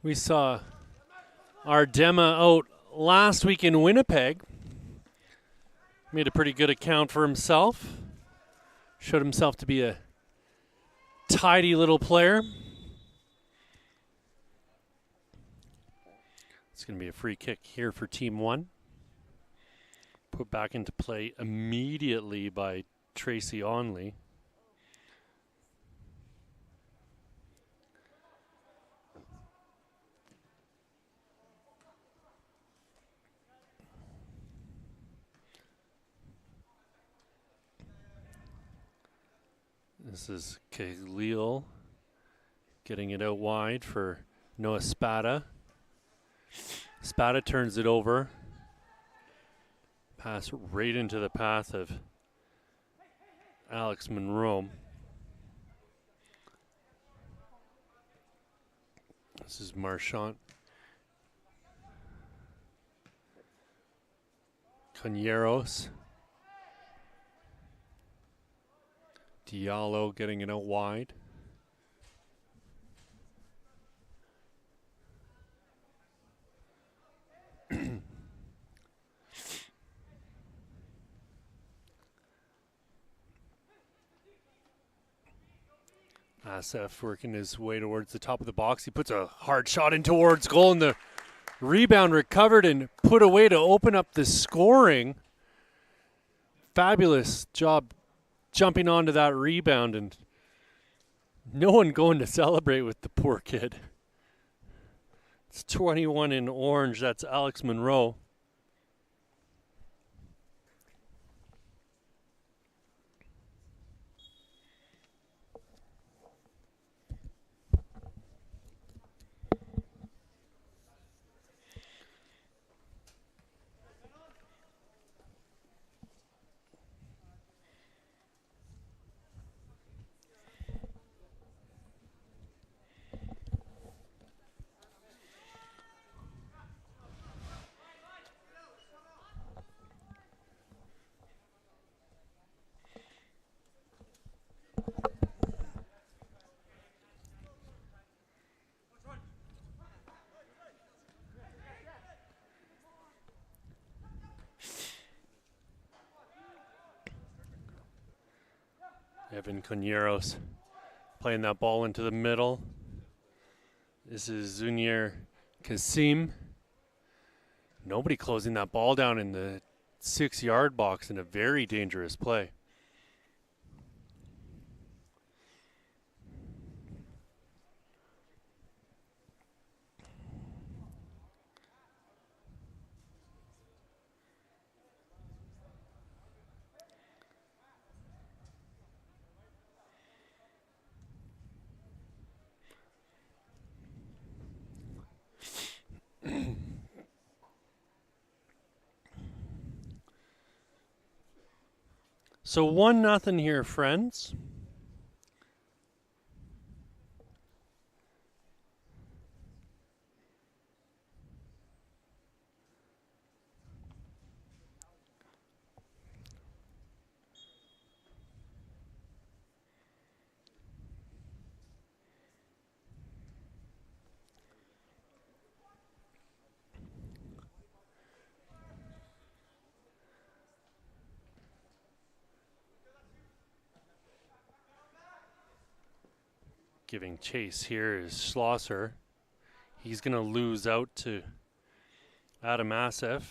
We saw our Dema out last week in Winnipeg. Made a pretty good account for himself. Showed himself to be a tidy little player. It's going to be a free kick here for Team 1. Put back into play immediately by Tracy Onley. This is Khalil getting it out wide for Noah Spada. Spada turns it over. Pass right into the path of Alex Monroe. This is Marchant. Cañeros. Diallo getting it out wide. Asif working his way towards the top of the box. He puts a hard shot in towards goal, and the rebound recovered and put away to open up the scoring. Fabulous job jumping onto that rebound, and no one going to celebrate with the poor kid. It's 21 in orange. That's Alex Monroe. Evan Cañeros playing that ball into the middle. This is Zunier Kasim. Nobody closing that ball down in the 6-yard box in a very dangerous play. So 1-0 here, friends. Giving chase here is Schlosser. He's going to lose out to Adam Asif.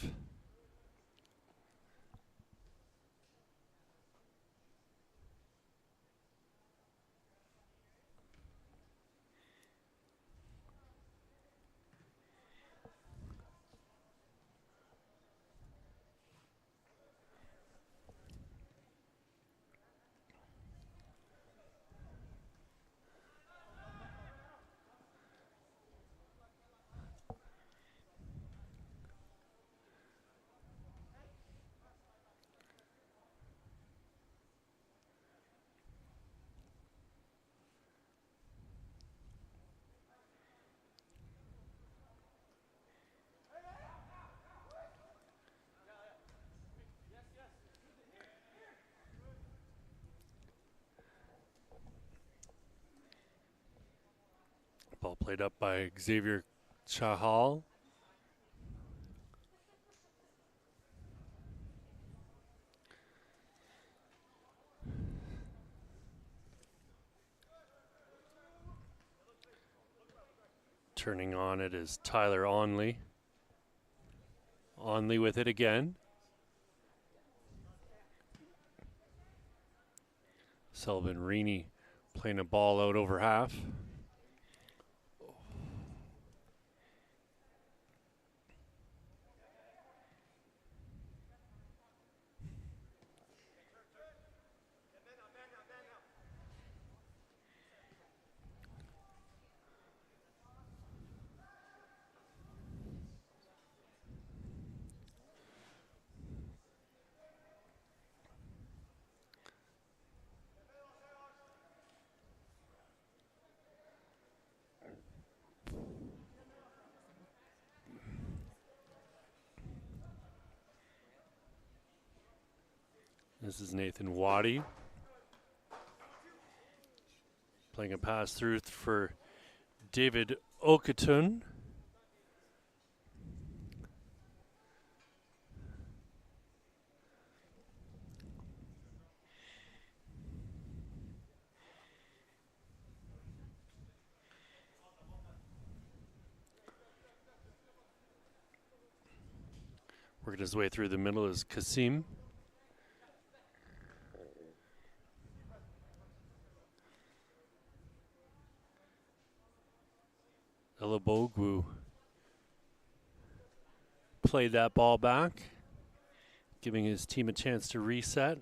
Ball played up by Xavier Chahal. Turning on it is Tyler Onley. Onley with it again. Sullivan Reaney playing a ball out over half. This is Nathan Waddy playing a pass through for David Okatun. Working his way through the middle is Kasim. Elabogwu played that ball back, giving his team a chance to reset.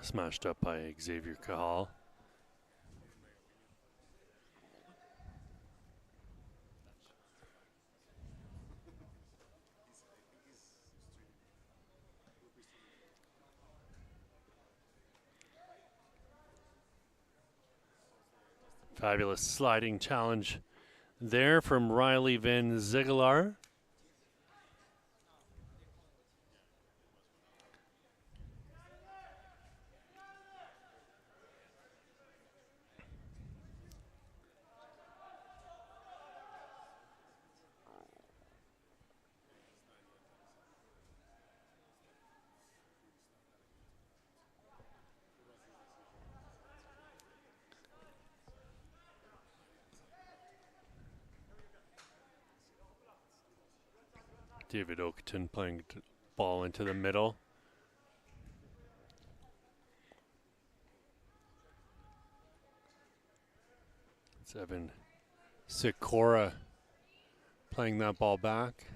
Smashed up by Xavier Cahal. Fabulous sliding challenge there from Riley Van Ziegelaar. David Okatun playing ball into the middle. It's Evan Sikora playing that ball back.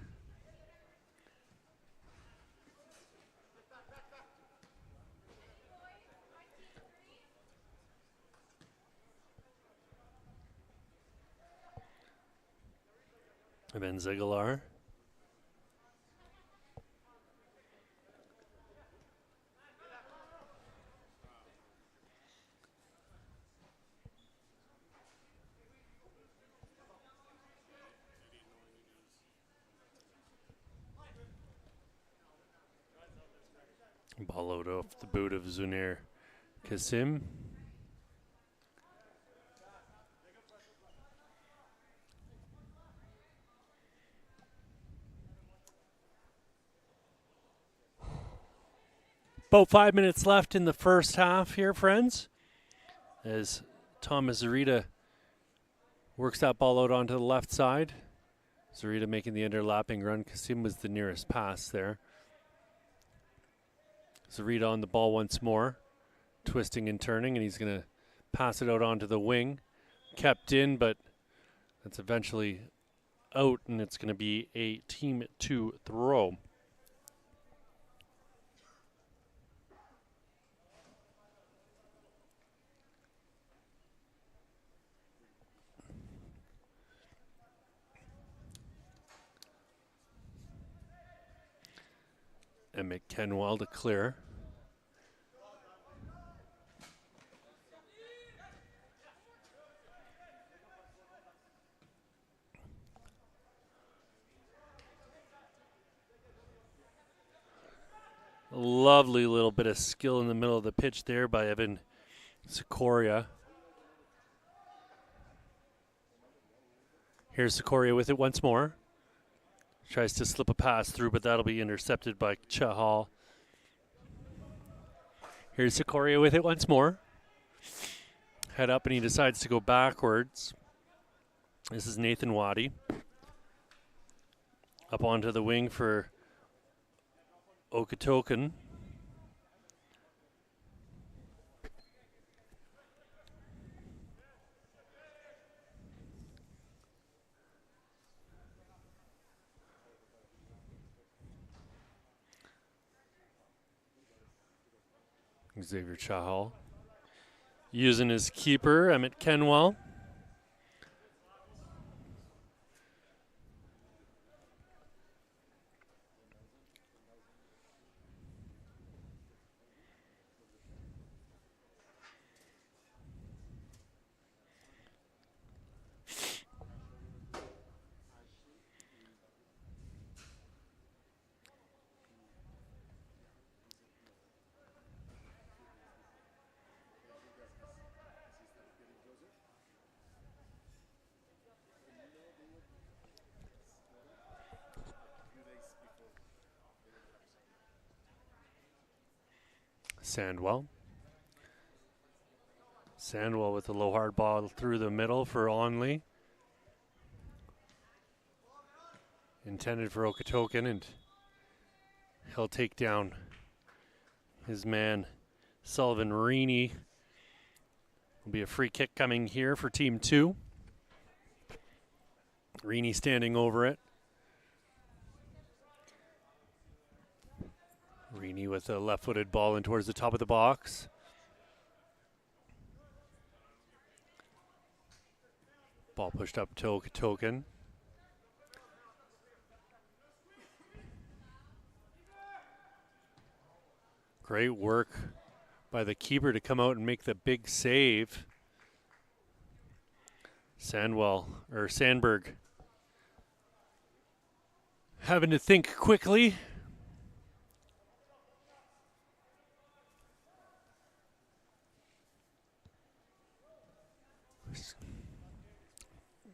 And then Ziegelaar. Ball out off the boot of Zunair Kasim. About 5 minutes left in the first half here, friends, as Thomas Zarita works that ball out onto the left side. Zarita making the underlapping run. Kasim was the nearest pass there. Zarita on the ball once more, twisting and turning, and he's going to pass it out onto the wing. Kept in, but that's eventually out, and it's going to be a Team 2 throw. And McKenwell to clear. Lovely little bit of skill in the middle of the pitch there by Evan Sikoria. Here's Sikoria with it once more. Tries to slip a pass through, but that'll be intercepted by Chahal. Here's Sikoria with it once more. Head up, and he decides to go backwards. This is Nathan Waddy. Up onto the wing for Okatoken. Xavier Chahal using his keeper, Emmett Kenwell. Sandwell. Sandwell with a low hard ball through the middle for Onley. Intended for Okatoken, and he'll take down his man, Sullivan Reaney. Will be a free kick coming here for Team 2. Reaney standing over it. Reaney with a left-footed ball in towards the top of the box. Ball pushed up to Okatoken. Great work by the keeper to come out and make the big save. Sandberg having to think quickly.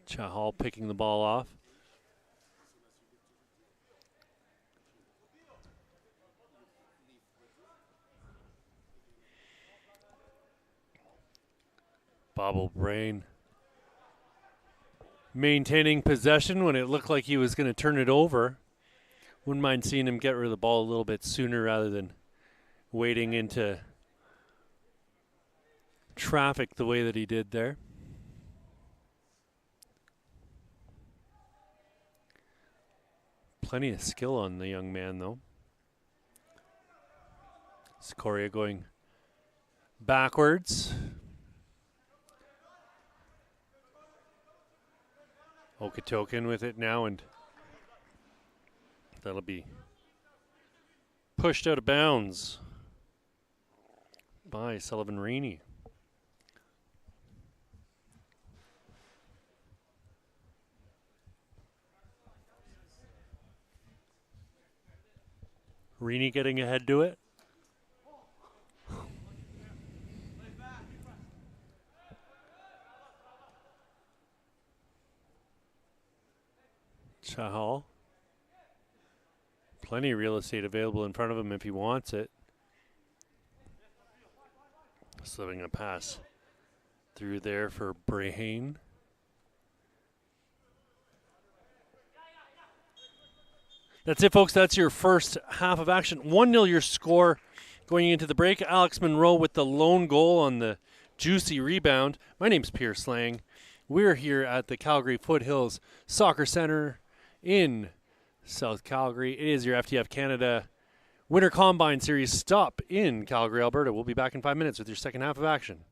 Chahal picking the ball off. Bob O'Brien maintaining possession when it looked like he was going to turn it over. Wouldn't mind seeing him get rid of the ball a little bit sooner rather than wading into traffic the way that he did there. Plenty of skill on the young man, though. Sikoria going backwards. Okatoken with it now, and that'll be pushed out of bounds by Sullivan Reaney. Reaney getting ahead to it. Chahal. Plenty of real estate available in front of him if he wants it. Slipping a pass through there for Brahane. That's it, folks. That's your first half of action. 1-0 your score going into the break. Alex Monroe with the lone goal on the juicy rebound. My name's Pierce Lang. We're here at the Calgary Foothills Soccer Center in South Calgary. It is your FTF Canada Winter Combine Series stop in Calgary, Alberta. We'll be back in 5 minutes with your second half of action.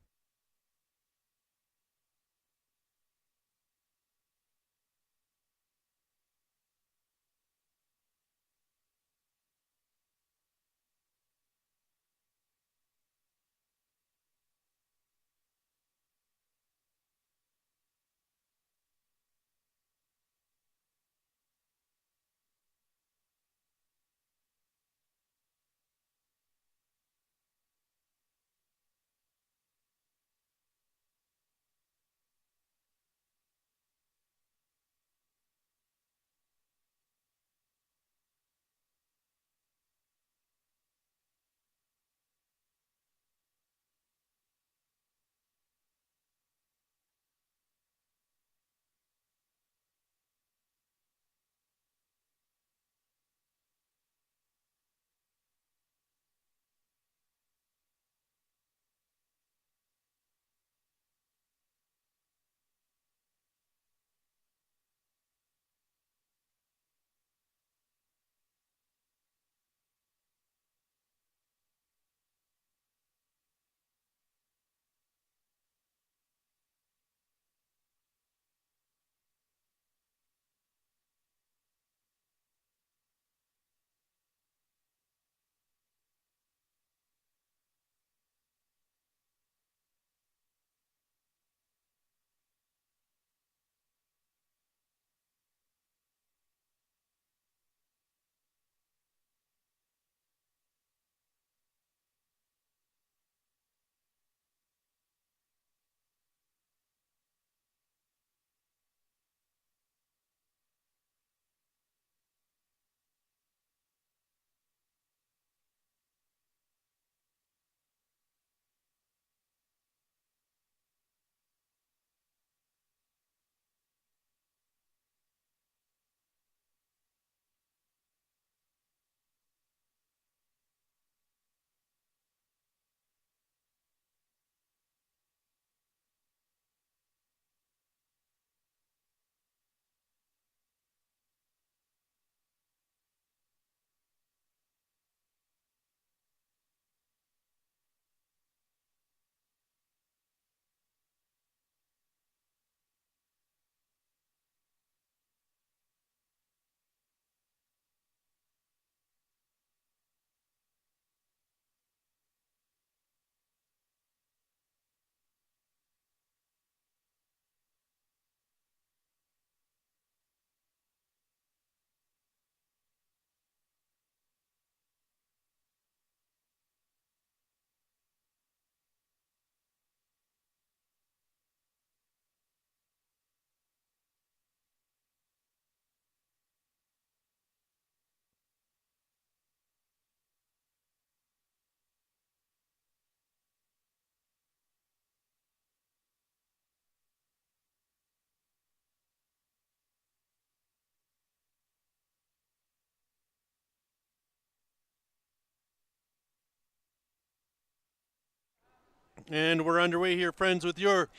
And we're underway here, friends, with your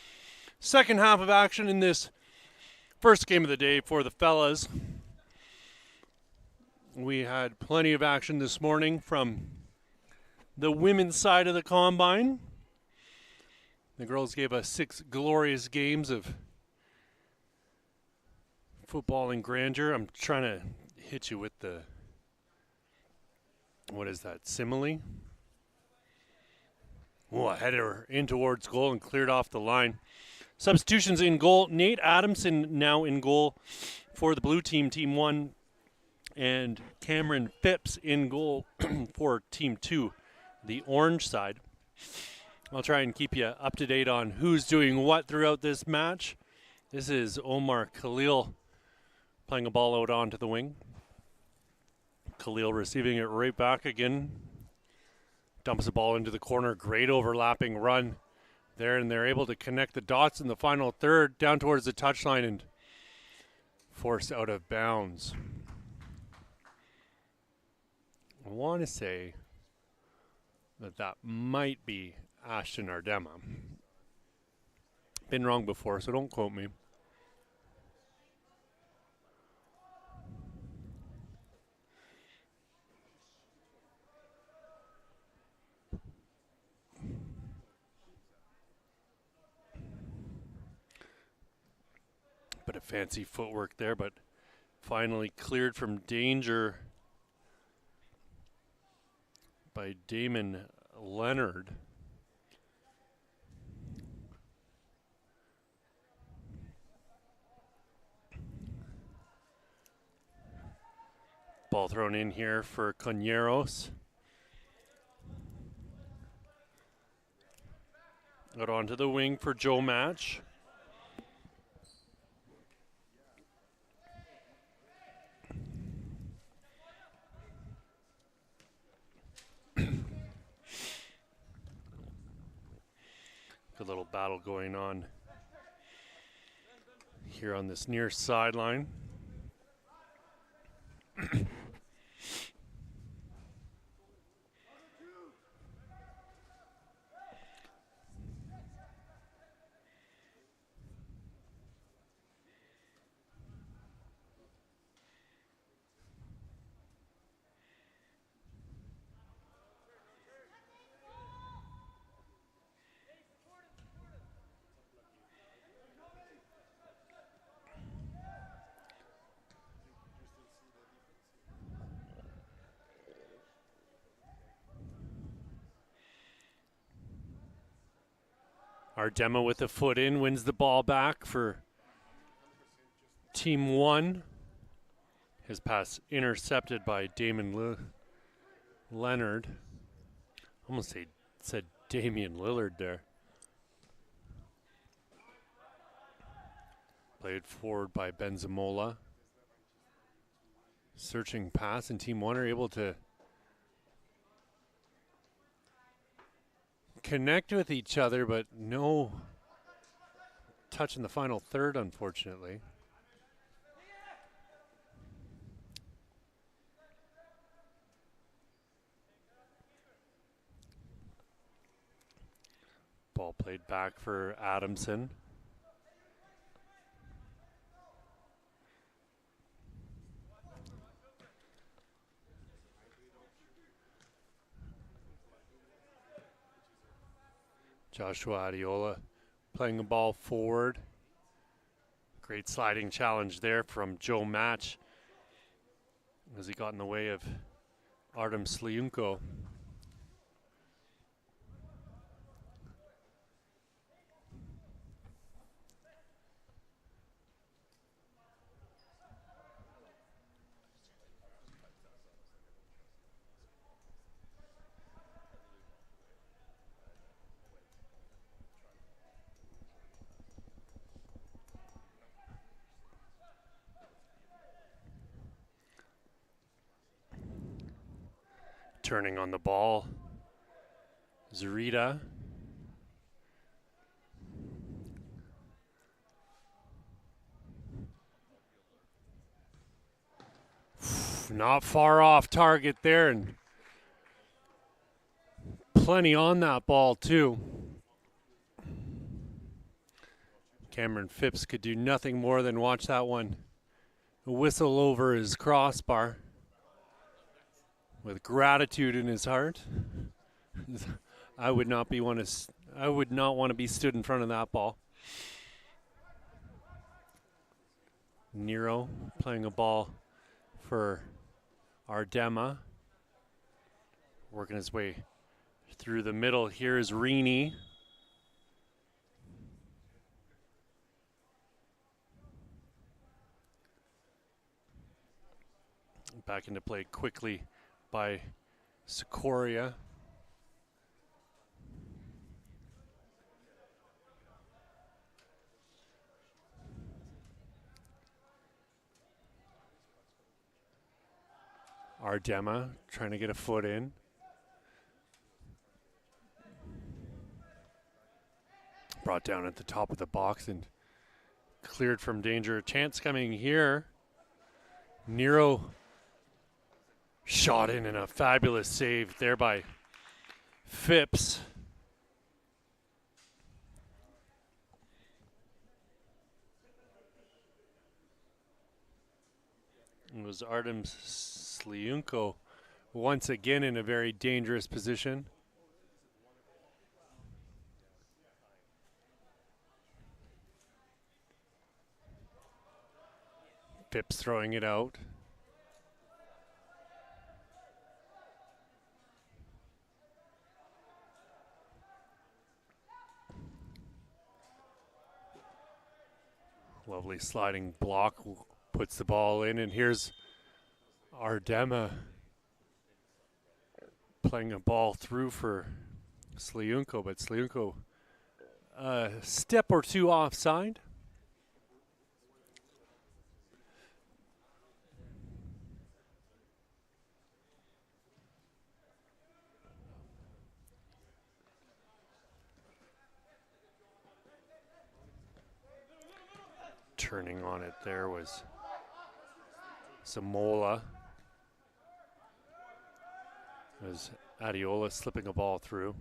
second half of action in this first game of the day for the fellas. We had plenty of action this morning from the women's side of the combine. The girls gave us 6 glorious games of football and grandeur. I'm trying to hit you with the, what is that, simile? Oh, header in towards goal and cleared off the line. Substitutions in goal. Nate Adamson now in goal for the blue team, Team 1. And Cameron Phipps in goal for Team 2, the orange side. I'll try and keep you up to date on who's doing what throughout this match. This is Omar Khalil playing a ball out onto the wing. Khalil receiving it right back again. Dumps the ball into the corner. Great overlapping run there, and they're able to connect the dots in the final third down towards the touchline and forced out of bounds. I want to say that might be Ashton Ardema. Been wrong before, so don't quote me. Bit of fancy footwork there, but finally cleared from danger by Damon Leonard. Ball thrown in here for Conyeros. Out onto the wing for Joe Match. Good little battle going on here on this near sideline. Ardema with a foot in, wins the ball back for Team 1. His pass intercepted by Damon Leonard. Almost said Damian Lillard there. Played forward by Benzamola. Searching pass, and Team 1 are able to connect with each other, but no touch in the final third, unfortunately. Ball played back for Adamson. Joshua Adiola playing the ball forward. Great sliding challenge there from Joe Match as he got in the way of Artem Sliunko. Turning on the ball, Zarita. Not far off target there, and plenty on that ball too. Cameron Phipps could do nothing more than watch that one whistle over his crossbar with gratitude in his heart. I would not want to be stood in front of that ball. Nero playing a ball for Ardema. Working his way through the middle. Here is Rini. Back into play quickly by Sikoria. Ardema trying to get a foot in. Brought down at the top of the box and cleared from danger. Chance coming here. Nero shot in and a fabulous save there by Phipps. It was Artem Sliunko once again in a very dangerous position. Phipps throwing it out. Lovely sliding block, puts the ball in, and here's Ardema playing a ball through for Sliunko, but Sliunko a step or two offside. Turning on it there was Samola. As Adiola slipping a ball through.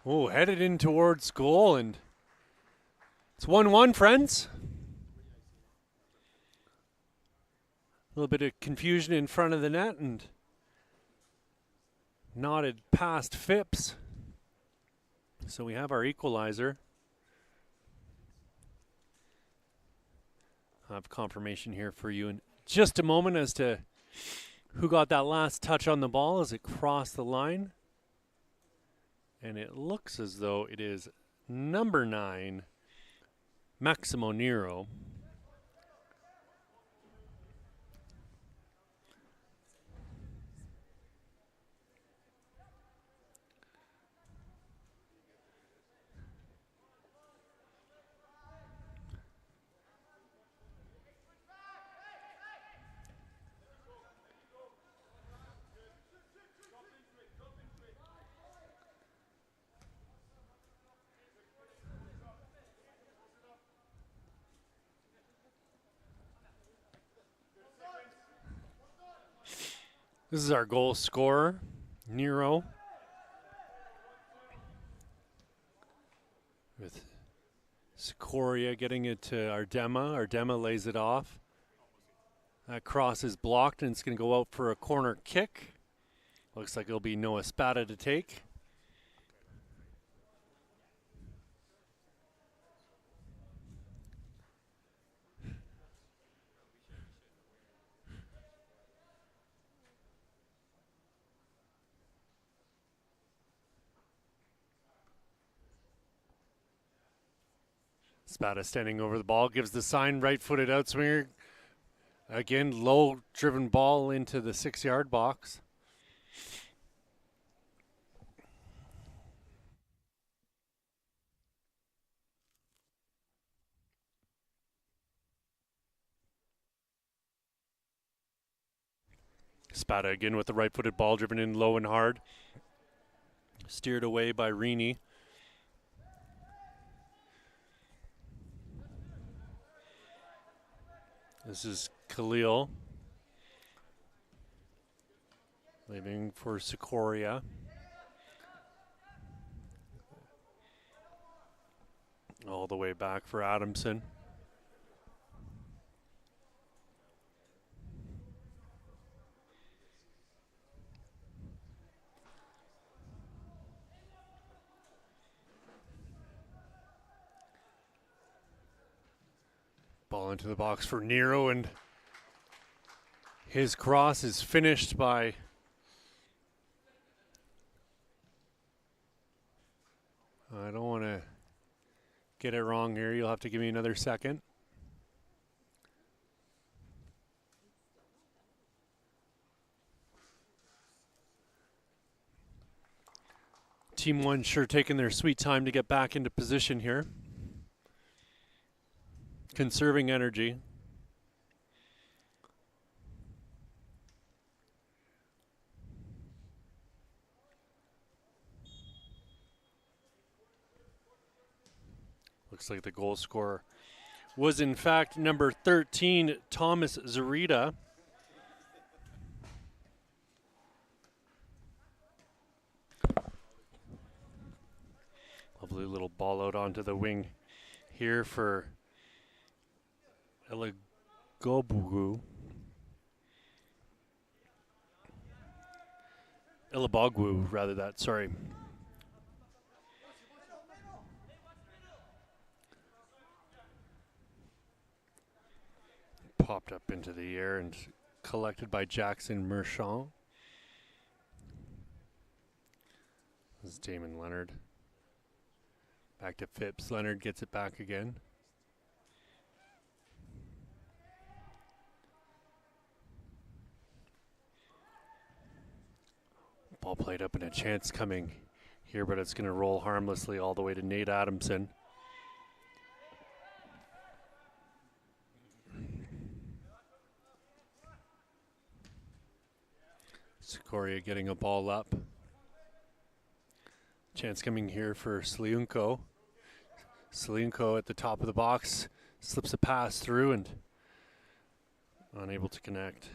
Oh, headed in towards goal, and it's 1-1, friends. A little bit of confusion in front of the net, and nodded past Phipps. So we have our equalizer. I have confirmation here for you in just a moment as to who got that last touch on the ball as it crossed the line. And it looks as though it is number 9, Maximo Nero. This is our goal scorer, Nero. With Sikoria getting it to Ardema. Ardema lays it off. That cross is blocked, and it's going to go out for a corner kick. Looks like it'll be Noah Spada to take. Spada standing over the ball, gives the sign, right-footed outswinger. Again, low-driven ball into the 6-yard box. Spada again with the right-footed ball, driven in low and hard. Steered away by Rini. This is Khalil leaving for Sikoria. All the way back for Adamson. Ball into the box for Nero, and his cross is finished by I don't want to get it wrong here. You'll have to give me another second. Team 1 sure taking their sweet time to get back into position here. Conserving energy. Looks like the goal scorer was in fact number 13, Thomas Zarita. Lovely little ball out onto the wing here for Ilabogwu, sorry. Popped up into the air and collected by Jackson Merchant. This is Damon Leonard. Back to Phipps. Leonard gets it back again. Ball played up and a chance coming here, but it's going to roll harmlessly all the way to Nate Adamson. Sikoria getting a ball up. Chance coming here for Sliunko. Sliunko at the top of the box slips a pass through and unable to connect.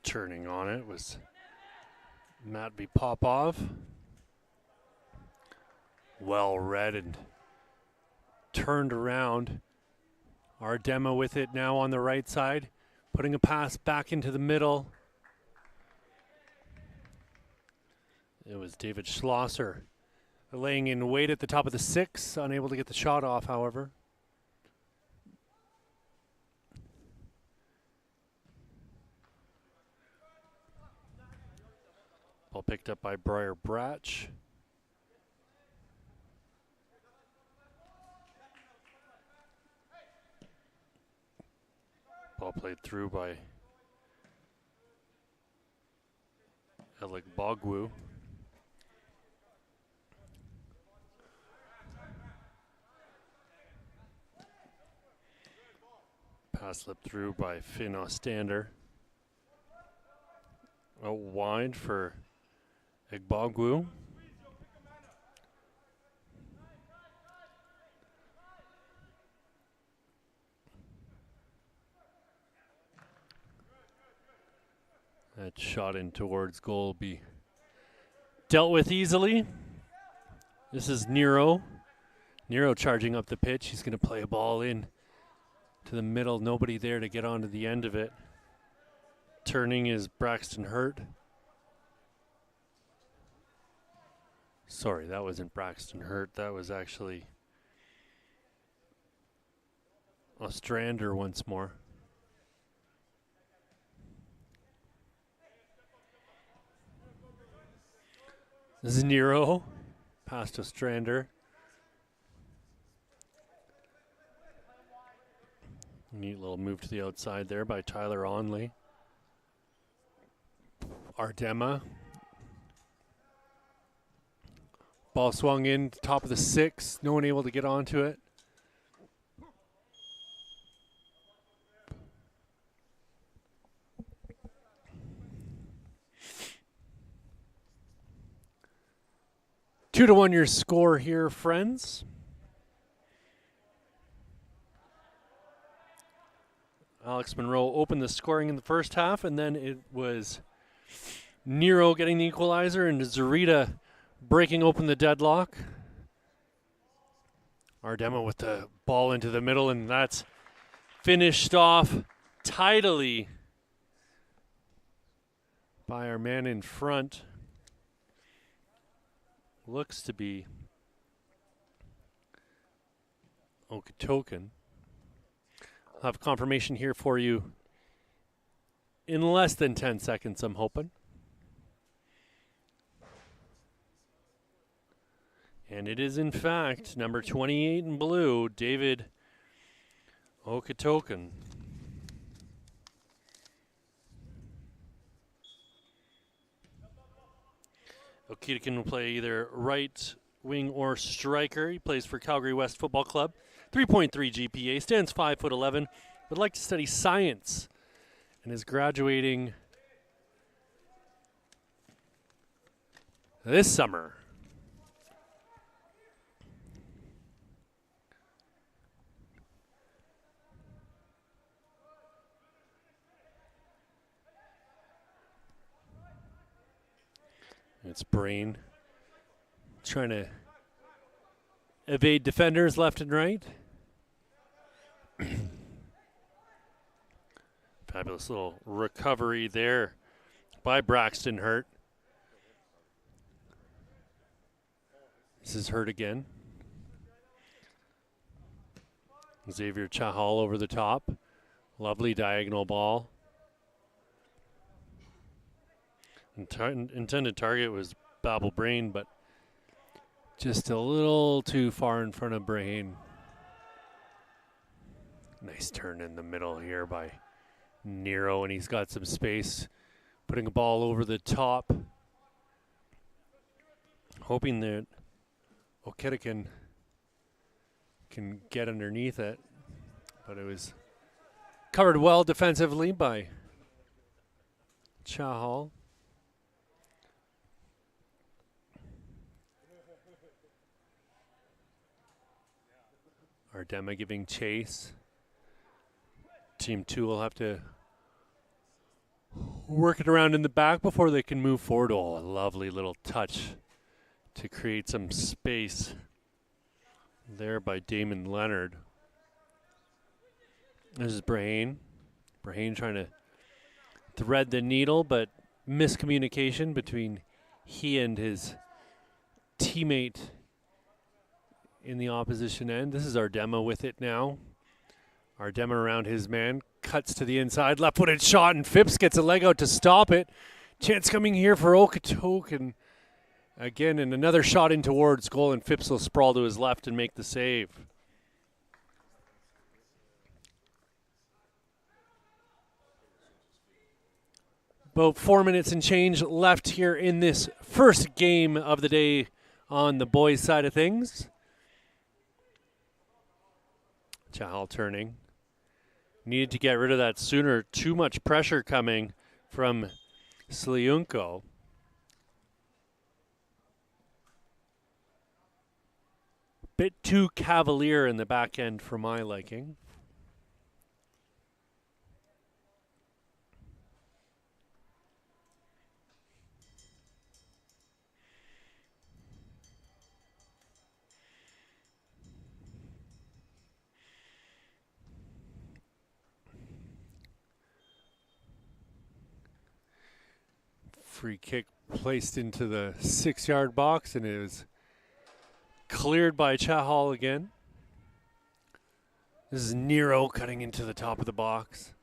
Turning on it was Matvey Popov. Well read and turned around. Our demo with it now on the right side, putting a pass back into the middle. It was David Schlosser laying in wait at the top of the six, unable to get the shot off, however. Ball picked up by Briar Bratch. Ball played through by Alec Bogwu. Pass slipped through by Finn Ostander. Out wide for Egbogwu. That shot in towards goal will be dealt with easily. This is Nero. Nero charging up the pitch. He's going to play a ball in to the middle. Nobody there to get onto the end of it. Turning is Braxton Hurt. Sorry, that wasn't Braxton Hurt. That was actually Ostrander once more. This is Nero, past Ostrander. Neat little move to the outside there by Tyler Onley. Ardema. Ball swung in, top of the 6. No one able to get onto it. Two to 1 your score here, friends. Alex Monroe opened the scoring in the first half, and then it was Nero getting the equalizer and Zarita breaking open the deadlock. Ardema with the ball into the middle, and that's finished off tidily by our man in front. Looks to be Okatoken. I'll have confirmation here for you in less than 10 seconds, I'm hoping. And it is, in fact, number 28 in blue, David Okatoken. Okitoken will play either right wing or striker. He plays for Calgary West Football Club. 3.3 GPA, stands 5'11", would like to study science and is graduating this summer. It's Brain trying to evade defenders left and right. Fabulous little recovery there by Braxton Hurt. This is Hurt again. Xavier Chahal over the top. Lovely diagonal ball. Intended target was Babel Brain, but just a little too far in front of Brain. Nice turn in the middle here by Nero, and he's got some space, putting a ball over the top, hoping that Oketoken can get underneath it, but it was covered well defensively by Chahal. Ardema giving chase. Team 2 will have to work it around in the back before they can move forward. Oh, a lovely little touch to create some space there by Damon Leonard. This is Brahane. Brahane trying to thread the needle, but miscommunication between he and his teammate in the opposition end. This is Ardema with it now. Ardema around his man, cuts to the inside, left-footed shot, and Phipps gets a leg out to stop it. Chance coming here for Okatoken. Again, and another shot in towards goal, and Phipps will sprawl to his left and make the save. About 4 minutes and change left here in this first game of the day on the boys' side of things. Chahal turning. Needed to get rid of that sooner. Too much pressure coming from Sliunko. Bit too cavalier in the back end for my liking. Free kick placed into the 6-yard box, and it was cleared by Chahal again. This is Nero cutting into the top of the box.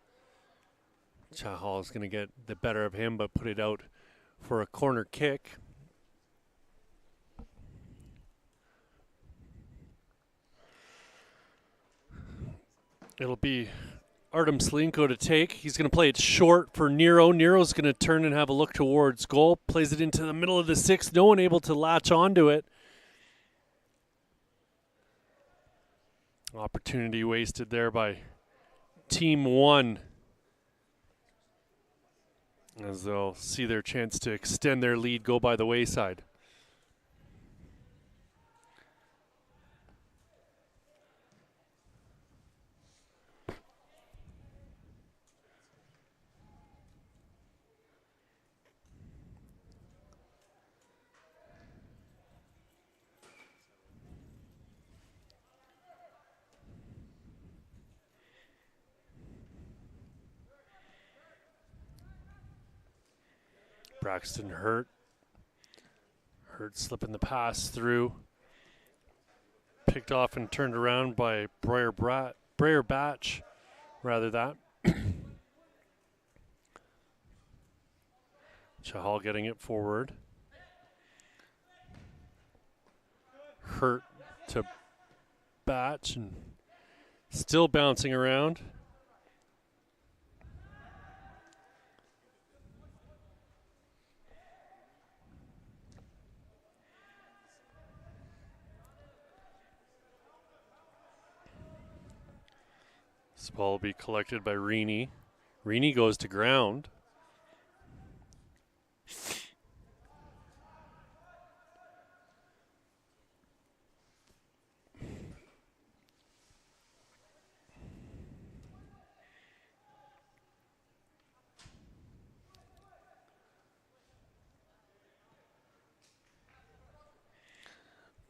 Chahal is going to get the better of him, but put it out for a corner kick. It'll be Artem Slinko to take. He's going to play it short for Nero. Nero's going to turn and have a look towards goal. Plays it into the middle of the 6. No one able to latch onto it. Opportunity wasted there by Team 1. As they'll see their chance to extend their lead go by the wayside. Braxton Hurt slipping the pass through. Picked off and turned around by Breyer Batch, rather that. Chahal getting it forward. Hurt to Batch and still bouncing around. This ball will be collected by Rini. Rini goes to ground.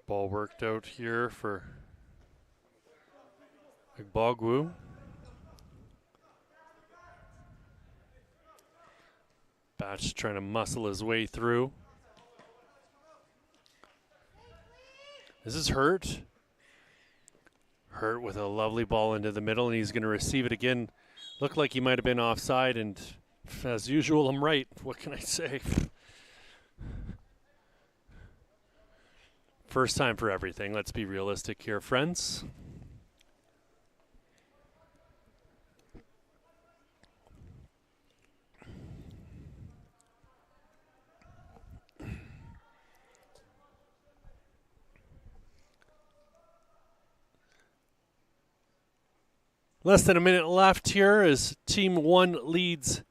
Ball worked out here for Igbogwu. Batch trying to muscle his way through. This is Hurt. Hurt with a lovely ball into the middle, and he's going to receive it again. Looked like he might have been offside, and as usual, I'm right. What can I say? First time for everything. Let's be realistic here, friends. Less than a minute left here as Team 1 leads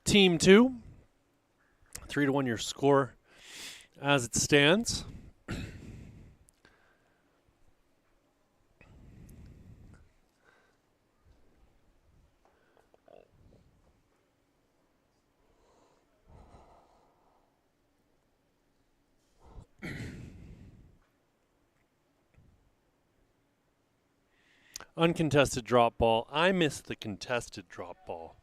Team 2. 3-1 your score as it stands. Uncontested drop ball. I missed the contested drop ball.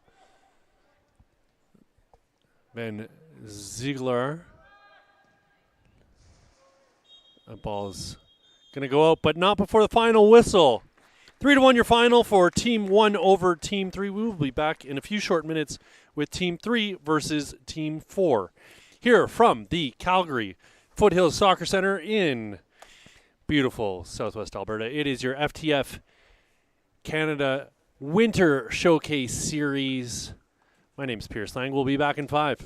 Van Ziegler. That ball's going to go out, but not before the final whistle. 3-1 your final for Team 1 over Team 3. We will be back in a few short minutes with Team 3 versus Team 4. Here from the Calgary Foothills Soccer Center in beautiful Southwest Alberta. It is your FTF Canada Winter Showcase Series My name's Pierce Lang. We'll be back in 5.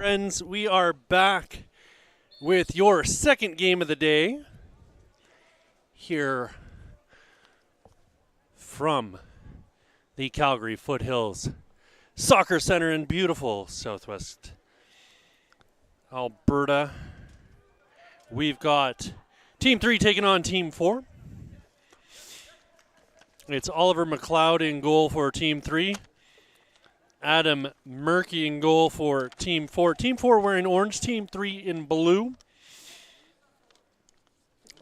Friends, we are back with your second game of the day here from the Calgary Foothills Soccer Center in beautiful Southwest Alberta. We've got Team 3 taking on Team 4. It's Oliver McLeod in goal for Team 3. Adam Murky in goal for Team 4. Team 4 wearing orange, Team 3 in blue.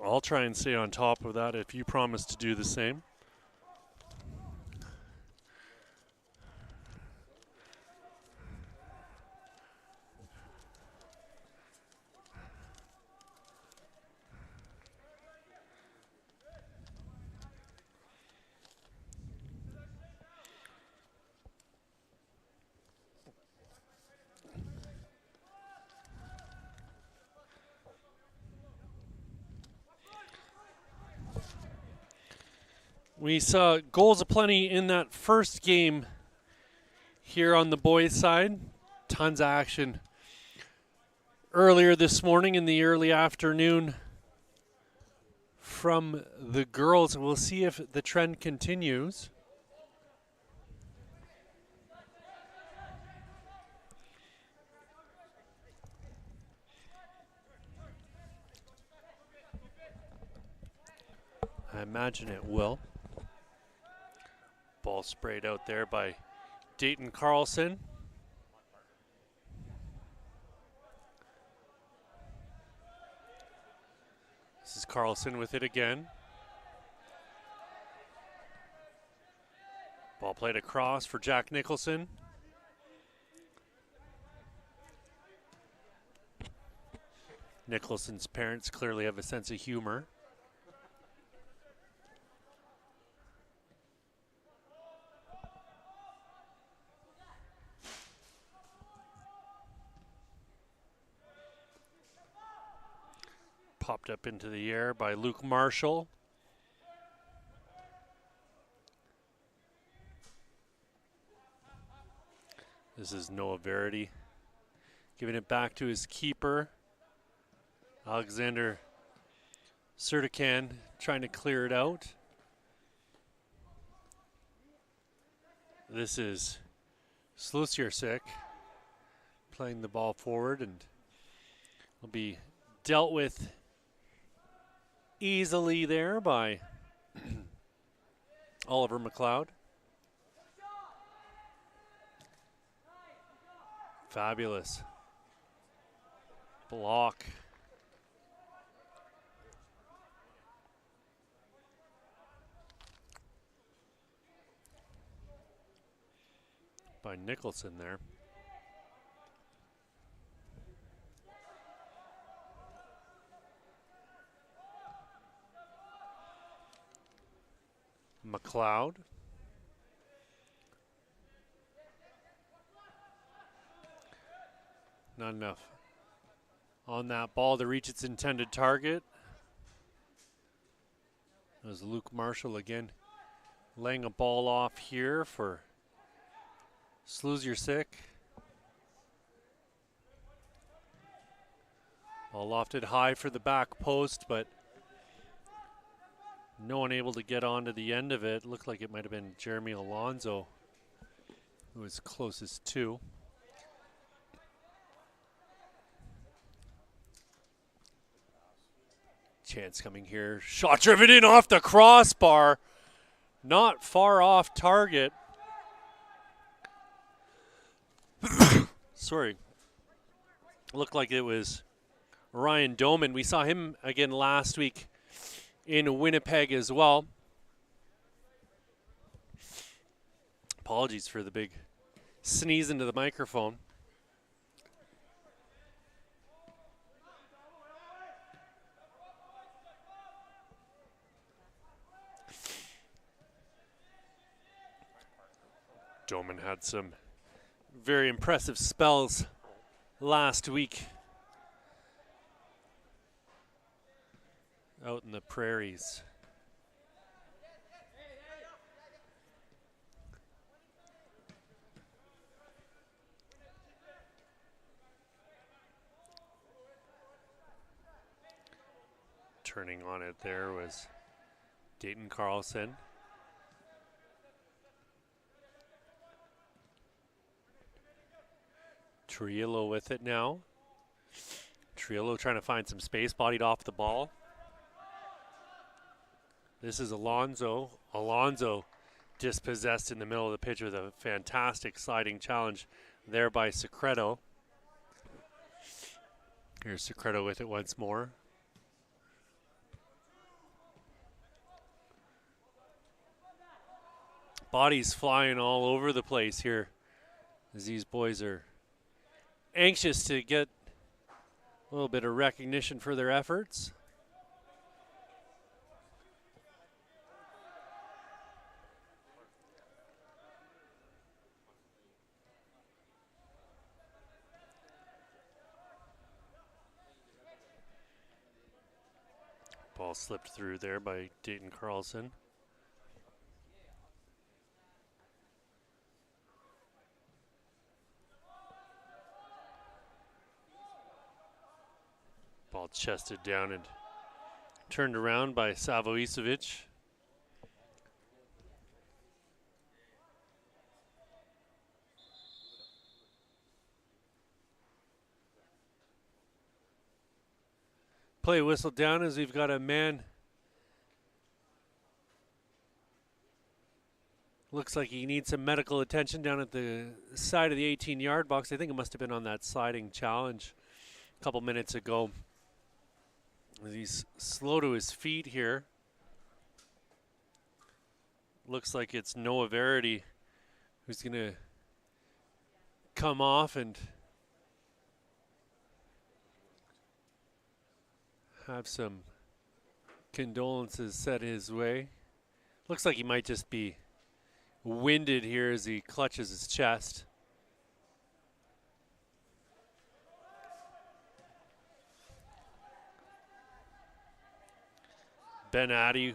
I'll try and stay on top of that if you promise to do the same. We saw goals aplenty in that first game here on the boys' side. Tons of action earlier this morning in the early afternoon from the girls. We'll see if the trend continues. I imagine it will. Ball sprayed out there by Dayton Carlson. This is Carlson with it again. Ball played across for Jack Nicholson. Nicholson's parents clearly have a sense of humor. Popped up into the air by Luke Marshall. This is Noah Verity giving it back to his keeper, Alexander Sertican, trying to clear it out. This is Slusirsik playing the ball forward and will be dealt with easily there by Oliver McLeod. Fabulous block by Nicholson there. McLeod. Not enough on that ball to reach its intended target. There's Luke Marshall again laying a ball off here for Slusirsik. Ball lofted high for the back post, but no one able to get onto the end of it. Looked like it might have been Jeremy Alonzo who was closest to. Chance coming here. Shot driven in off the crossbar. Not far off target. Sorry. Looked like it was Ryan Doman. We saw him again last week in Winnipeg as well. Apologies for the big sneeze into the microphone. Doman had some very impressive spells last week out in the prairies. Turning on it there was Dayton Carlson. Trillo with it now. Trillo trying to find some space, bodied off the ball. This is Alonso. Alonso dispossessed in the middle of the pitch with a fantastic sliding challenge there by Secreto. Here's Secreto with it once more. Bodies flying all over the place here as these boys are anxious to get a little bit of recognition for their efforts. Ball slipped through there by Dayton Carlson. Ball chested down and turned around by Savoicevic. Play whistled down as we've got a man. Looks like he needs some medical attention down at the side of the 18-yard box. I think it must have been on that sliding challenge a couple minutes ago. He's slow to his feet here. Looks like it's Noah Verity who's going to come off and have some condolences set his way. Looks like he might just be winded here as he clutches his chest. Ben Addy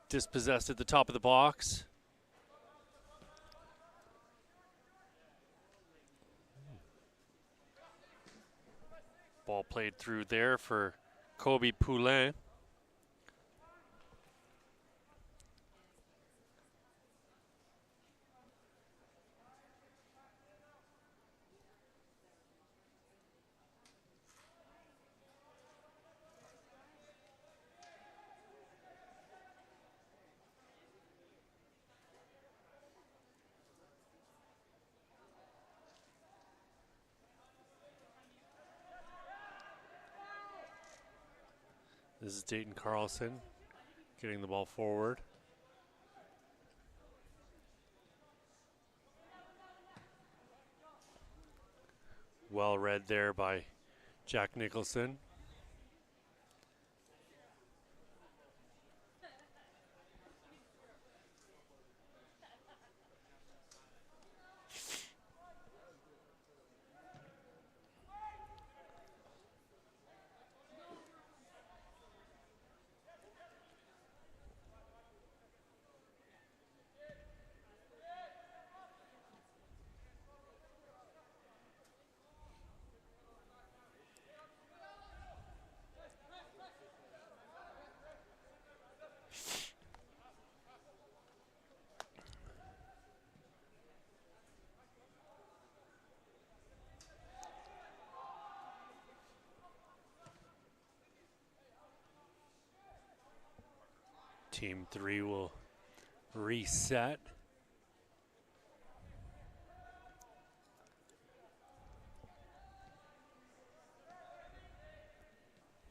dispossessed at the top of the box. Ball played through there for Kobe Poulin. This is Dayton Carlson getting the ball forward. Well read there by Jack Nicholson. Team 3 will reset.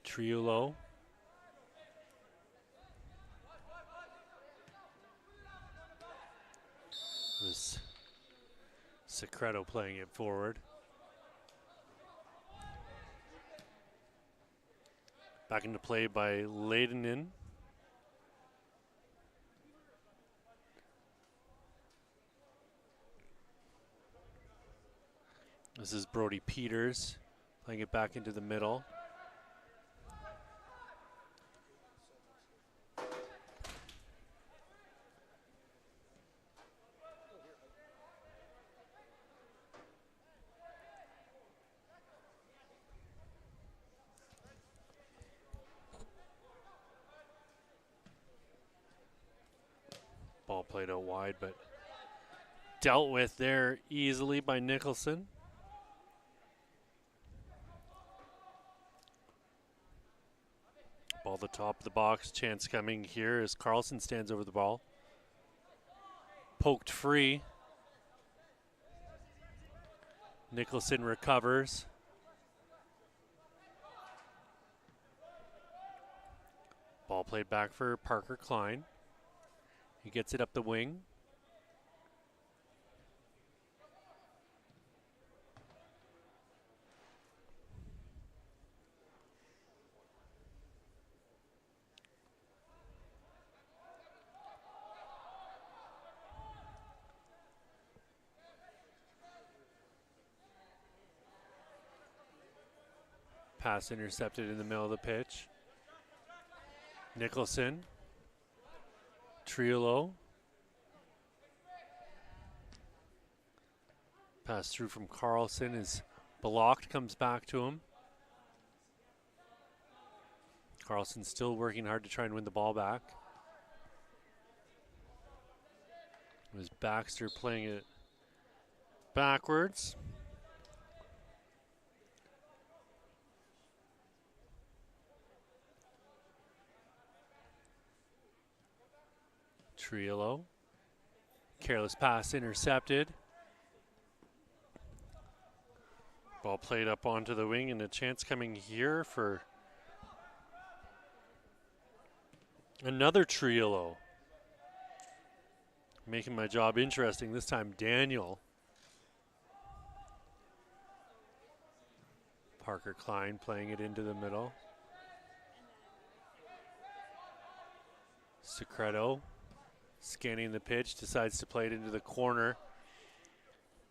Triolo. This Secreto playing it forward. Back into play by Leydenen. This is Brody Peters playing it back into the middle. Ball played out wide, but dealt with there easily by Nicholson. Ball the top of the box. Chance coming here as Carlson stands over the ball. Poked free. Nicholson recovers. Ball played back for Parker Klein. He gets it up the wing. Pass intercepted in the middle of the pitch. Nicholson. Triolo. Pass through from Carlson is blocked, comes back to him. Carlson still working hard to try and win the ball back. It was Baxter playing it backwards. Triolo. Careless pass intercepted. Ball played up onto the wing and a chance coming here for another Triolo. Making my job interesting. This time Daniel. Parker Klein playing it into the middle. Secreto scanning the pitch, decides to play it into the corner.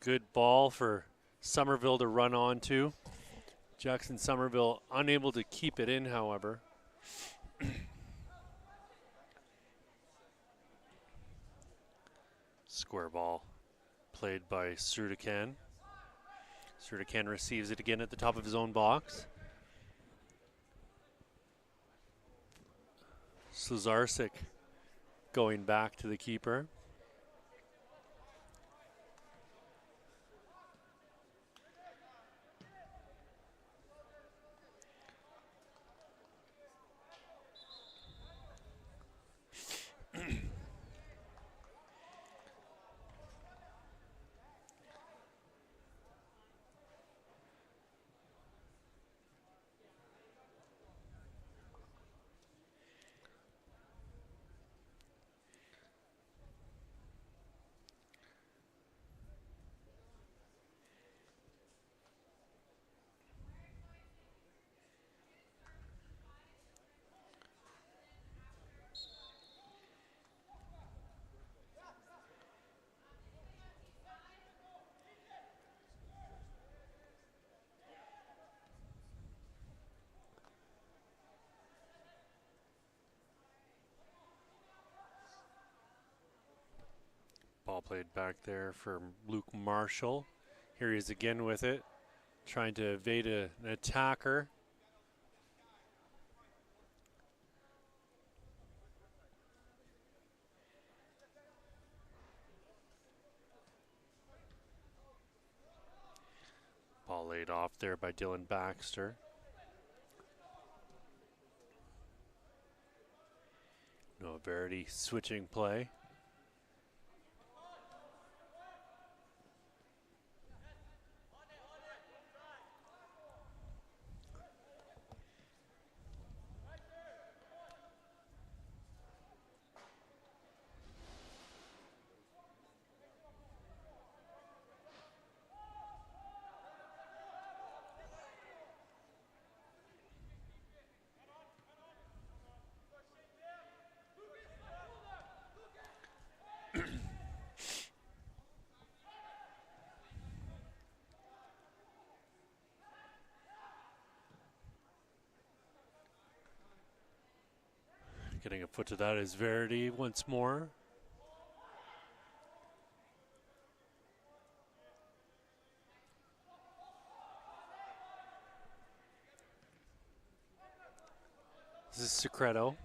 Good ball for Somerville to run onto. Jackson Somerville unable to keep it in, however. Square ball played by Surdican. Surdican receives it again at the top of his own box. Slazarczyk going back to the keeper. Ball played back there for Luke Marshall. Here he is again with it, trying to evade an attacker. Ball laid off there by Dylan Baxter. Noah Verity switching play. Getting a foot to that is Verity once more. This is Secreto.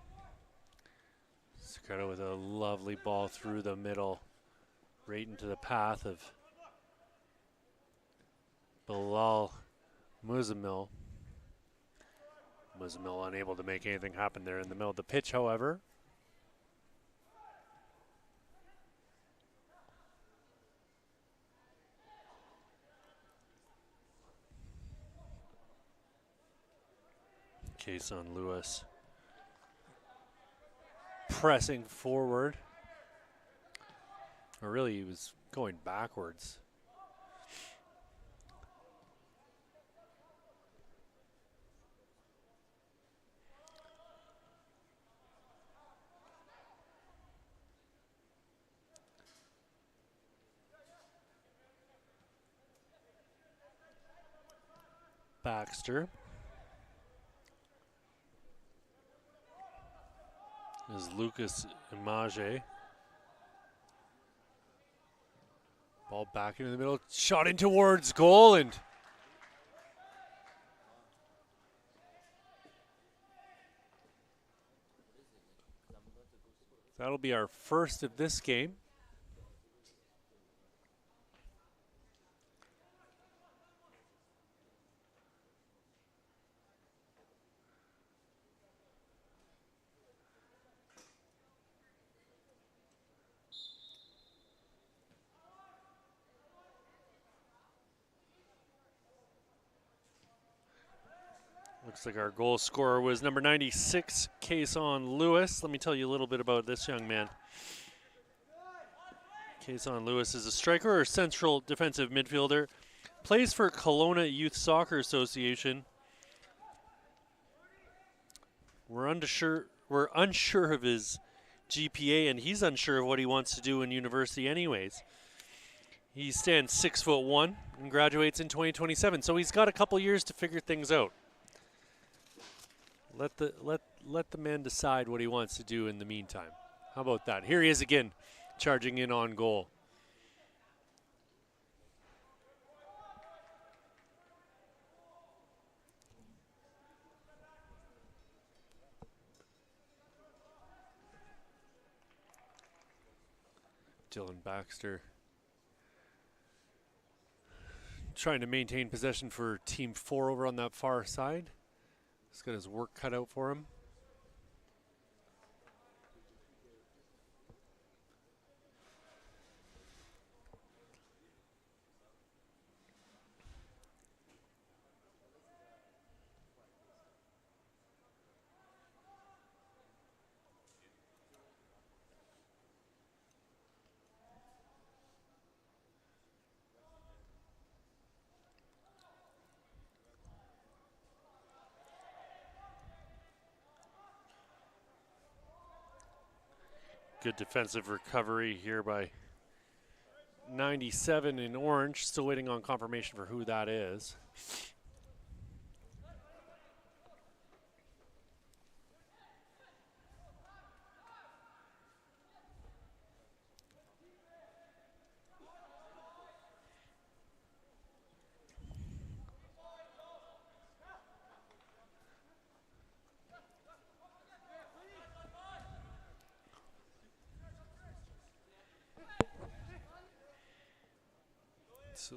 Ricardo with a lovely ball through the middle, right into the path of Bilal Muzamil. Muzamil unable to make anything happen there in the middle of the pitch, however. Kason Lewis pressing forward. Or really, he was going backwards. Baxter is Lucas Image. Ball back into the middle, shot in towards goal, and that'll be our first of this game. Looks like our goal scorer was number 96, Kason Lewis. Let me tell you a little bit about this young man. Kason Lewis is a striker or central defensive midfielder. Plays for Kelowna Youth Soccer Association. We're unsure of his GPA, and he's unsure of what he wants to do in university anyways. He stands 6'1" and graduates in 2027, so he's got a couple years to figure things out. Let the man decide what he wants to do in the meantime. How about that? Here he is again, charging in on goal. Dylan Baxter trying to maintain possession for Team 4 over on that far side. He's got his work cut out for him. Good defensive recovery here by 97 in orange. Still waiting on confirmation for who that is.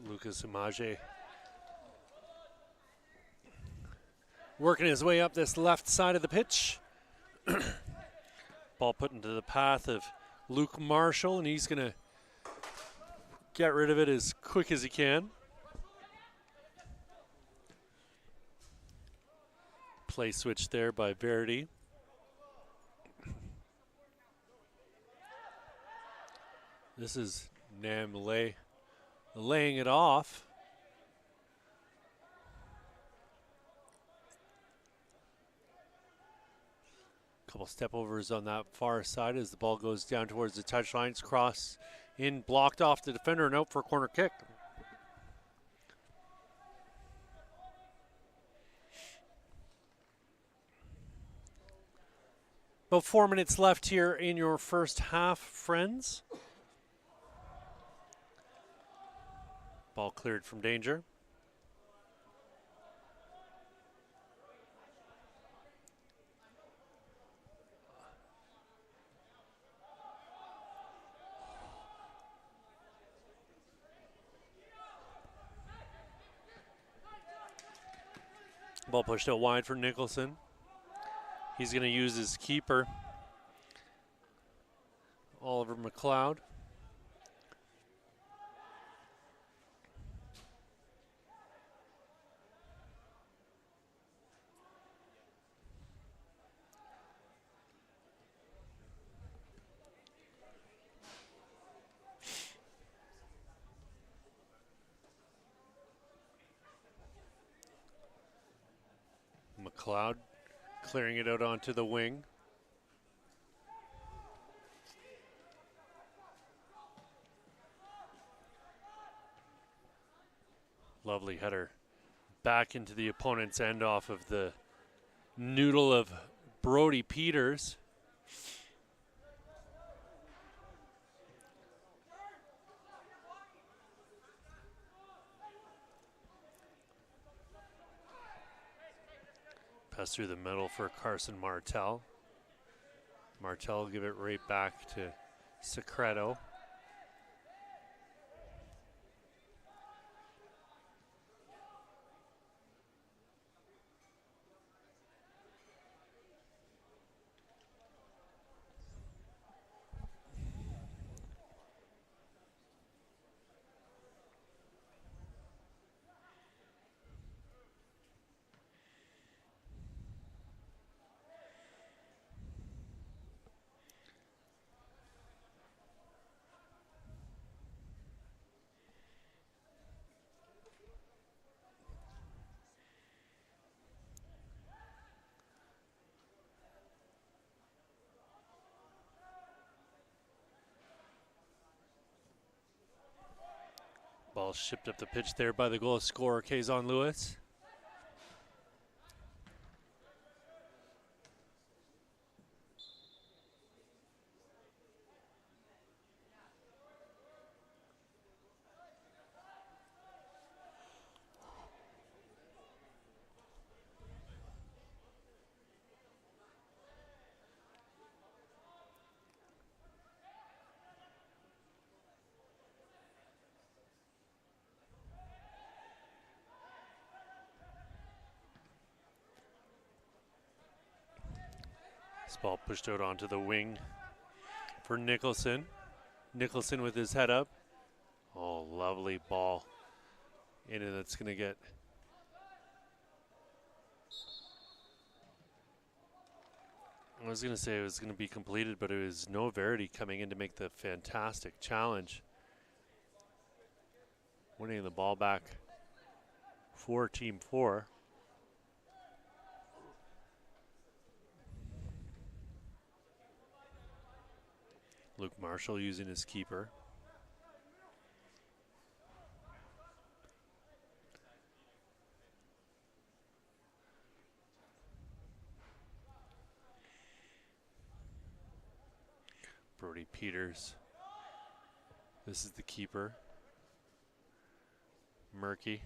Lucas Image working his way up this left side of the pitch. Ball put into the path of Luke Marshall, and he's going to get rid of it as quick as he can. Play switch there by Verdi. This is Namle laying it off. Couple step overs on that far side as the ball goes down towards the touchline. It's cross in, blocked off the defender, and out for a corner kick. About 4 minutes left here in your first half, friends. Ball cleared from danger. Ball pushed out wide for Nicholson. He's going to use his keeper, Oliver McLeod. McLeod clearing it out onto the wing. Lovely header back into the opponent's end off of the noodle of Brody Peters. Pass through the middle for Carson Martel. Martel will give it right back to Secreto. Ball shipped up the pitch there by the goal scorer, Kazon Lewis. This ball pushed out onto the wing for Nicholson. Nicholson with his head up. Oh, lovely ball. And that's going to get I was going to say it was going to be completed, but it was No Verity coming in to make the fantastic challenge. Winning the ball back for Team 4. Luke Marshall using his keeper. Brody Peters. This is the keeper. Murky.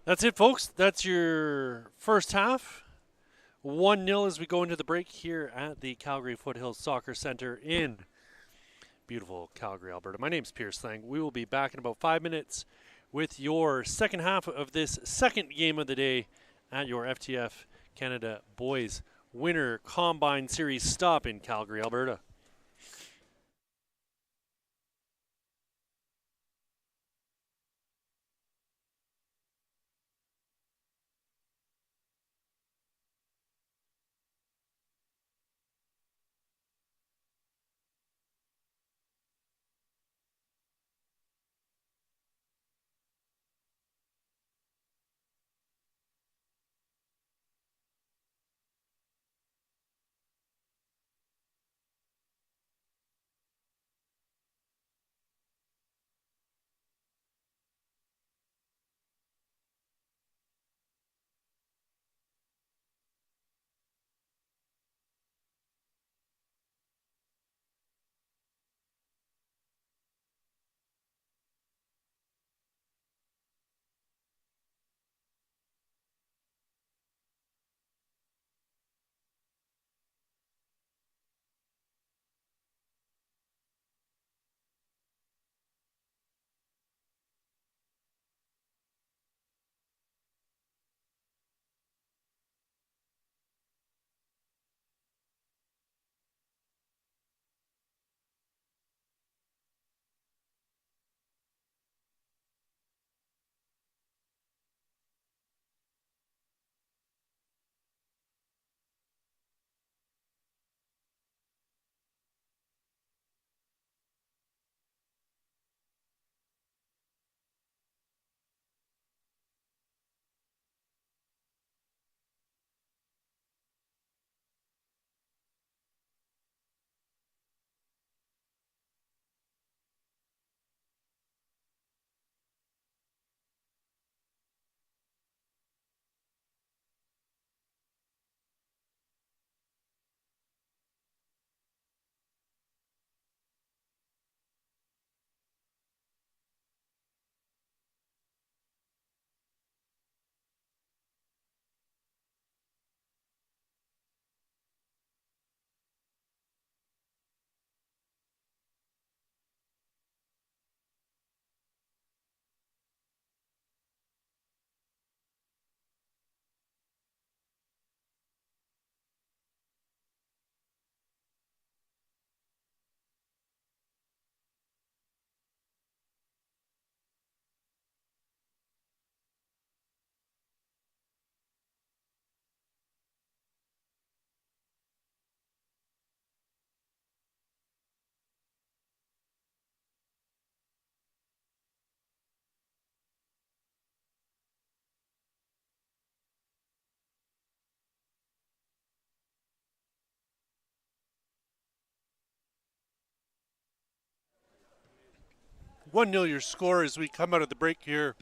That's it, folks. That's your first half. 1-0 as we go into the break here at the Calgary Foothills Soccer Center in beautiful Calgary, Alberta. My name's Pierce Lang. We will be back in about 5 minutes with your second half of this second game of the day at your FTF Canada Boys Winter Combine Series stop in Calgary, Alberta. 1-0 your score as we come out of the break here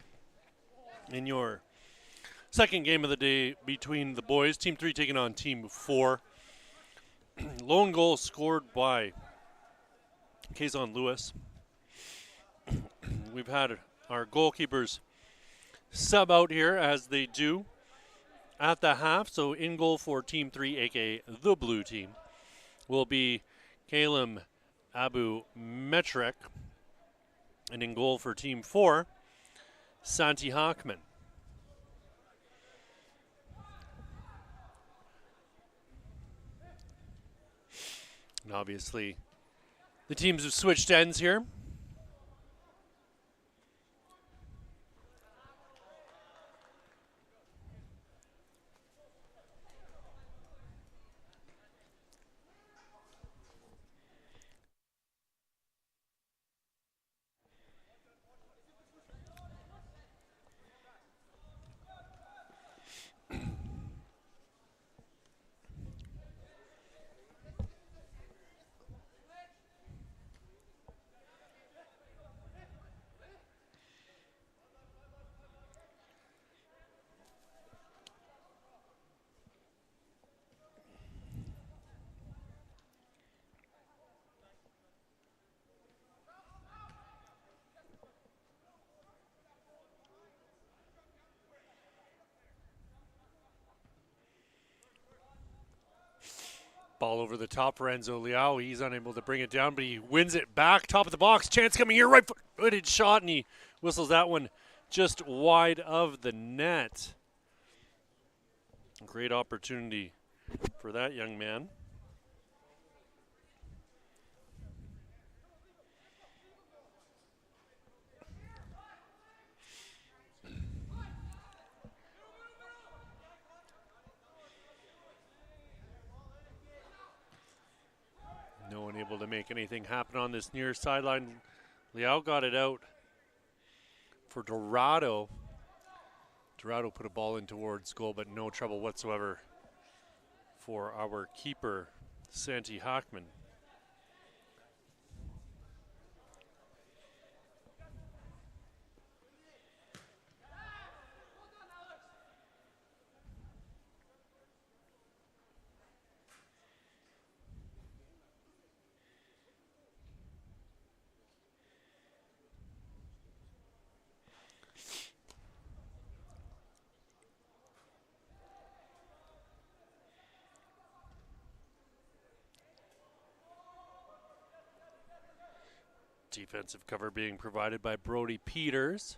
in your second game of the day between the boys. Team 3 taking on Team 4. Lone goal scored by Kazon Lewis. We've had our goalkeepers sub out here as they do at the half. So in goal for Team 3, aka the blue team, will be Kalem Abu Metrek. And in goal for Team 4, Santi Hockman. And obviously, the teams have switched ends here. Ball over the top for Enzo Liao. He's unable to bring it down, but he wins it back. Top of the box. Chance coming here. Right-footed shot, and he whistles that one just wide of the net. Great opportunity for that young man. No one able to make anything happen on this near sideline. Liao got it out for Dorado. Dorado put a ball in towards goal, but no trouble whatsoever for our keeper, Santi Hockman. Defensive cover being provided by Brody Peters.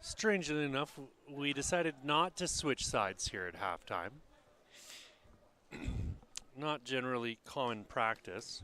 Strangely enough, we decided not to switch sides here at halftime. Not generally common practice.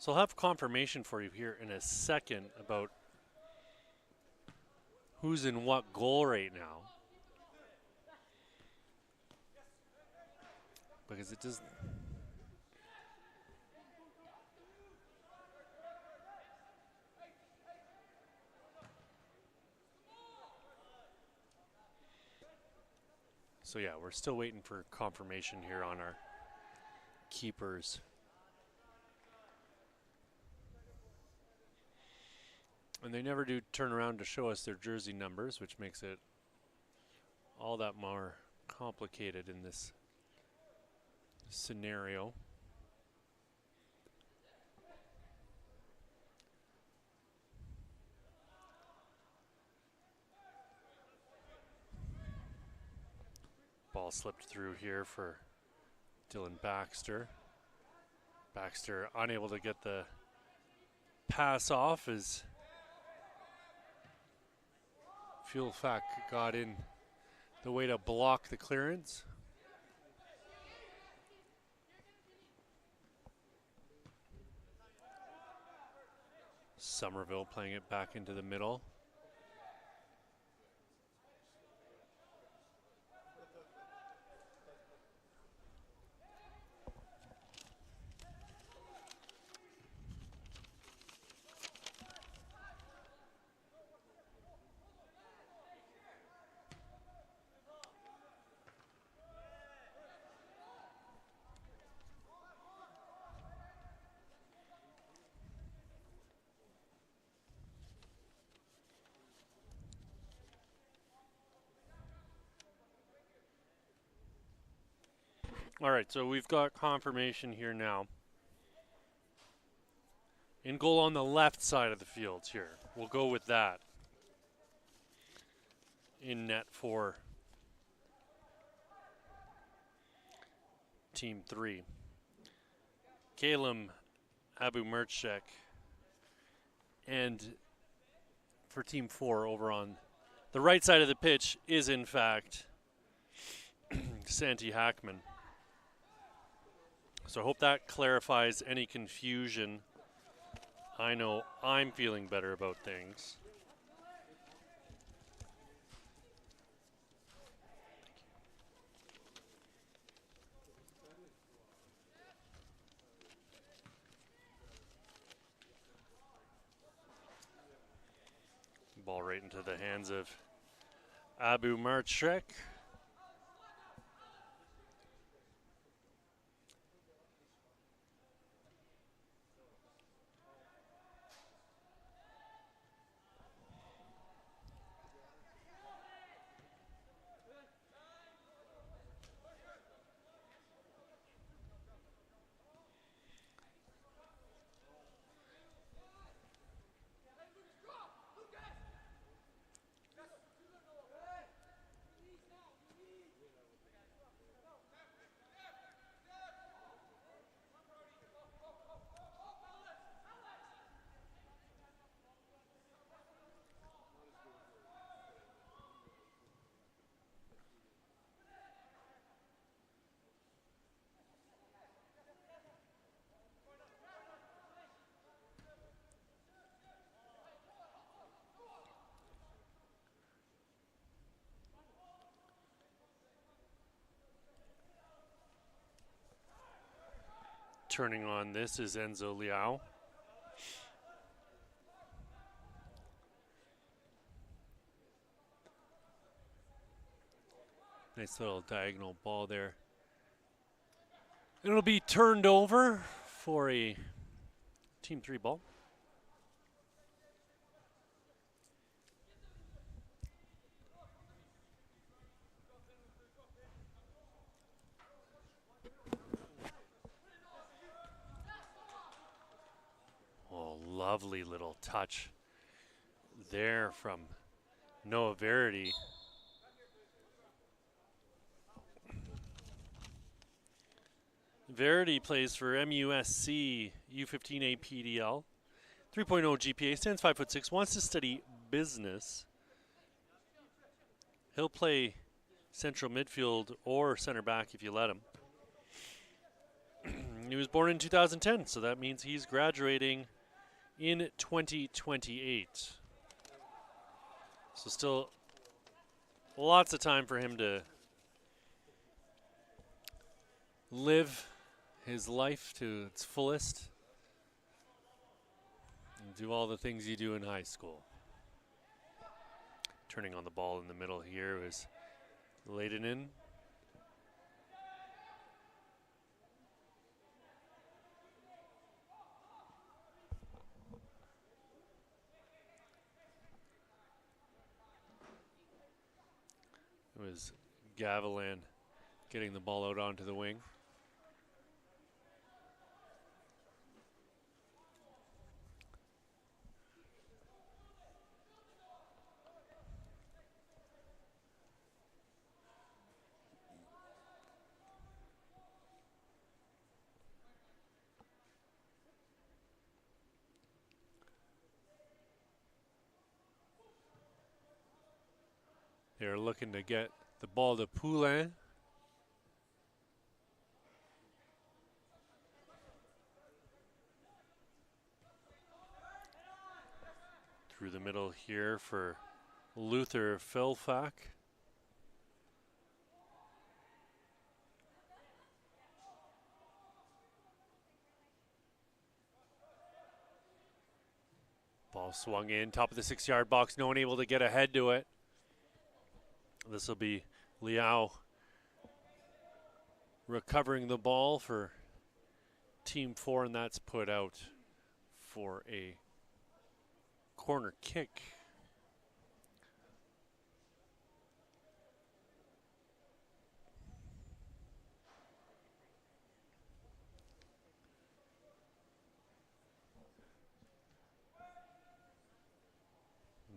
So I'll have confirmation for you here in a second about who's in what goal right now. Because it does. So yeah, we're still waiting for confirmation here on our keepers. And they never do turn around to show us their jersey numbers, which makes it all that more complicated in this scenario. Ball slipped through here for Dylan Baxter. Baxter unable to get the pass off as Fuel Fac got in the way to block the clearance. Somerville playing it back into the middle. All right, so we've got confirmation here now. In goal on the left side of the field here. We'll go with that. In net for Team 3. Kalem Abu-Merchek. And for Team 4 over on the right side of the pitch is in fact Santi Hackman. So I hope that clarifies any confusion. I know I'm feeling better about things. Ball right into the hands of Abu-Merchek. Turning on this is Enzo Liao. Nice little diagonal ball there. It'll be turned over for a Team 3 ball. Lovely little touch there from Noah Verity. Verity plays for MUSC U15A PDL. 3.0 GPA, stands 5'6", wants to study business. He'll play central midfield or center back if you let him. He was born in 2010, so that means he's graduating in 2028. So still lots of time for him to live his life to its fullest and do all the things you do in high school. Turning on the ball in the middle here was Leydenen. It was Gavilan getting the ball out onto the wing. They're looking to get the ball to Poulin. Through the middle here for Luther Philfak. Ball swung in, top of the 6-yard box. No one able to get ahead to it. This will be Liao recovering the ball for Team 4, and that's put out for a corner kick.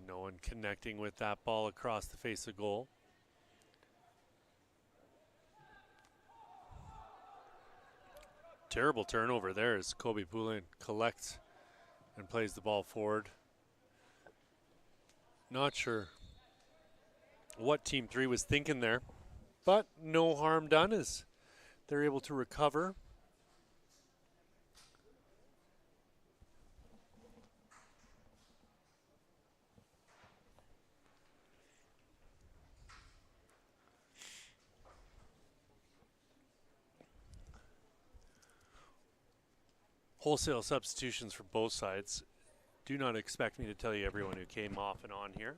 No one connecting with that ball across the face of goal. Terrible turnover there as Kobe Poulin collects and plays the ball forward. Not sure what Team 3 was thinking there, but no harm done as they're able to recover. Wholesale substitutions for both sides. Do not expect me to tell you everyone who came off and on here.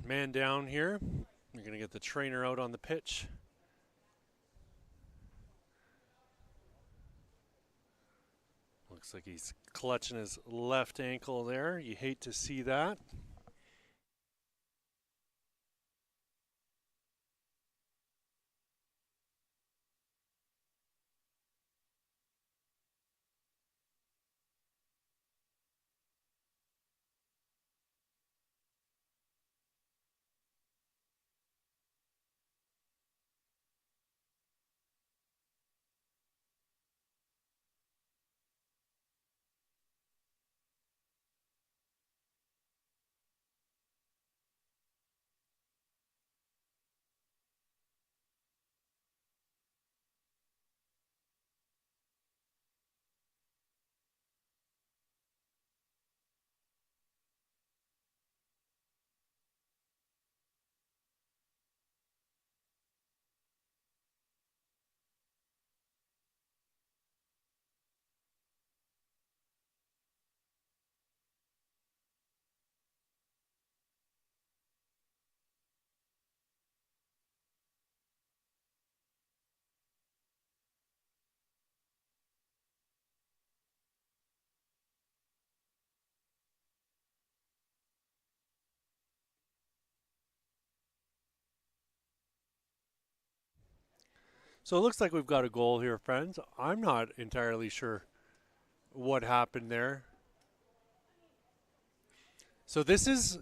Man down here. You're going to get the trainer out on the pitch. Looks like he's clutching his left ankle there. You hate to see that. So it looks like we've got a goal here, friends. I'm not entirely sure what happened there. So this is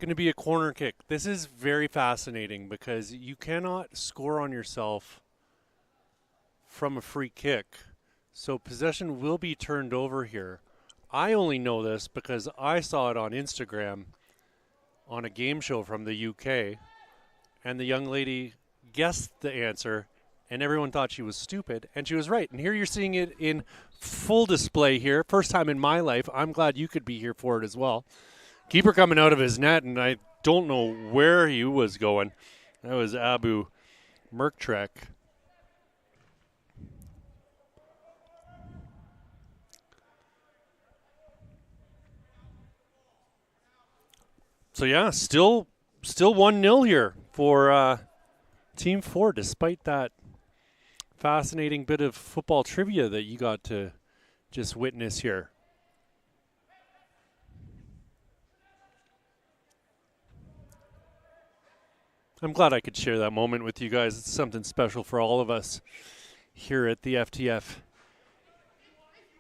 going to be a corner kick. This is very fascinating because you cannot score on yourself from a free kick. So possession will be turned over here. I only know this because I saw it on Instagram on a game show from the UK, and the young lady guessed the answer, and everyone thought she was stupid, and she was right. And here you're seeing it in full display here. First time in my life. I'm glad you could be here for it as well. Keeper coming out of his net, and I don't know where he was going. That was Abu Merktrek. So yeah, still 1-0 here for Team 4, despite that fascinating bit of football trivia that you got to just witness here. I'm glad I could share that moment with you guys. It's something special for all of us here at the FTF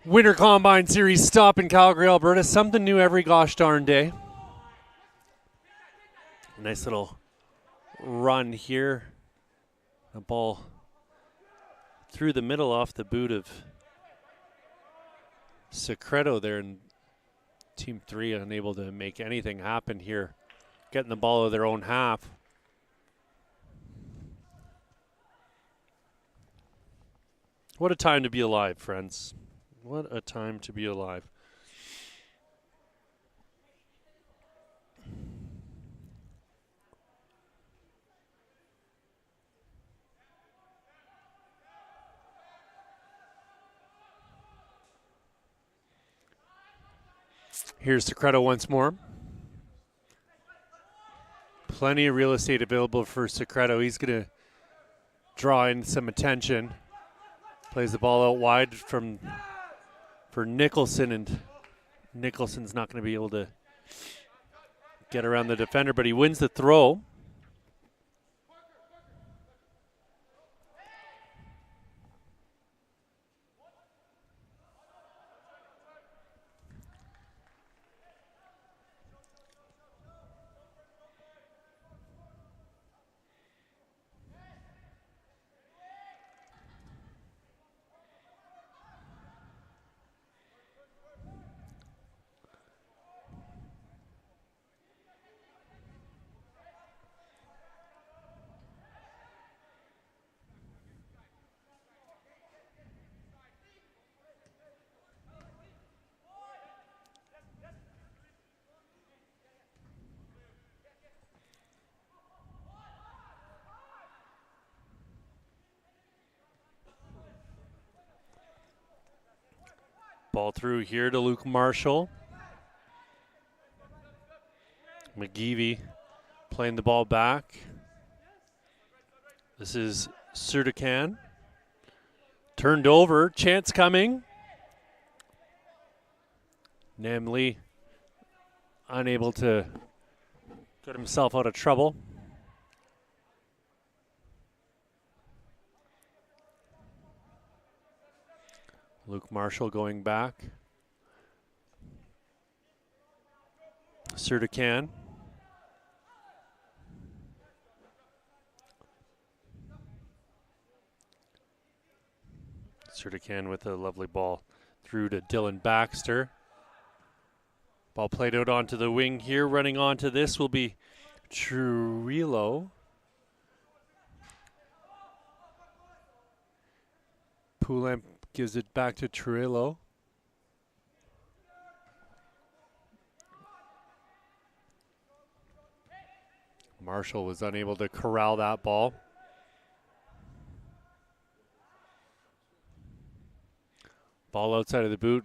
Winter Combine Series stop in Calgary, Alberta. Something new every gosh darn day. Nice little run here. A ball through the middle off the boot of Secreto there, and Team 3 unable to make anything happen here. Getting the ball of their own half. What a time to be alive, friends. What a time to be alive. Here's Secreto once more. Plenty of real estate available for Secreto. He's going to draw in some attention. Plays the ball out wide for Nicholson, and Nicholson's not going to be able to get around the defender, but he wins the throw. Ball through here to Luke Marshall. McGeevy playing the ball back. This is Surdikan. Turned over, chance coming. Namli unable to get himself out of trouble. Luke Marshall going back. Surdikan. Surdikan with a lovely ball through to Dylan Baxter. Ball played out onto the wing here. Running onto this will be Trujillo. Poulamp gives it back to Trujillo. Marshall was unable to corral that ball. Ball outside of the boot.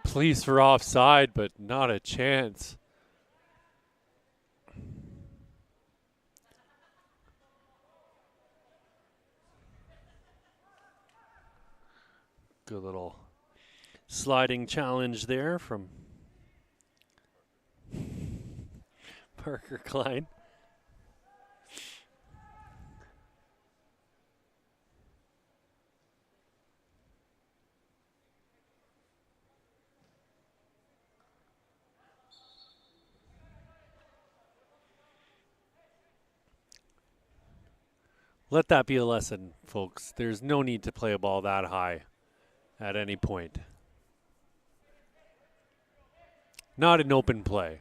Please for offside, but not a chance. Good little sliding challenge there from Parker Klein. Let that be a lesson, folks. There's no need to play a ball that high at any point. Not an open play.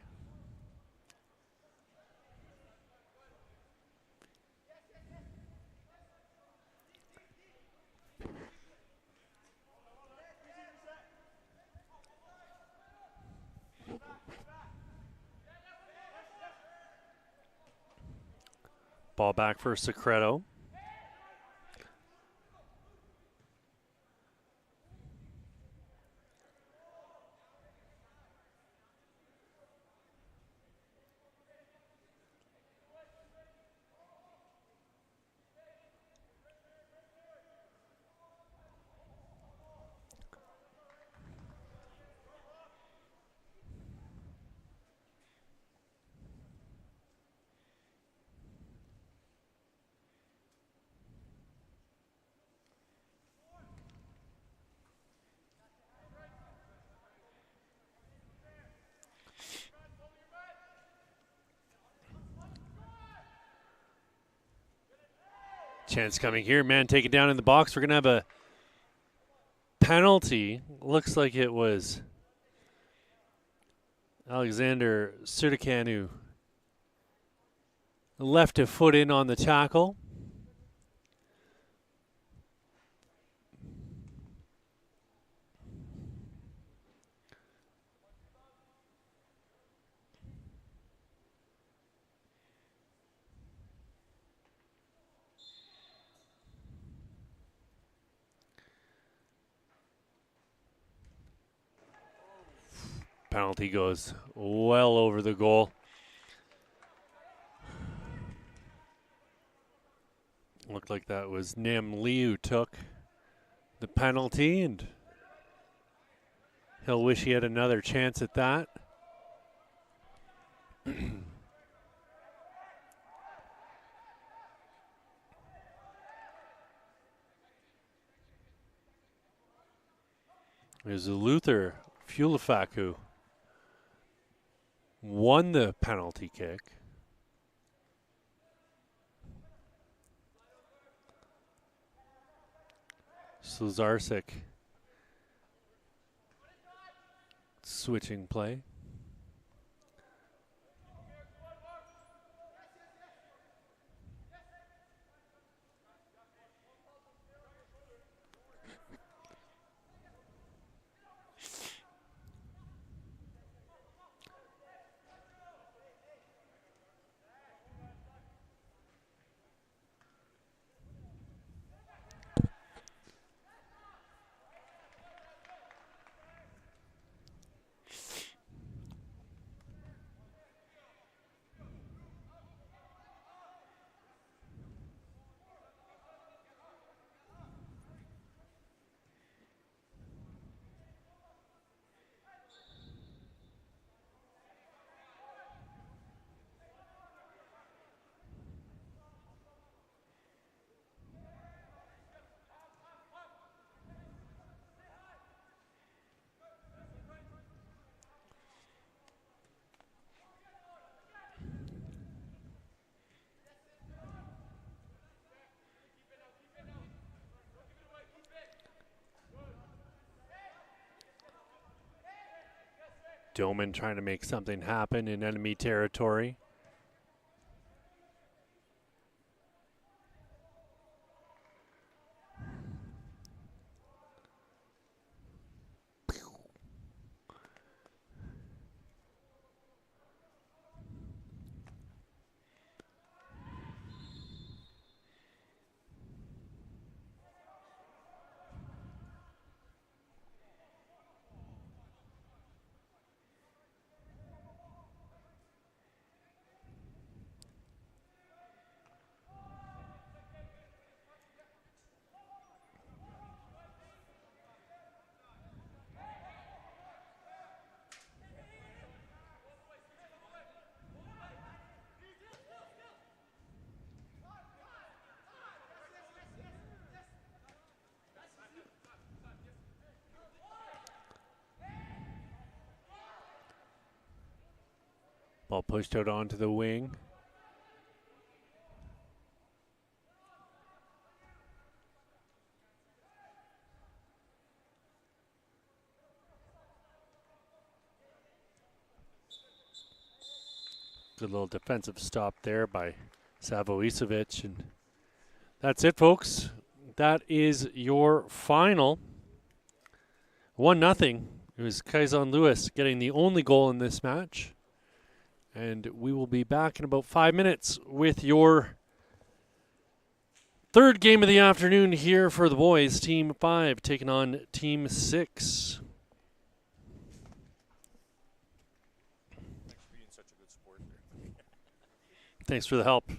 Ball back for Secreto. Chance coming here. Man taken down in the box. We're going to have a penalty. Looks like it was Alexander Sudikan who left a foot in on the tackle. Penalty goes well over the goal. Looked like that was Nam Lee who took the penalty, and he'll wish he had another chance at that. There's Luther Fulafak who won the penalty kick. Slazarczyk switching play. Doman trying to make something happen in enemy territory. Ball pushed out onto the wing. Good little defensive stop there by Savoicevic. And that's it, folks. That is your final. 1-0. It was Kaizon Lewis getting the only goal in this match. And we will be back in about 5 minutes with your Third game of the afternoon here for the boys. Team 5 taking on Team 6. Thanks for the help.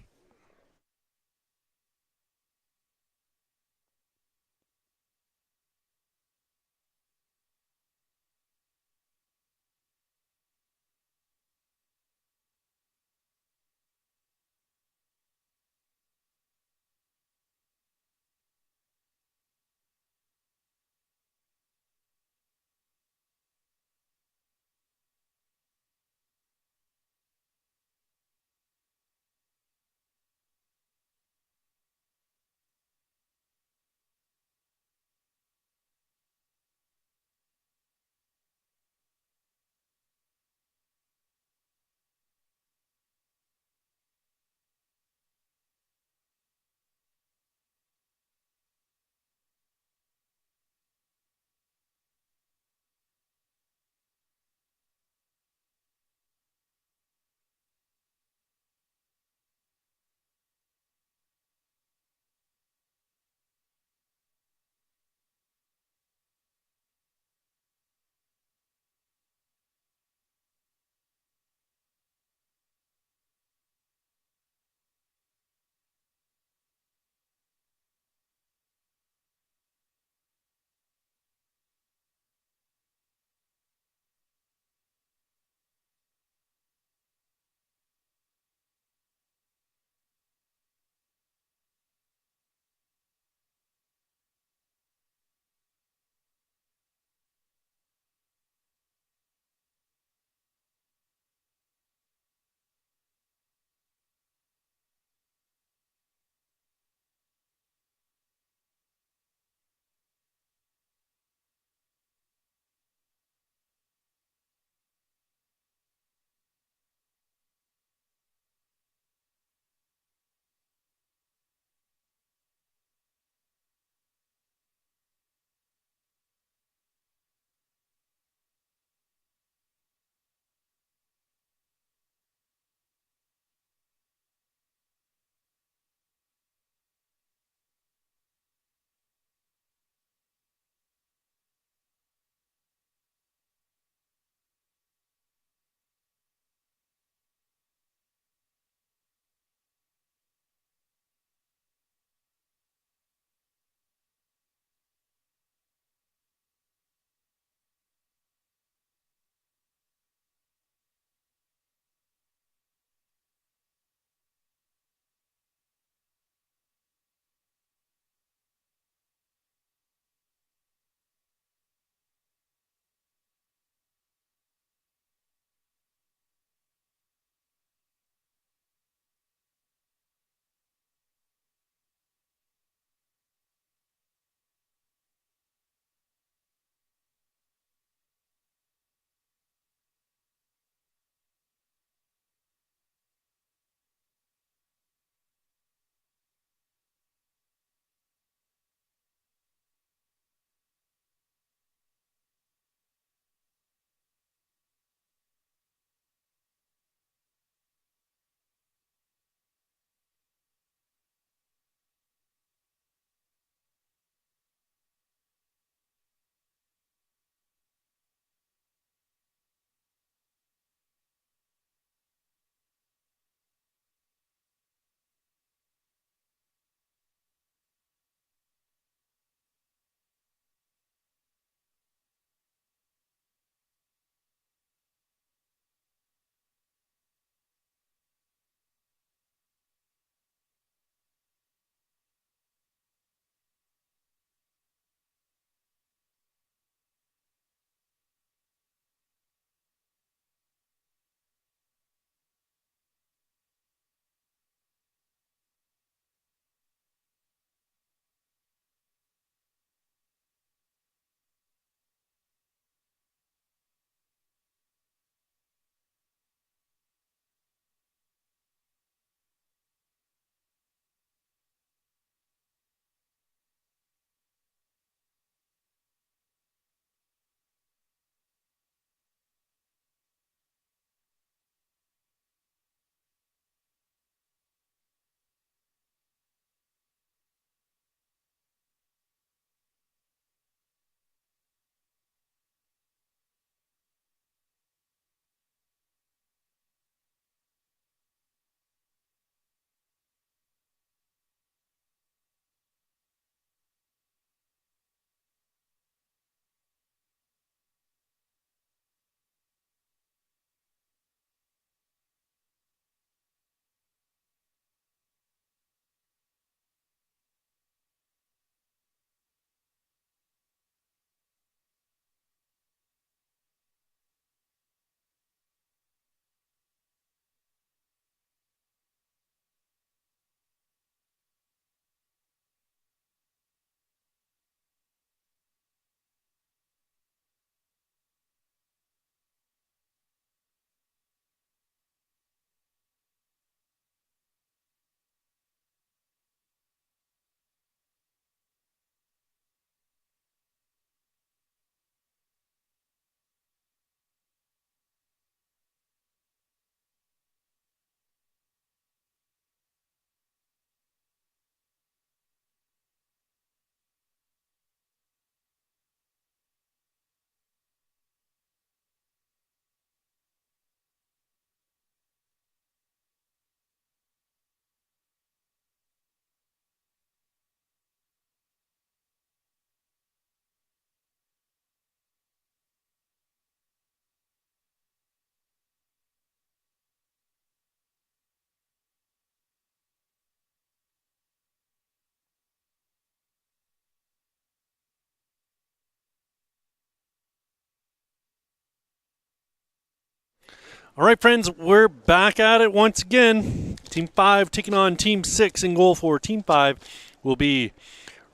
All right, friends, we're back at it once again. Team 5 taking on Team 6. In goal for Team 5 will be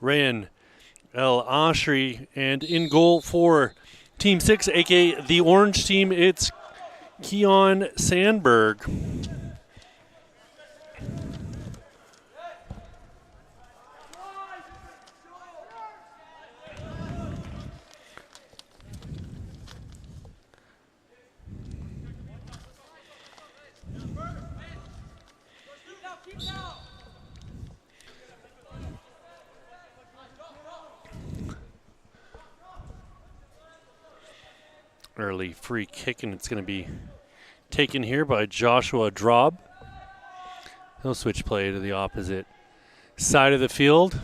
Rayan El Ashri. And in goal for Team 6, a.k.a. the Orange Team, it's Keon Sandberg. Early free kick, and it's going to be taken here by Joshua Drob. He'll switch play to the opposite side of the field.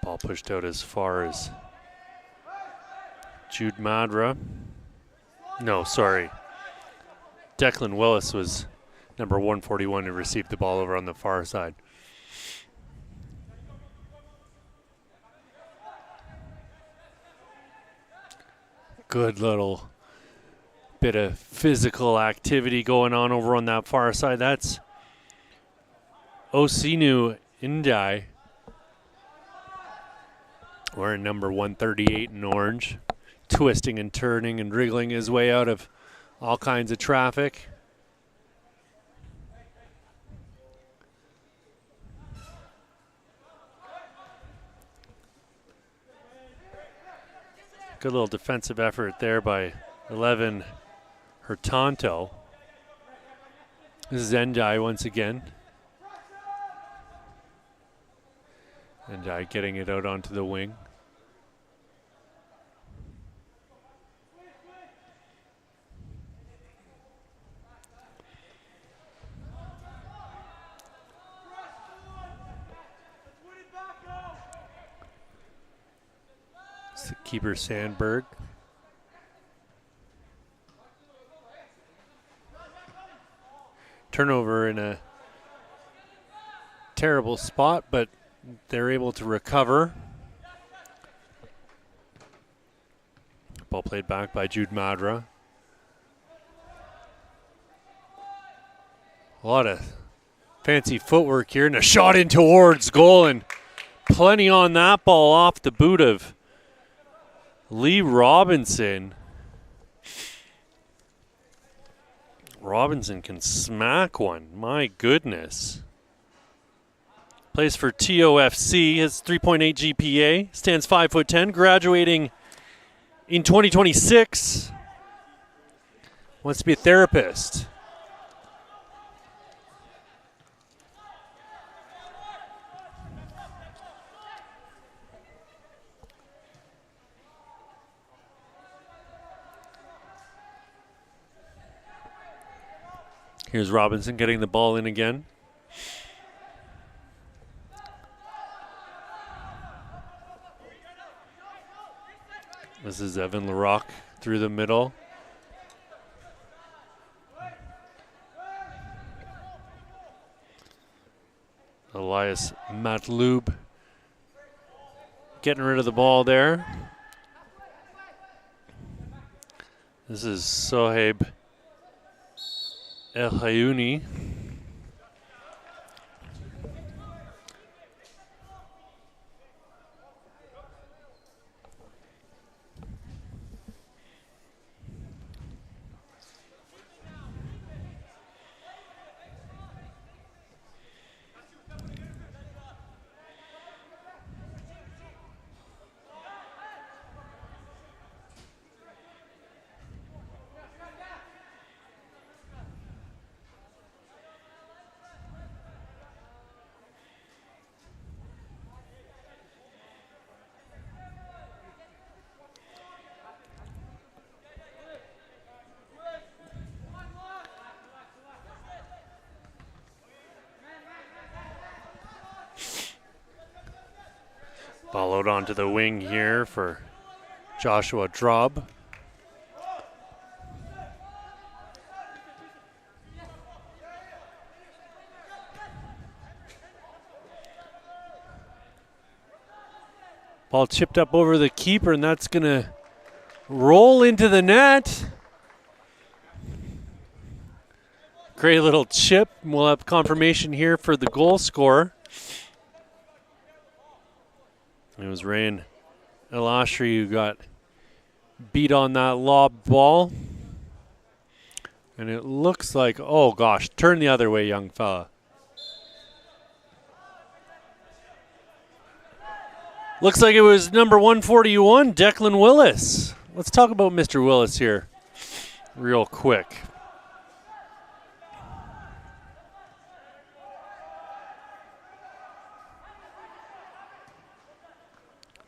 Ball pushed out as far as Jude Madra. No, sorry. Declan Willis was number 141 who received the ball over on the far side. Good little bit of physical activity going on over on that far side. That's Osinu Indai. Wearing number 138 in orange. Twisting and turning and wriggling his way out of all kinds of traffic. Good little defensive effort there by 11 Hurtanto. This is Ndai once again. Ndai getting it out onto the wing. It's the keeper Sandberg. Turnover in a terrible spot, but they're able to recover. Ball played back by Jude Madra. A lot of fancy footwork here, and a shot in towards goal, and plenty on that ball off the boot of Lee Robinson. Robinson can smack one. My goodness. Plays for TOFC, has 3.8 GPA, stands 5'10", graduating in 2026. Wants to be a therapist. Here's Robinson getting the ball in again. This is Evan Larocque through the middle. Elias Matloob getting rid of the ball there. This is Sohaib El Hayouni. Ball out onto the wing here for Joshua Drob. Ball chipped up over the keeper, and that's going to roll into the net. Great little chip. We'll have confirmation here for the goal scorer. It was Ryan Elashri who got beat on that lob ball. And it looks like, oh gosh, turn the other way, young fella. Looks like it was number 141, Declan Willis. Let's talk about Mr. Willis here real quick.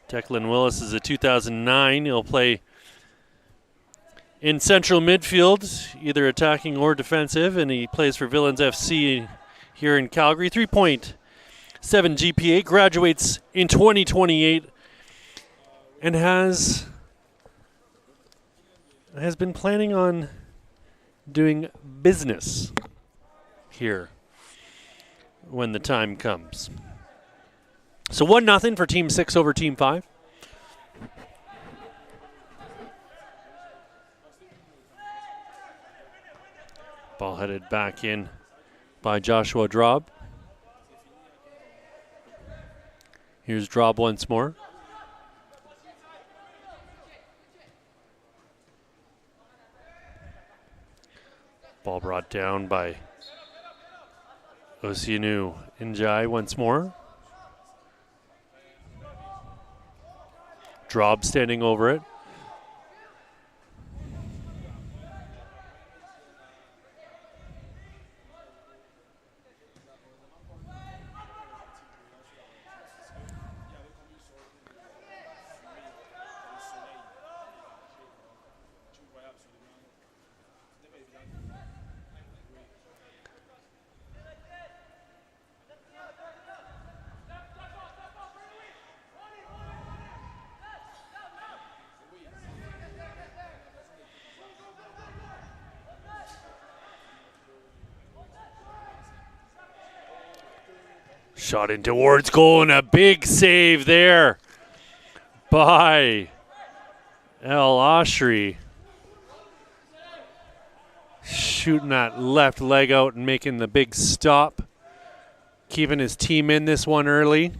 Declan Willis is a 2009. He'll play in central midfield, either attacking or defensive, and he plays for Villains FC here in Calgary. 3.7 GPA, graduates in 2028, and has been planning on doing business here when the time comes. So 1-0 for Team 6 over Team 5. Ball headed back in by Joshua Drob. Here's Drob once more. Ball brought down by Osianu Njai once more. Drob standing over it. Shot in towards goal and a big save there by El Ashri. Shooting that left leg out and making the big stop. Keeping his team in this one early.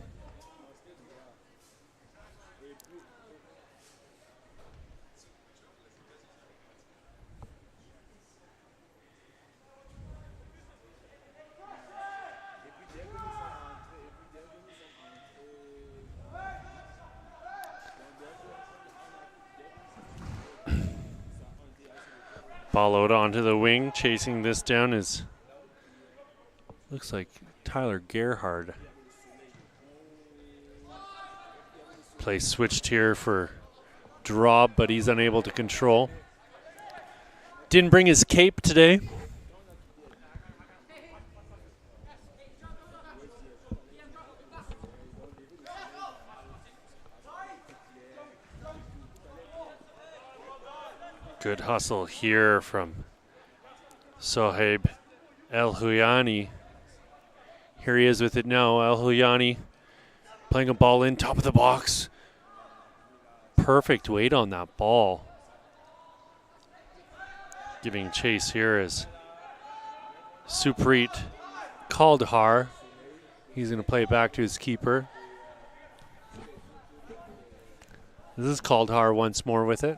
Followed onto the wing, chasing this down is, looks like Tyler Gerhard. Play switched here for Drob, but he's unable to control. Didn't bring his cape today. Good hustle here from Sohaib El Huyani. Here he is with it now. El Huyani playing a ball in, top of the box. Perfect weight on that ball. Giving chase here is Suprit Kaldhar. He's going to play it back to his keeper. This is Kaldhar once more with it.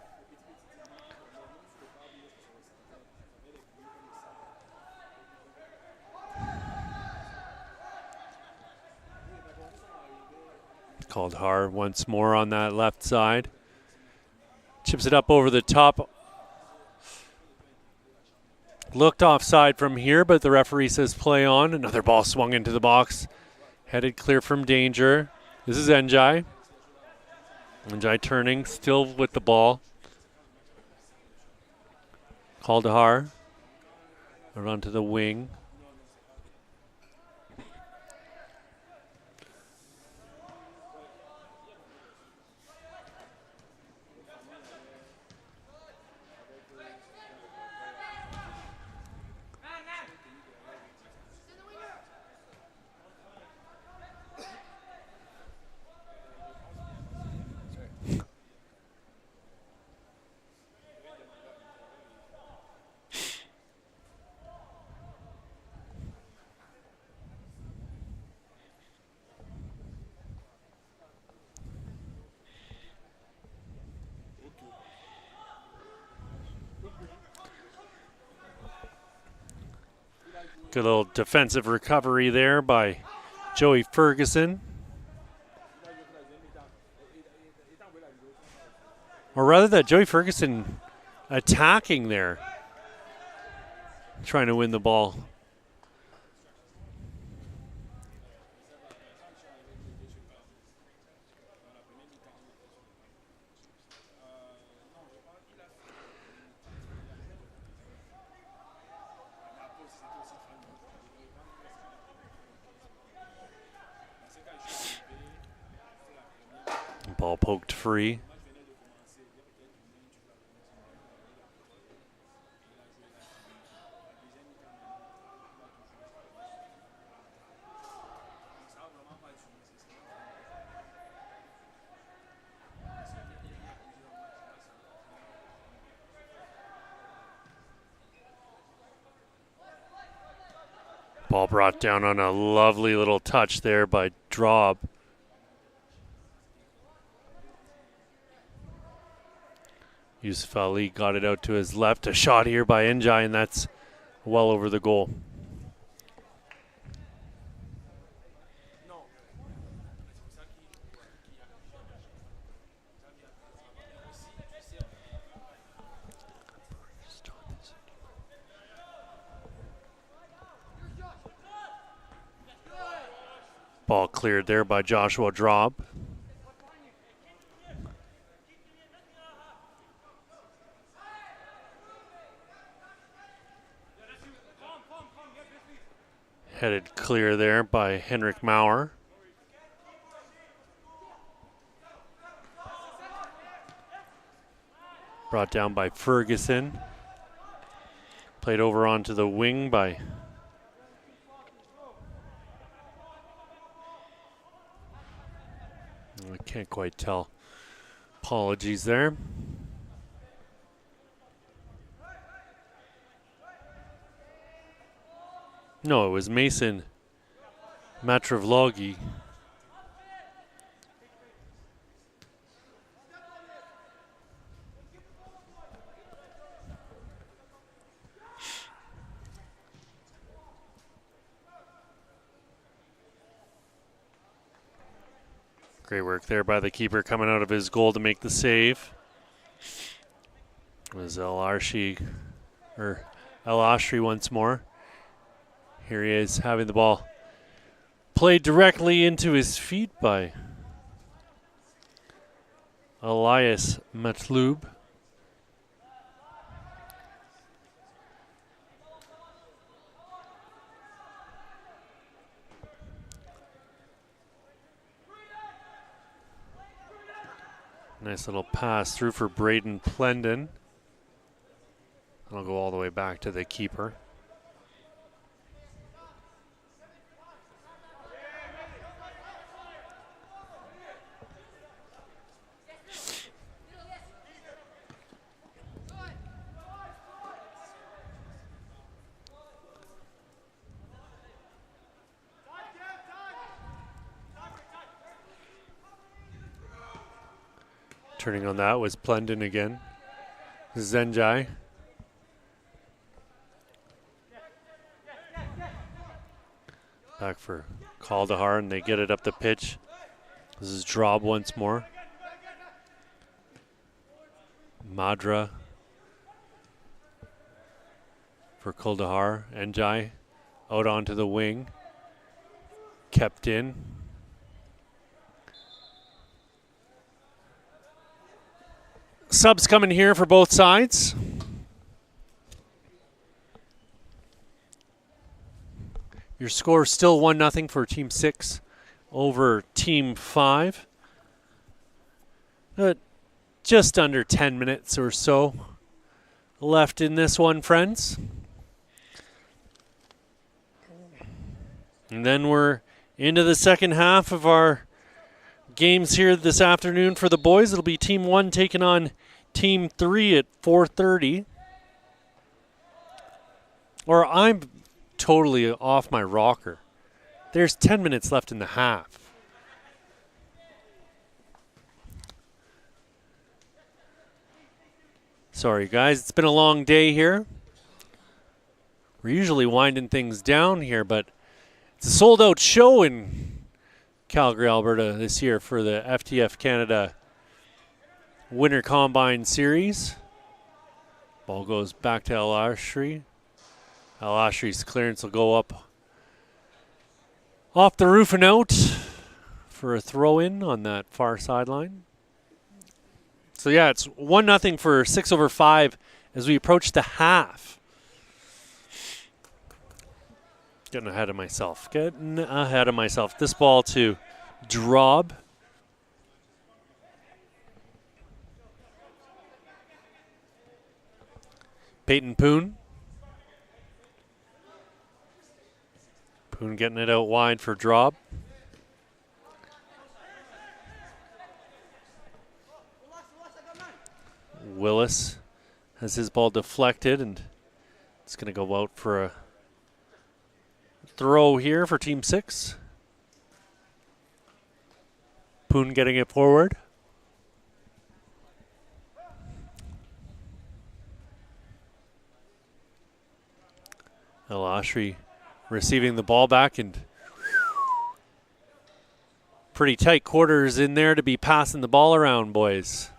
Kaldhar once more on that left side. Chips it up over the top. Looked offside from here, but the referee says play on. Another ball swung into the box. Headed clear from danger. This is Njai. Njai turning, still with the ball. Kaldhar around to the wing. Good little defensive recovery there by Joey Ferguson. Or rather that Joey Ferguson attacking there. Trying to win the ball. Ball poked free. Ball brought down on a lovely little touch there by Drob. Yusuf Ali got it out to his left. A shot here by Njai, and that's well over the goal. Ball cleared there by Joshua Drob. Headed clear there by Henrik Maurer. Brought down by Ferguson. Played over onto the wing by I can't quite tell. Apologies there. No, it was Mason Matravlogi. Great work there by the keeper coming out of his goal to make the save. It was El Ashri once more. Here he is having the ball played directly into his feet by Elias Matlub. Nice little pass through for Braden Plendon. I'll go all the way back to the keeper. Turning on that was Plendon again. Zenjai. Back for Kaldahar, and they get it up the pitch. This is Drob once more. Madra for Kaldahar. Njai out onto the wing. Kept in. Subs coming here for both sides. Your score is still 1-0 for Team 6 over Team 5. Just under 10 minutes or so left in this one, friends. And then we're into the second half of our games here this afternoon for the boys. It'll be Team 1 taking on Team 3 at 4:30. Or I'm totally off my rocker. There's 10 minutes left in the half. Sorry, guys. It's been a long day here. We're usually winding things down here, but it's a sold-out show in Calgary, Alberta this year for the FTF Canada Winter Combine Series. Ball goes back to El Ashri. El Ashri's clearance will go up off the roof and out for a throw-in on that far sideline. So, yeah, it's 1-0 for 6 over 5 as we approach the half. Getting ahead of myself. This ball to Drob. Peyton Poon. Poon getting it out wide for Drob. Willis has his ball deflected, and it's going to go out for a throw here for Team 6. Poon getting it forward. El Ashri receiving the ball back, and pretty tight quarters in there to be passing the ball around, boys.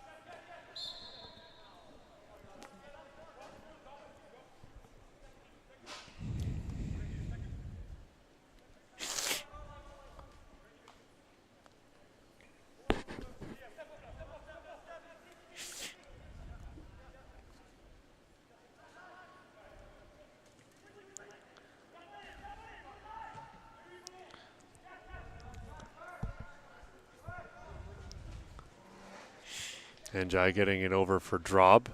Njai getting it over for Drob.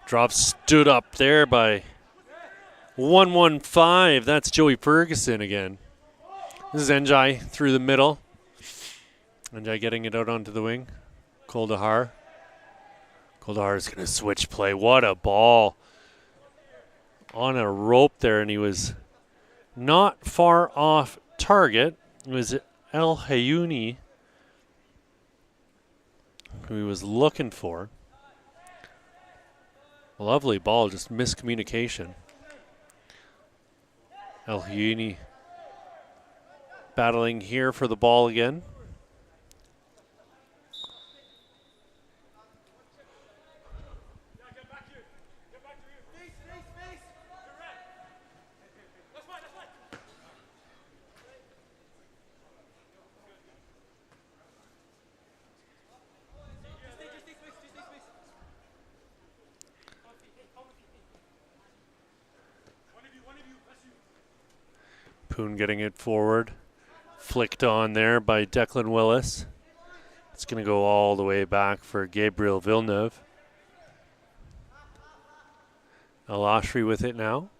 Drob stood up there by 115. That's Joey Ferguson again. This is Njai through the middle. Njai getting it out onto the wing. Koldahar. Koldahar is going to switch play. What a ball. On a rope there, and he was not far off target. It was El Hayuni who he was looking for. A lovely ball, just miscommunication. El Hayuni battling here for the ball again. Poon getting it forward. Flicked on there by Declan Willis. It's going to go all the way back for Gabriel Villeneuve. El Ashri with it now.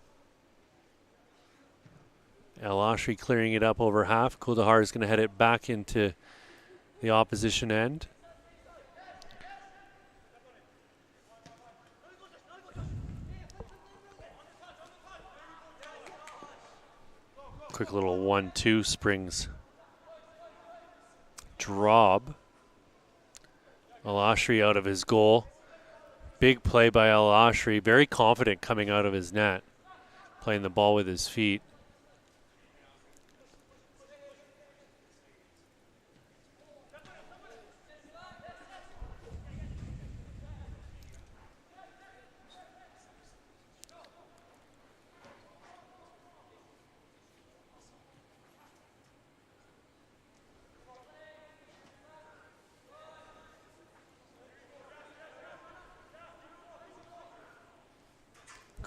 El Ashri clearing it up over half. Koldahar is going to head it back into the opposition end. Quick little 1-2 springs. Drob. El Ashri out of his goal. Big play by El Ashri. Very confident coming out of his net. Playing the ball with his feet.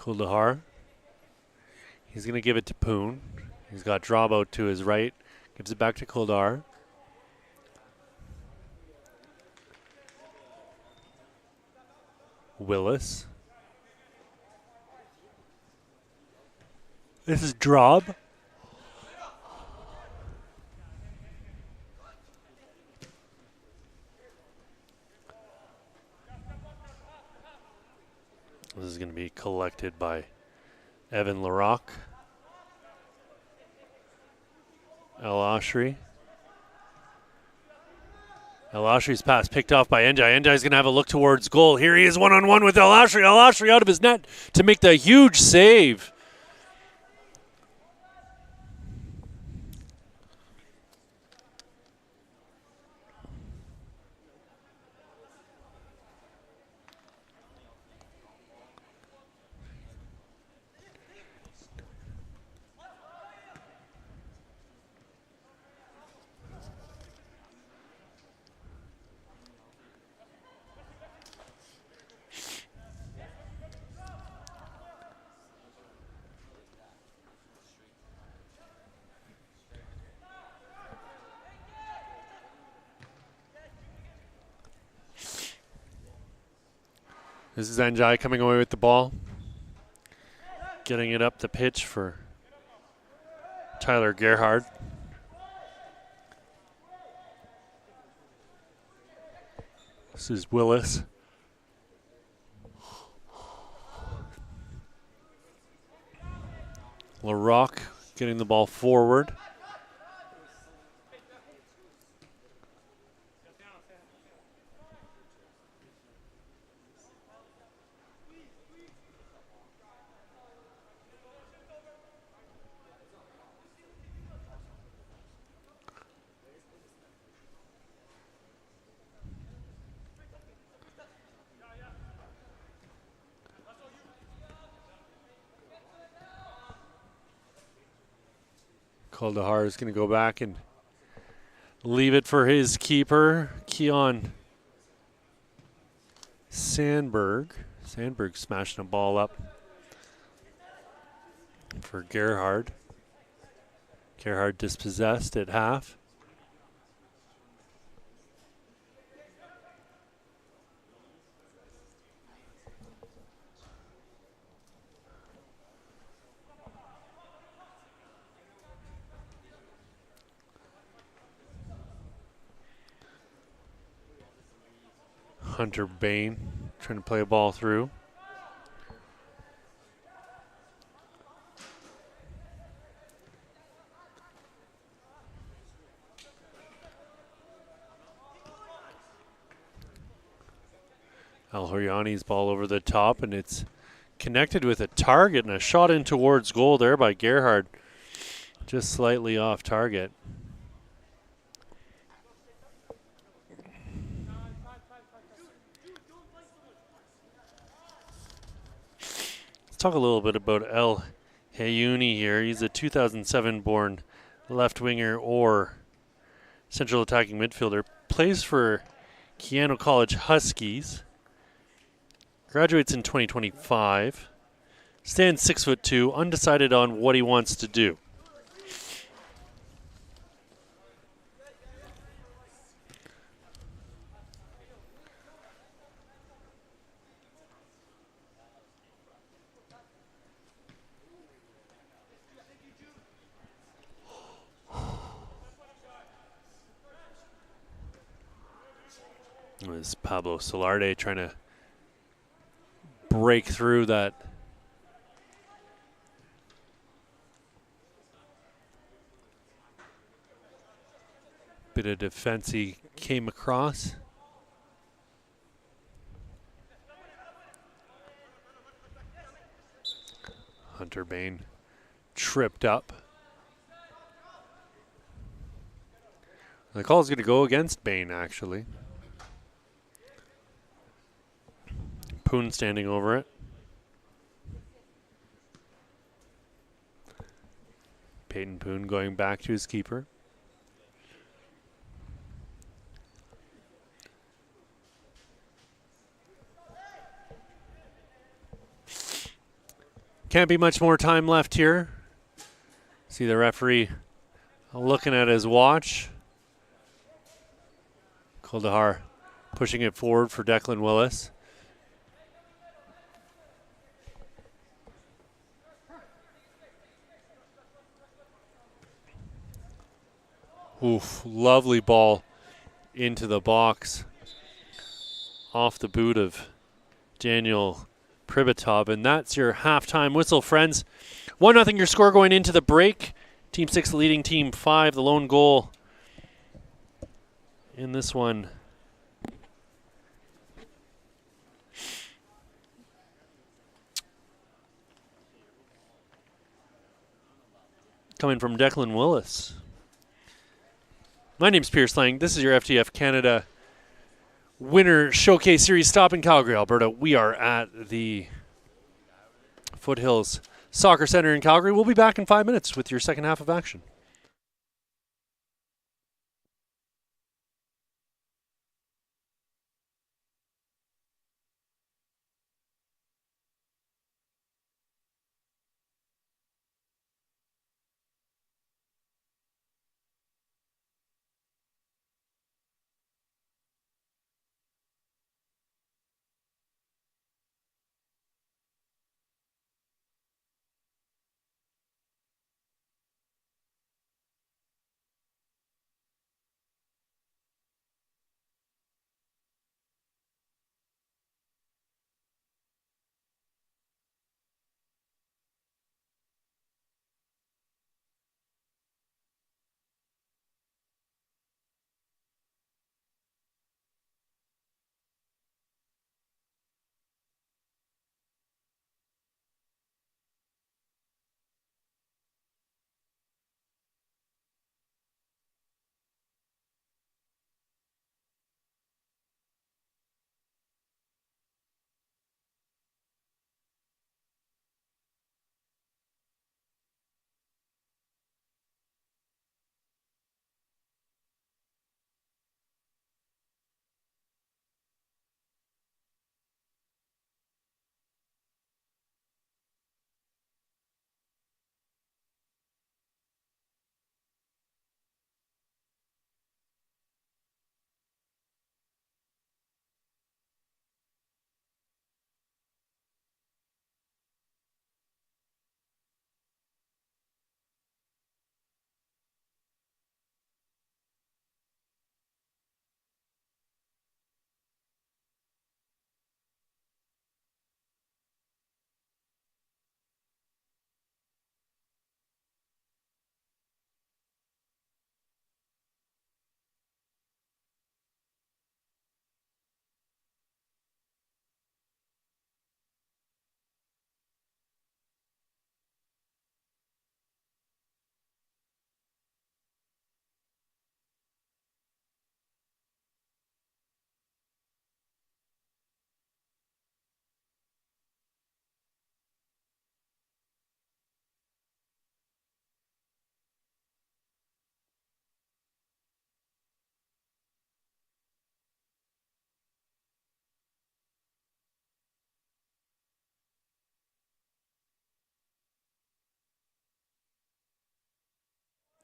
Koldahar. He's going to give it to Poon. He's got Drob out to his right. Gives it back to Koldahar. Willis. This is Drob. This is going to be collected by Evan Larocque. El Ashri. El Ashri's pass picked off by Njai. Njai's going to have a look towards goal. Here he is one-on-one with El Ashri. El Ashri out of his net to make the huge save. This is Anjai coming away with the ball. Getting it up the pitch for Tyler Gerhard. This is Willis. LaRock getting the ball forward. Kaldahar is going to go back and leave it for his keeper, Keon Sandberg. Sandberg smashing a ball up for Gerhard. Gerhard dispossessed at half. Hunter Bain trying to play a ball through. Al Horyani's ball over the top, and it's connected with a target and a shot in towards goal there by Gerhard. Just slightly off target. Let's talk a little bit about El Hayuni here. He's a 2007 born left winger or central attacking midfielder. Plays for Keano College Huskies. Graduates in 2025. Stands 6'2", undecided on what he wants to do. It was Pablo Solarde trying to break through that bit of defense he came across. Hunter Bain tripped up. The call is going to go against Bain, actually. Poon standing over it. Peyton Poon going back to his keeper. Can't be much more time left here. See the referee looking at his watch. Kaldahar pushing it forward for Declan Willis. Oof, lovely ball into the box. Off the boot of Daniel Pribitov, and that's your halftime whistle, friends. 1-0 your score going into the break. Team 6 leading Team 5. The lone goal in this one coming from Declan Willis. My name's Pierce Lang. This is your FTF Canada Winter Showcase Series stop in Calgary, Alberta. We are at the Foothills Soccer Center in Calgary. We'll be back in 5 minutes with your second half of action.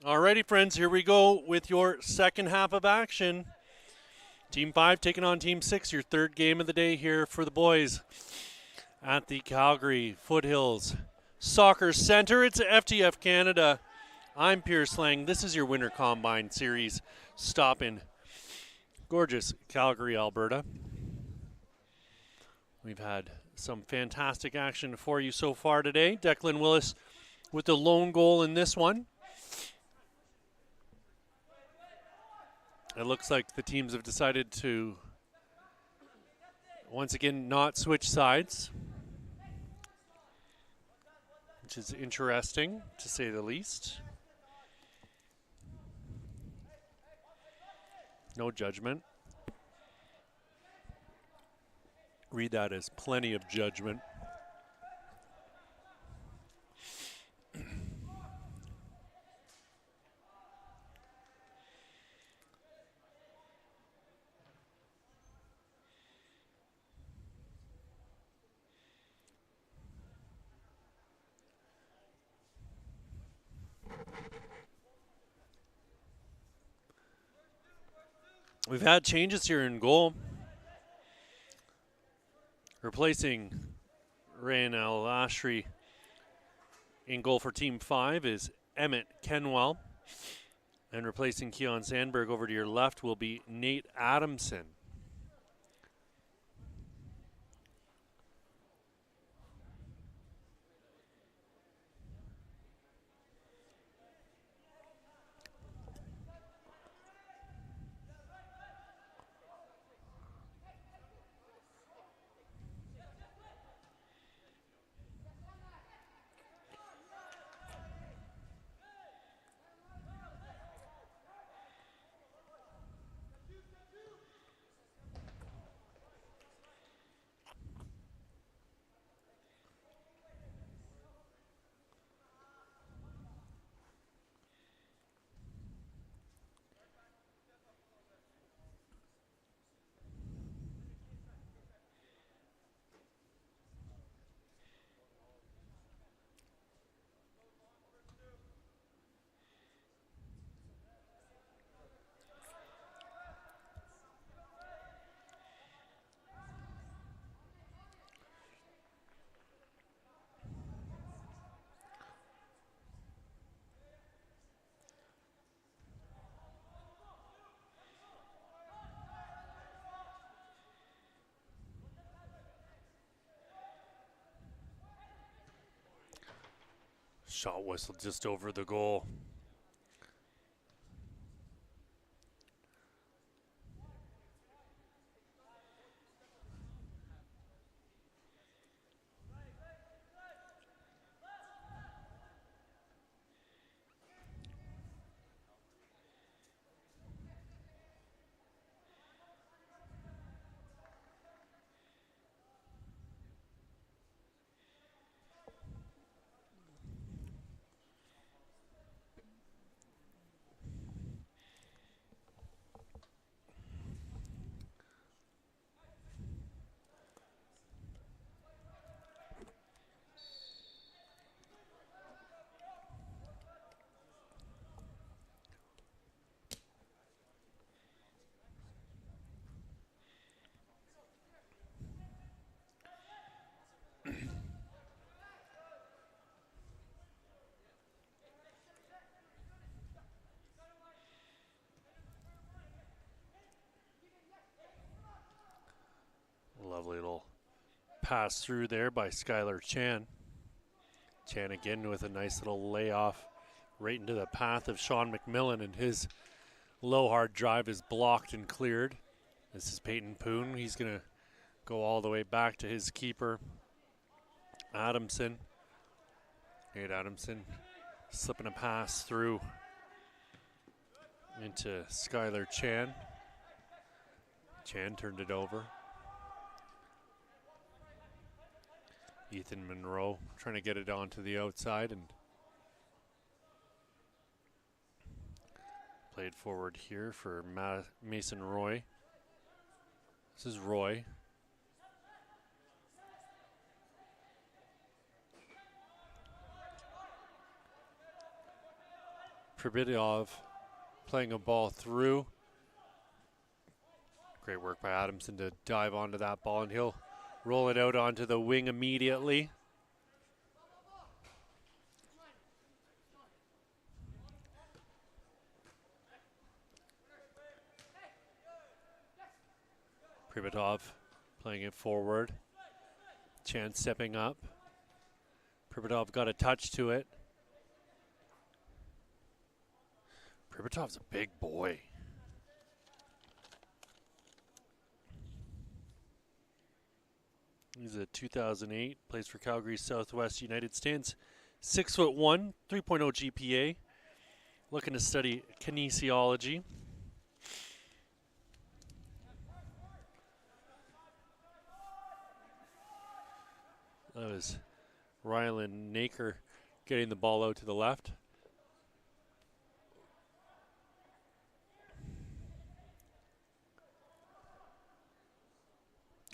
Alrighty, friends, here we go with your second half of action. Team 5 taking on Team 6, your third game of the day here for the boys at the Calgary Foothills Soccer Center. It's FTF Canada. I'm Pierce Lang. This is your Winter Combine Series stop in gorgeous Calgary, Alberta. We've had some fantastic action for you so far today. Declan Willis with the lone goal in this one. It looks like the teams have decided to once again not switch sides, which is interesting to say the least. No judgment. Read that as plenty of judgment. We've had changes here in goal. Replacing Ryan Al-Ashri in goal for Team 5 is Emmett Kenwell. And replacing Keon Sandberg over to your left will be Nate Adamson. Shot whistle just over the goal. Lovely little pass through there by Skylar Chan. Chan again with a nice little layoff right into the path of Sean McMillan, and his low hard drive is blocked and cleared. This is Peyton Poon. He's going to go all the way back to his keeper, Adamson. Nate Adamson slipping a pass through into Skylar Chan. Chan turned it over. Ethan Monroe trying to get it onto the outside and played forward here for Mason Roy. This is Roy. Pribitov playing a ball through. Great work by Adamson to dive onto that ball, and he'll roll it out onto the wing immediately. Pribitov playing it forward. Chan stepping up. Pribitov got a touch to it. Pribitov's a big boy. He's a 2008, plays for Calgary Southwest United, stands 6'1", 3.0 GPA. Looking to study kinesiology. That was Rylan Naker getting the ball out to the left.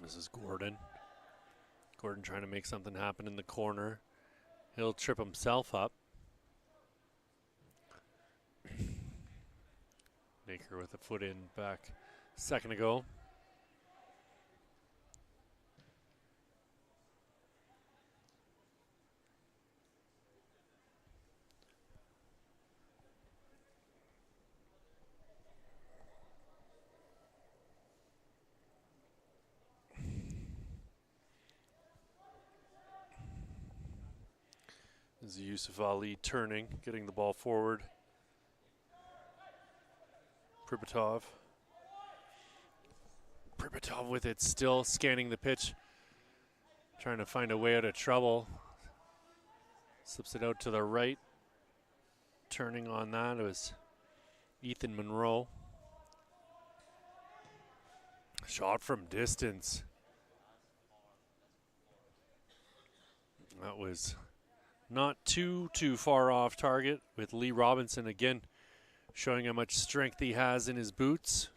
This is Gordon. Gordon trying to make something happen in the corner. He'll trip himself up. Naker with a foot in back a second ago. This is Yusuf Ali turning, getting the ball forward. Pribitov. Pribitov with it still, scanning the pitch. Trying to find a way out of trouble. Slips it out to the right. Turning on that, it was Ethan Monroe. Shot from distance. That was not too far off target, with Lee Robinson again showing how much strength he has in his boots.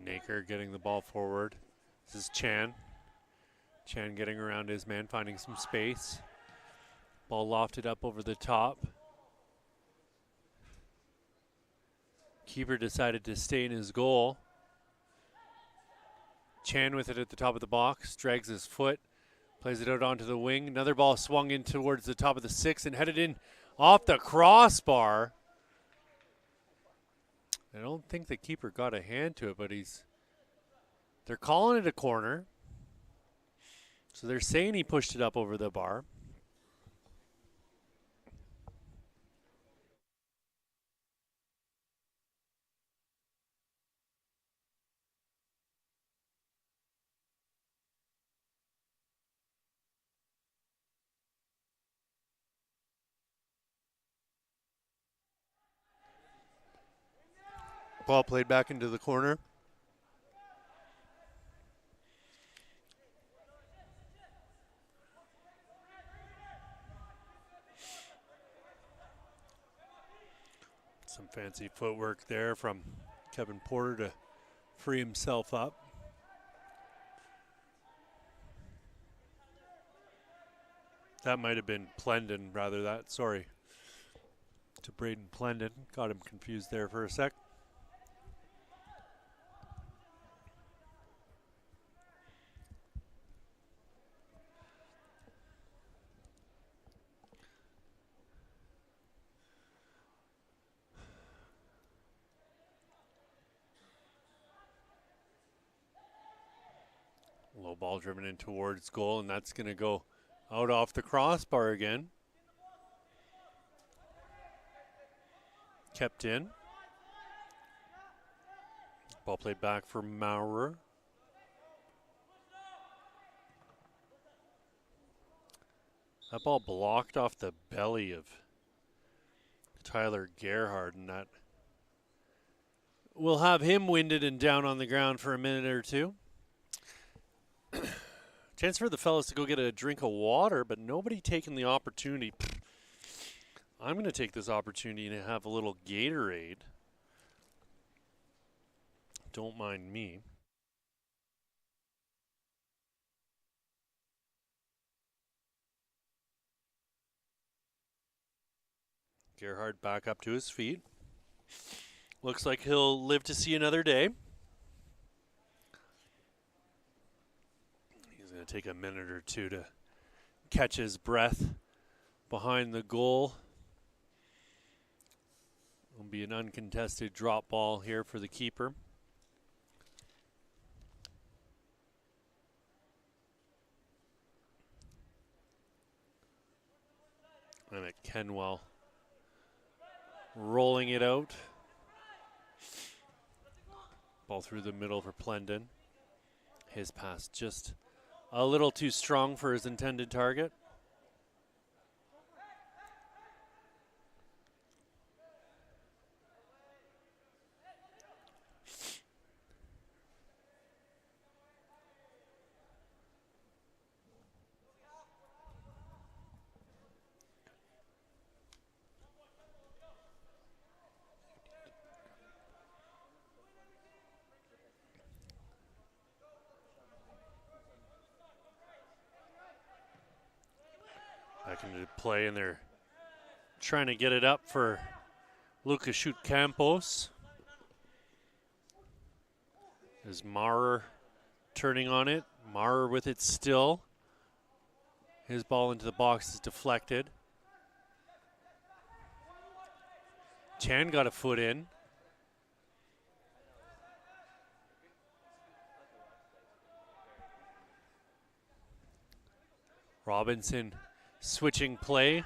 Naker getting the ball forward. This is Chan. Chan getting around his man, finding some space. Ball lofted up over the top. Keeper decided to stay in his goal. Chan with it at the top of the box, drags his foot, plays it out onto the wing. Another ball swung in towards the top of the six and headed in off the crossbar. I don't think the keeper got a hand to it, but they're calling it a corner. So they're saying he pushed it up over the bar. Ball played back into the corner. Some fancy footwork there from Kevin Porter to free himself up. That might have been Plendon, to Braden Plendon. Got him confused there for a sec. Low ball driven in towards goal, and that's going to go out off the crossbar again. Kept in. Ball played back for Maurer. That ball blocked off the belly of Tyler Gerhard, and that we'll have him winded and down on the ground for a minute or two. Chance for the fellas to go get a drink of water, but nobody taking the opportunity. I'm going to take this opportunity to have a little Gatorade. Don't mind me. Gerhard back up to his feet. Looks like he'll live to see another day. He's going to take a minute or two to catch his breath behind the goal. It'll be an uncontested drop ball here for the keeper. And at Kenwell rolling it out. Ball through the middle for Plendon. His pass just a little too strong for his intended target. Back into play, and they're trying to get it up for Lucas Shoot Campos. Is Maurer turning on it? Maurer with it still. His ball into the box is deflected. Chan got a foot in. Robinson switching play.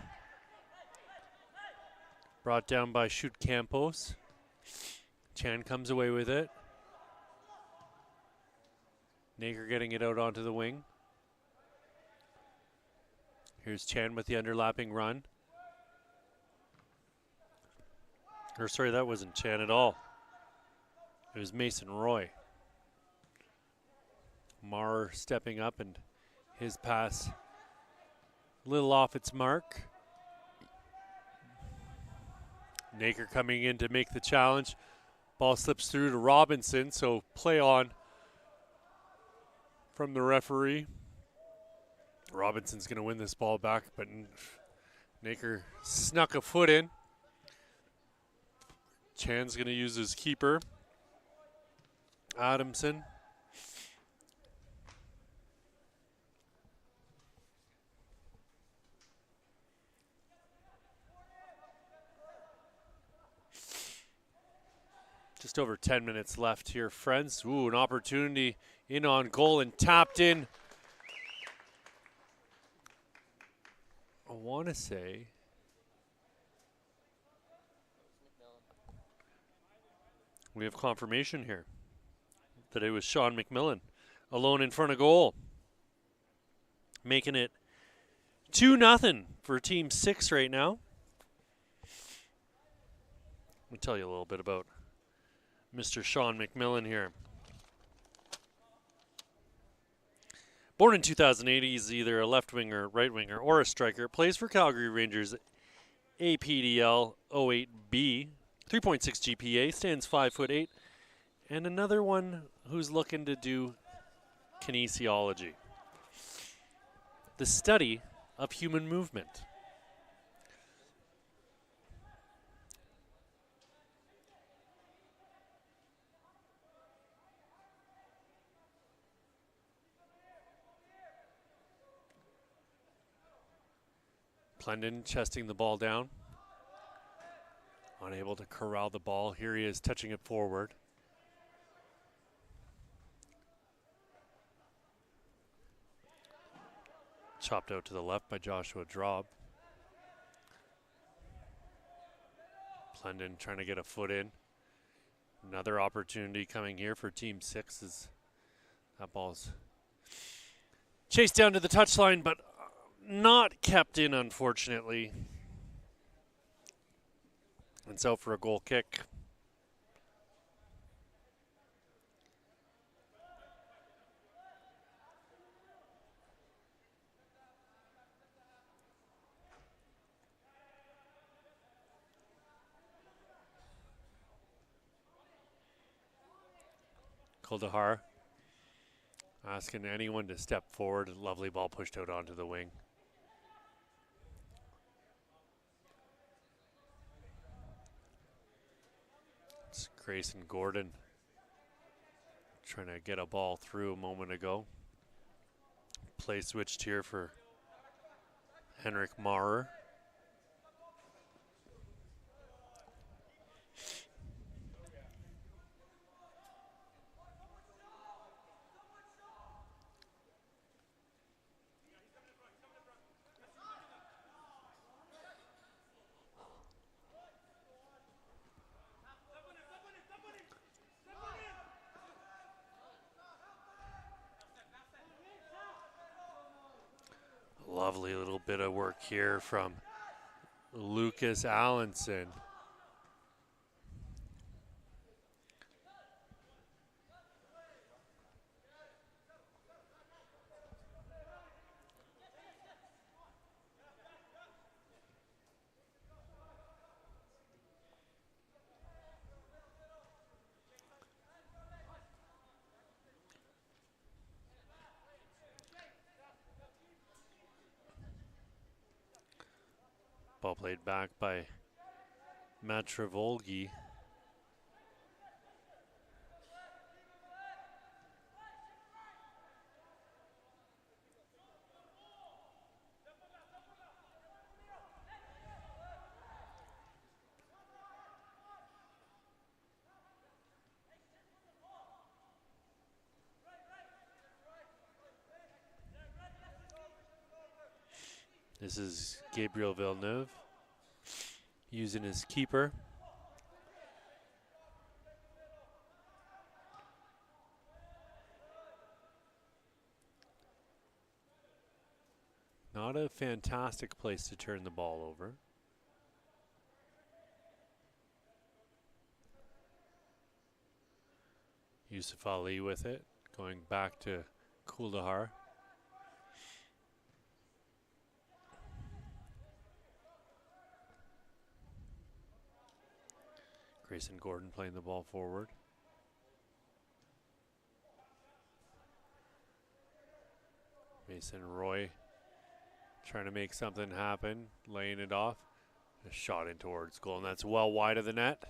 Brought down by Shoot Campos. Chan comes away with it. Nager getting it out onto the wing. Here's Chan with the underlapping run. Or sorry, that wasn't Chan at all. It was Mason Roy. Maurer stepping up, and his pass a little off its mark. Nager coming in to make the challenge. Ball slips through to Robinson, so play on from the referee. Robinson's going to win this ball back, but Nager snuck a foot in. Chan's going to use his keeper, Adamson. Just over 10 minutes left here, friends. Ooh, an opportunity in on goal and tapped in. I want to say we have confirmation here that it was Sean McMillan alone in front of goal, making it 2-0 for Team 6 right now. Let me tell you a little bit about Mr. Sean McMillan here. Born in 2008, he's either a left winger, right winger, or a striker. Plays for Calgary Rangers APDL 08B. 3.6 GPA, stands 5'8", and another one who's looking to do kinesiology, the study of human movement. Plendon chesting the ball down. Unable to corral the ball. Here he is touching it forward. Chopped out to the left by Joshua Draub. Plendon trying to get a foot in. Another opportunity coming here for Team 6 as that ball's chased down to the touchline, but not kept in, unfortunately. And so for a goal kick. Kuldahar asking anyone to step forward. Lovely ball pushed out onto the wing. It's Grayson Gordon trying to get a ball through a moment ago. Play switched here for Henrik Maurer. Lovely little bit of work here from Lucas Allenson. Ball played back by Matrivolgi. This is Gabriel Villeneuve using his keeper. Not a fantastic place to turn the ball over. Yusuf Ali with it, going back to Kuldahar. Grayson Gordon playing the ball forward. Mason Roy trying to make something happen, laying it off. A shot in towards goal, and that's well wide of the net.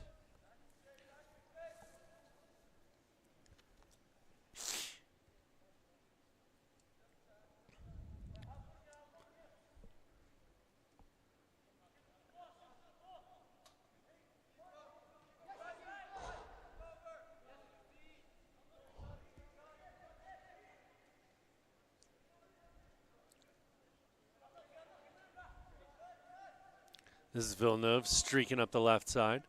This is Villeneuve streaking up the left side.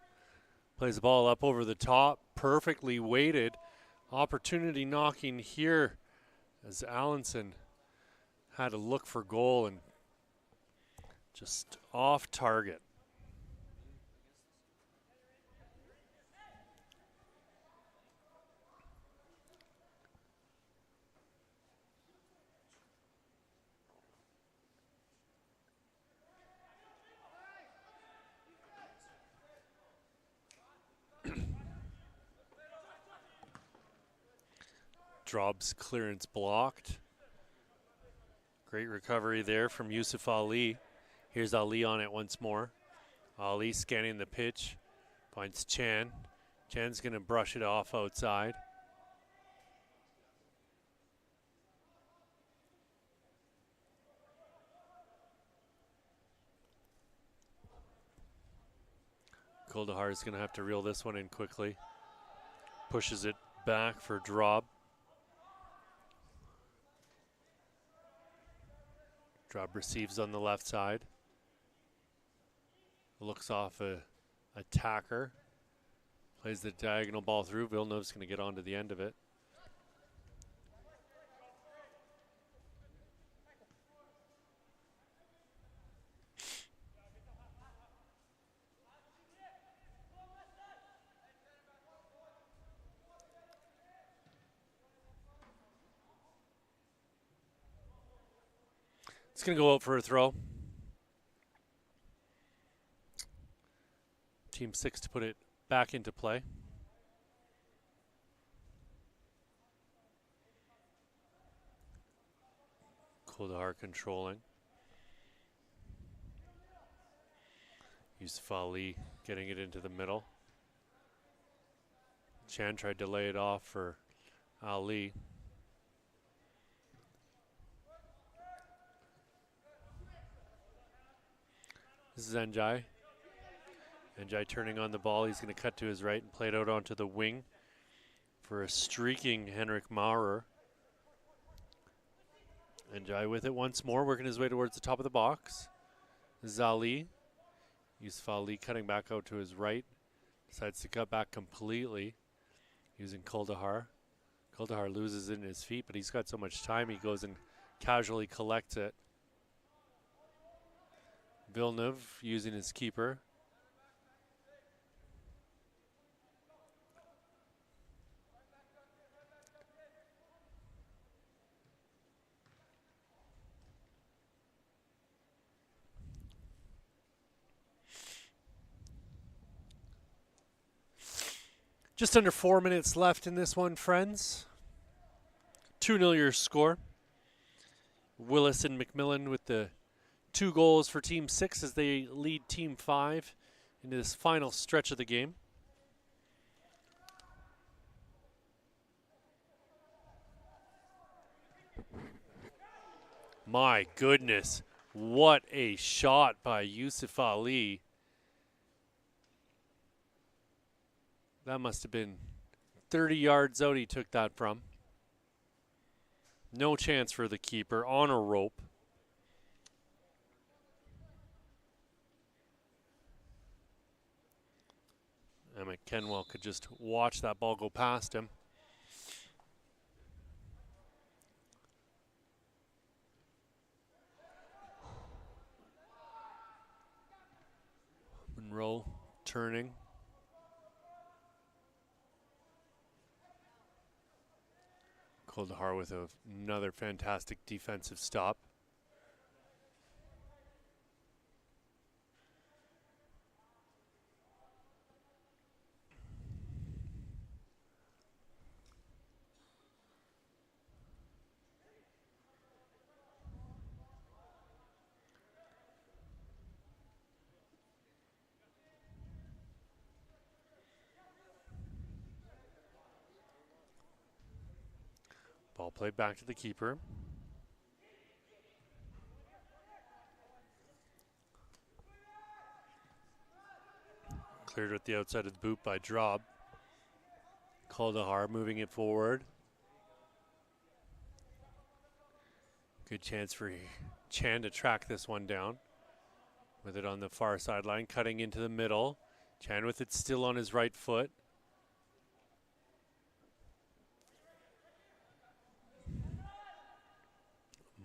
Plays the ball up over the top, perfectly weighted. Opportunity knocking here as Allenson had to look for goal and just off target. Drob's clearance blocked. Great recovery there from Yusuf Ali. Here's Ali on it once more. Ali scanning the pitch. Finds Chan. Chan's going to brush it off outside. Kuldahar is going to have to reel this one in quickly. Pushes it back for Drob. Drob receives on the left side. Looks off a attacker. Plays the diagonal ball through. Villeneuve's going to get onto the end of it. It's going to go out for a throw. Team 6 to put it back into play. Kuldahar controlling. Yusuf Ali getting it into the middle. Chan tried to lay it off for Ali. This is Njai. Njai turning on the ball. He's going to cut to his right and play it out onto the wing for a streaking Henrik Maurer. Njai with it once more, working his way towards the top of the box. This is Ali. Yusuf Ali cutting back out to his right. Decides to cut back completely using Kuldahar. Kuldahar loses it in his feet, but he's got so much time he goes and casually collects it. Villeneuve using his keeper. Just under 4 minutes left in this one, friends. 2-0 your score. Willis and McMillan with the 2 goals for Team 6 as they lead Team 5 into this final stretch of the game. My goodness, what a shot by Yusuf Ali. That must have been 30 yards out he took that from. No chance for the keeper, on a rope. Emmett Kenwell could just watch that ball go past him. Monroe turning. Kuldahar with another fantastic defensive stop. Ball played back to the keeper. Cleared with the outside of the boot by Drob. Kuldahar moving it forward. Good chance for Chan to track this one down. With it on the far sideline, cutting into the middle. Chan with it still on his right foot.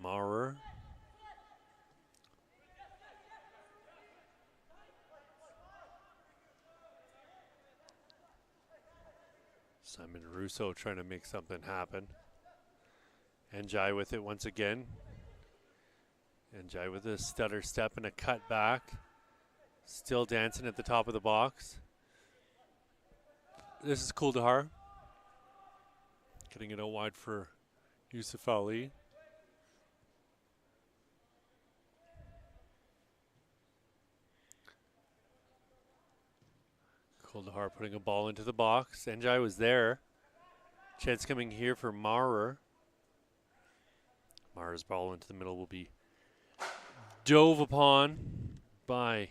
Maurer. Simon Russo trying to make something happen. Njai with it once again. Njai with a stutter step and a cut back. Still dancing at the top of the box. This is Kuldahar. Getting it out wide for Yusuf Ali. Kuldahar putting a ball into the box. Njai was there. Chance coming here for Maurer. Maurer's ball into the middle will be dove upon by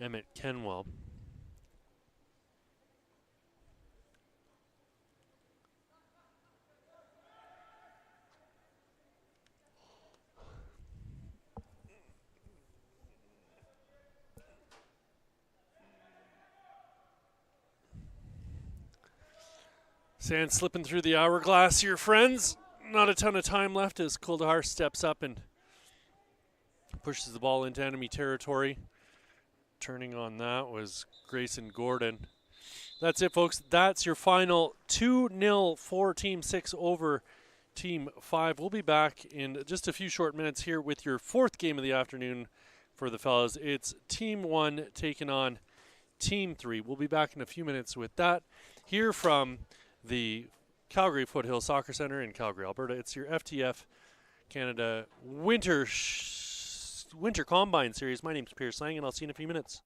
Emmett Kenwell. Sand slipping through the hourglass here, friends. Not a ton of time left as Kuldahar steps up and pushes the ball into enemy territory. Turning on that was Grayson Gordon. That's it, folks. That's your final 2-0 for Team 6 over Team 5. We'll be back in just a few short minutes here with your 4th game of the afternoon for the fellas. It's Team 1 taking on Team 3. We'll be back in a few minutes with that. Here from the Calgary Foothill Soccer Center in Calgary, Alberta. It's your FTF Canada Winter Combine Series. My name's Pierce Lang, and I'll see you in a few minutes.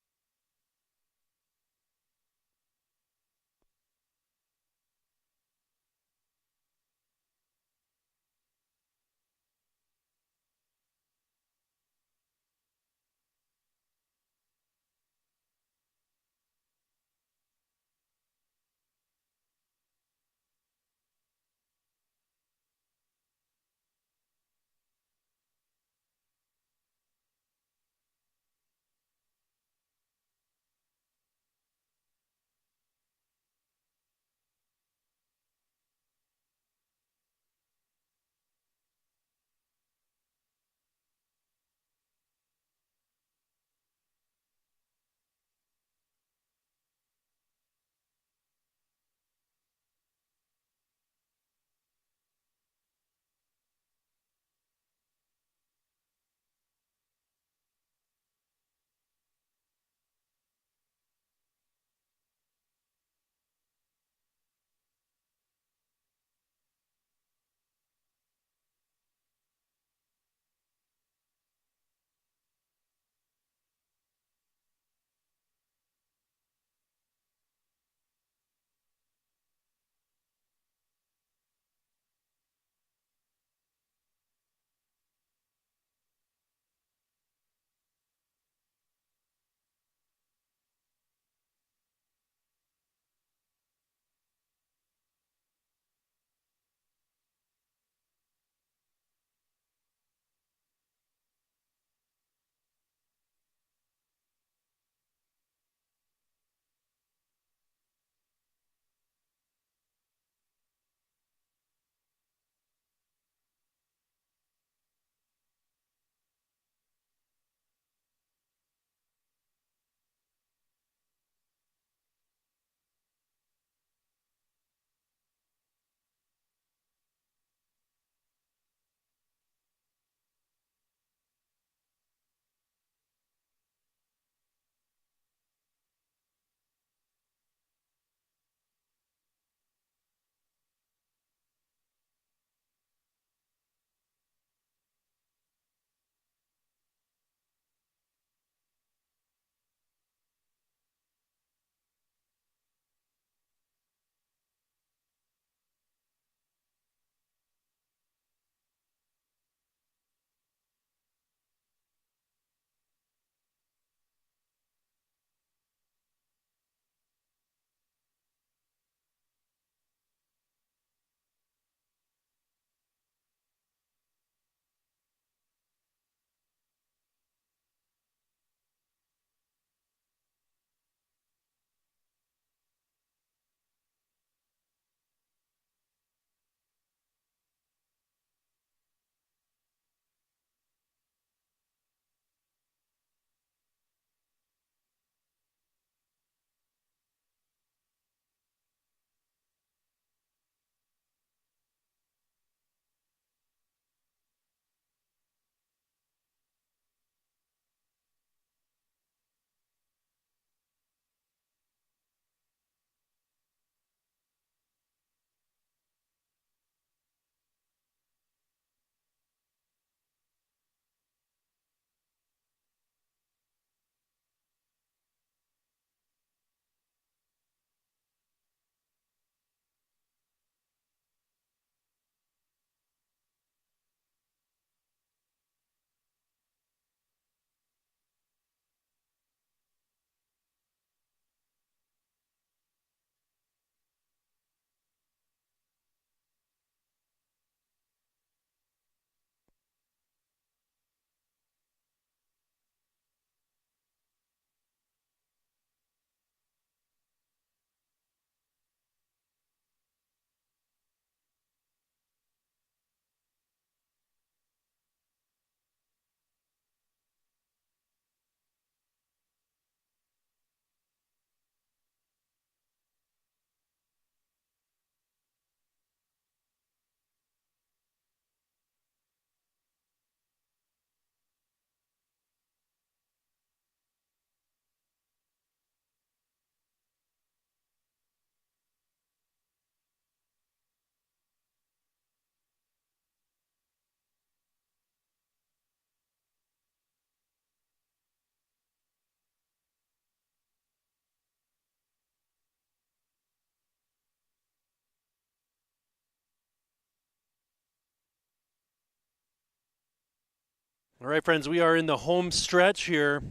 All right, friends, we are in the home stretch here.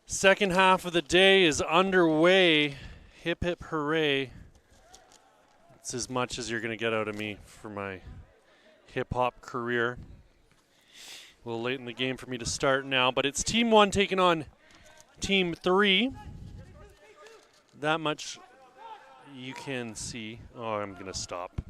Second half of the day is underway. Hip, hip, hooray. It's as much as you're going to get out of me for my hip-hop career. A little late in the game for me to start now, but it's Team 1 taking on Team 3. That much you can see. Oh, I'm going to stop.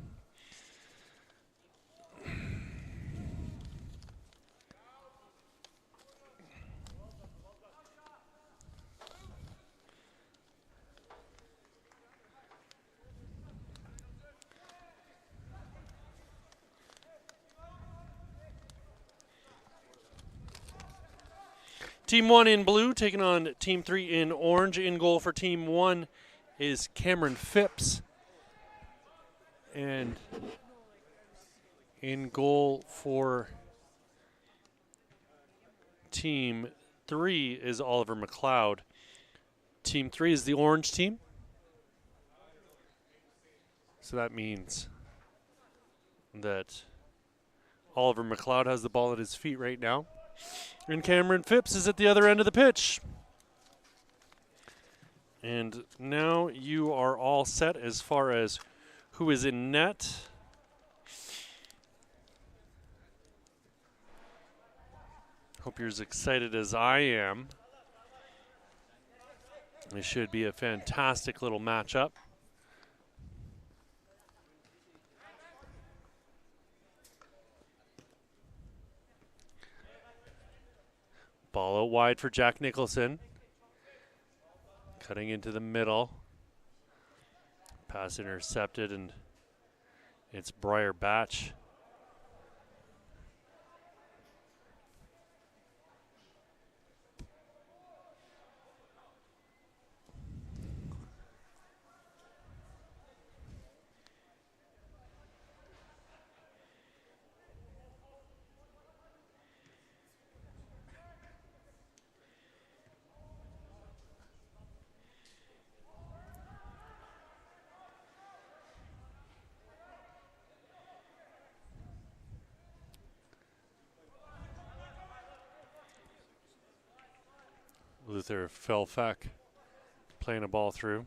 Team 1 in blue taking on Team 3 in orange. In goal for Team 1 is Cameron Phipps. And in goal for Team 3 is Oliver McLeod. Team 3 is the orange team. So that means that Oliver McLeod has the ball at his feet right now. And Cameron Phipps is at the other end of the pitch. And now you are all set as far as who is in net. Hope you're as excited as I am. It should be a fantastic little matchup. Ball out wide for Jack Nicholson. Cutting into the middle. Pass intercepted, and it's Briar Batch. Luther Felfak playing a ball through.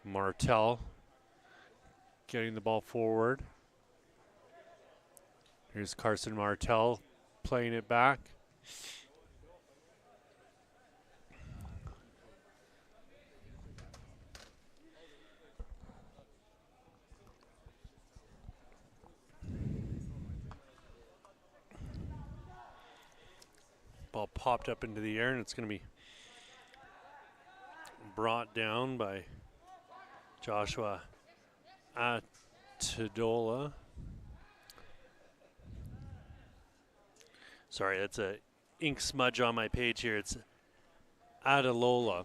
Martell getting the ball forward. Here's Carson Martell playing it back. Ball popped up into the air, and it's going to be brought down by Joshua Atadola. Sorry, that's a ink smudge on my page here. It's Adalola.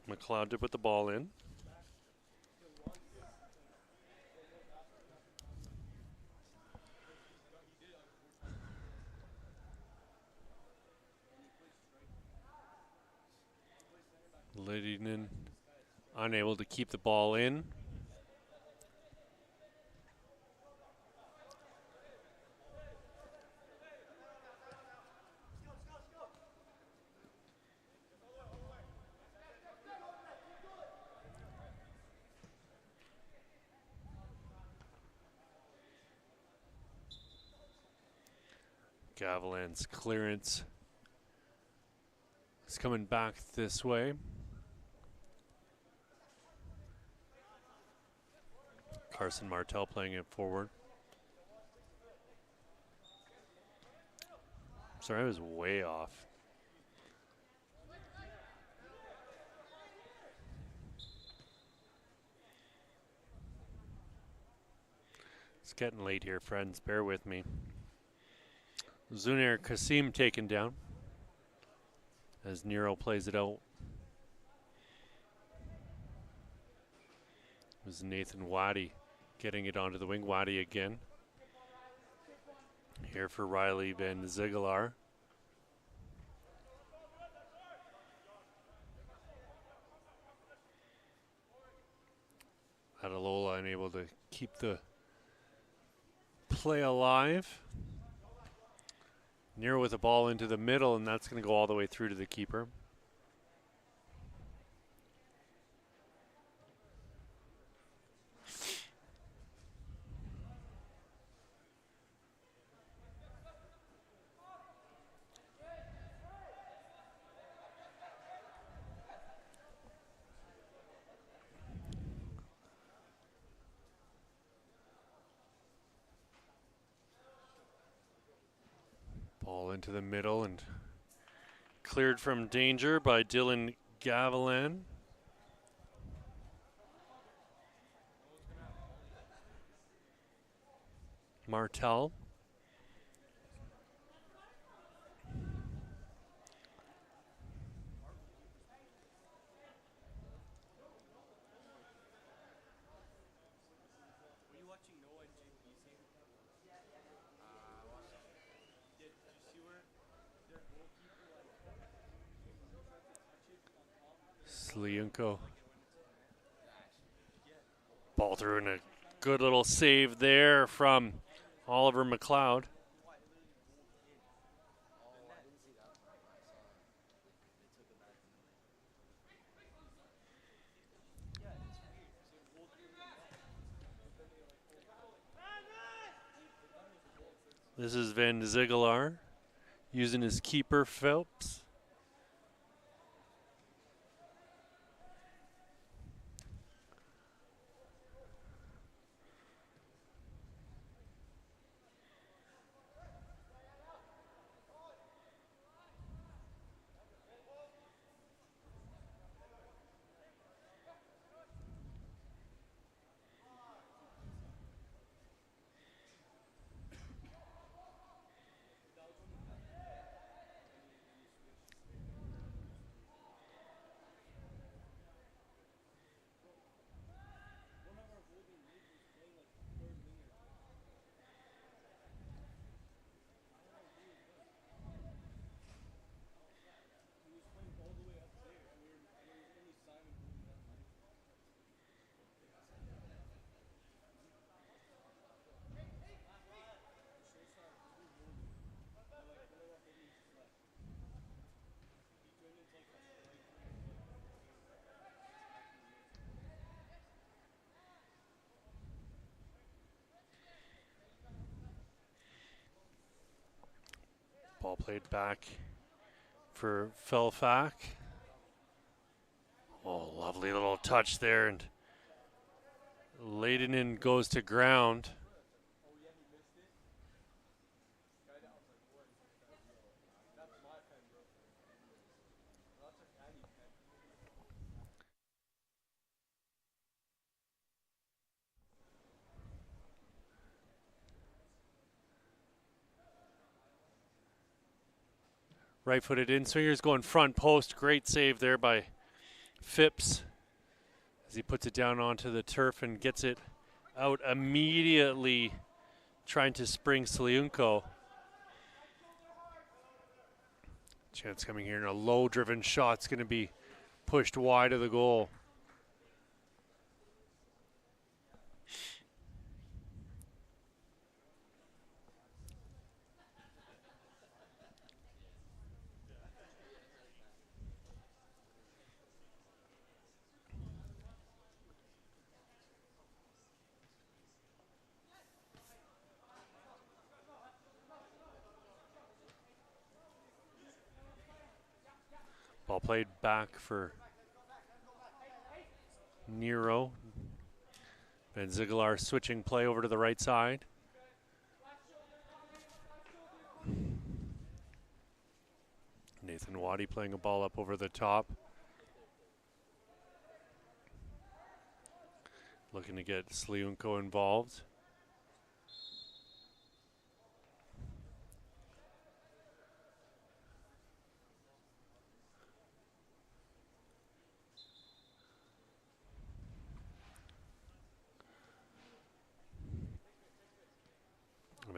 McLeod to put the ball in. Lidinen unable to keep the ball in. Gavilan's clearance is coming back this way. Carson Martell playing it forward. Sorry, I was way off. It's getting late here, friends. Bear with me. Zunair Kasim taken down as Nero plays it out. It was Nathan Waddy getting it onto the wing. Waddy again. Here for Riley Van Ziegelaar. Adalola unable to keep the play alive. Nero with the ball into the middle, and that's going to go all the way through to the keeper. Ball into the middle and cleared from danger by Dylan Gavilan. Martel. Sliunko. Ball through and a good little save there from Oliver McLeod. This is Van Ziegelaar using his keeper, Phelps. Ball played back for Felfak. Oh, lovely little touch there, and Leydenen goes to ground. Right-footed in-swingers going front post. Great save there by Phipps as he puts it down onto the turf and gets it out immediately, trying to spring Sliunko. Chance coming here, and a low-driven shot's going to be pushed wide of the goal. Ball played back for Nero. Van Ziegelaar switching play over to the right side. Nathan Waddy playing a ball up over the top. Looking to get Sliunko involved.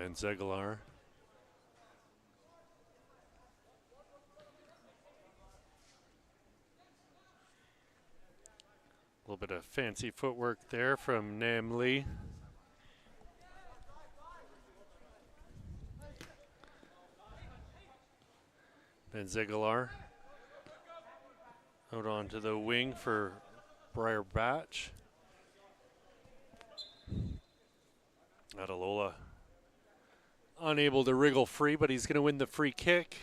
Van Zegelaar. A little bit of fancy footwork there from Nam Lee. Van Zegelaar out onto the wing for Briar Batch. Adalola unable to wriggle free, but he's going to win the free kick.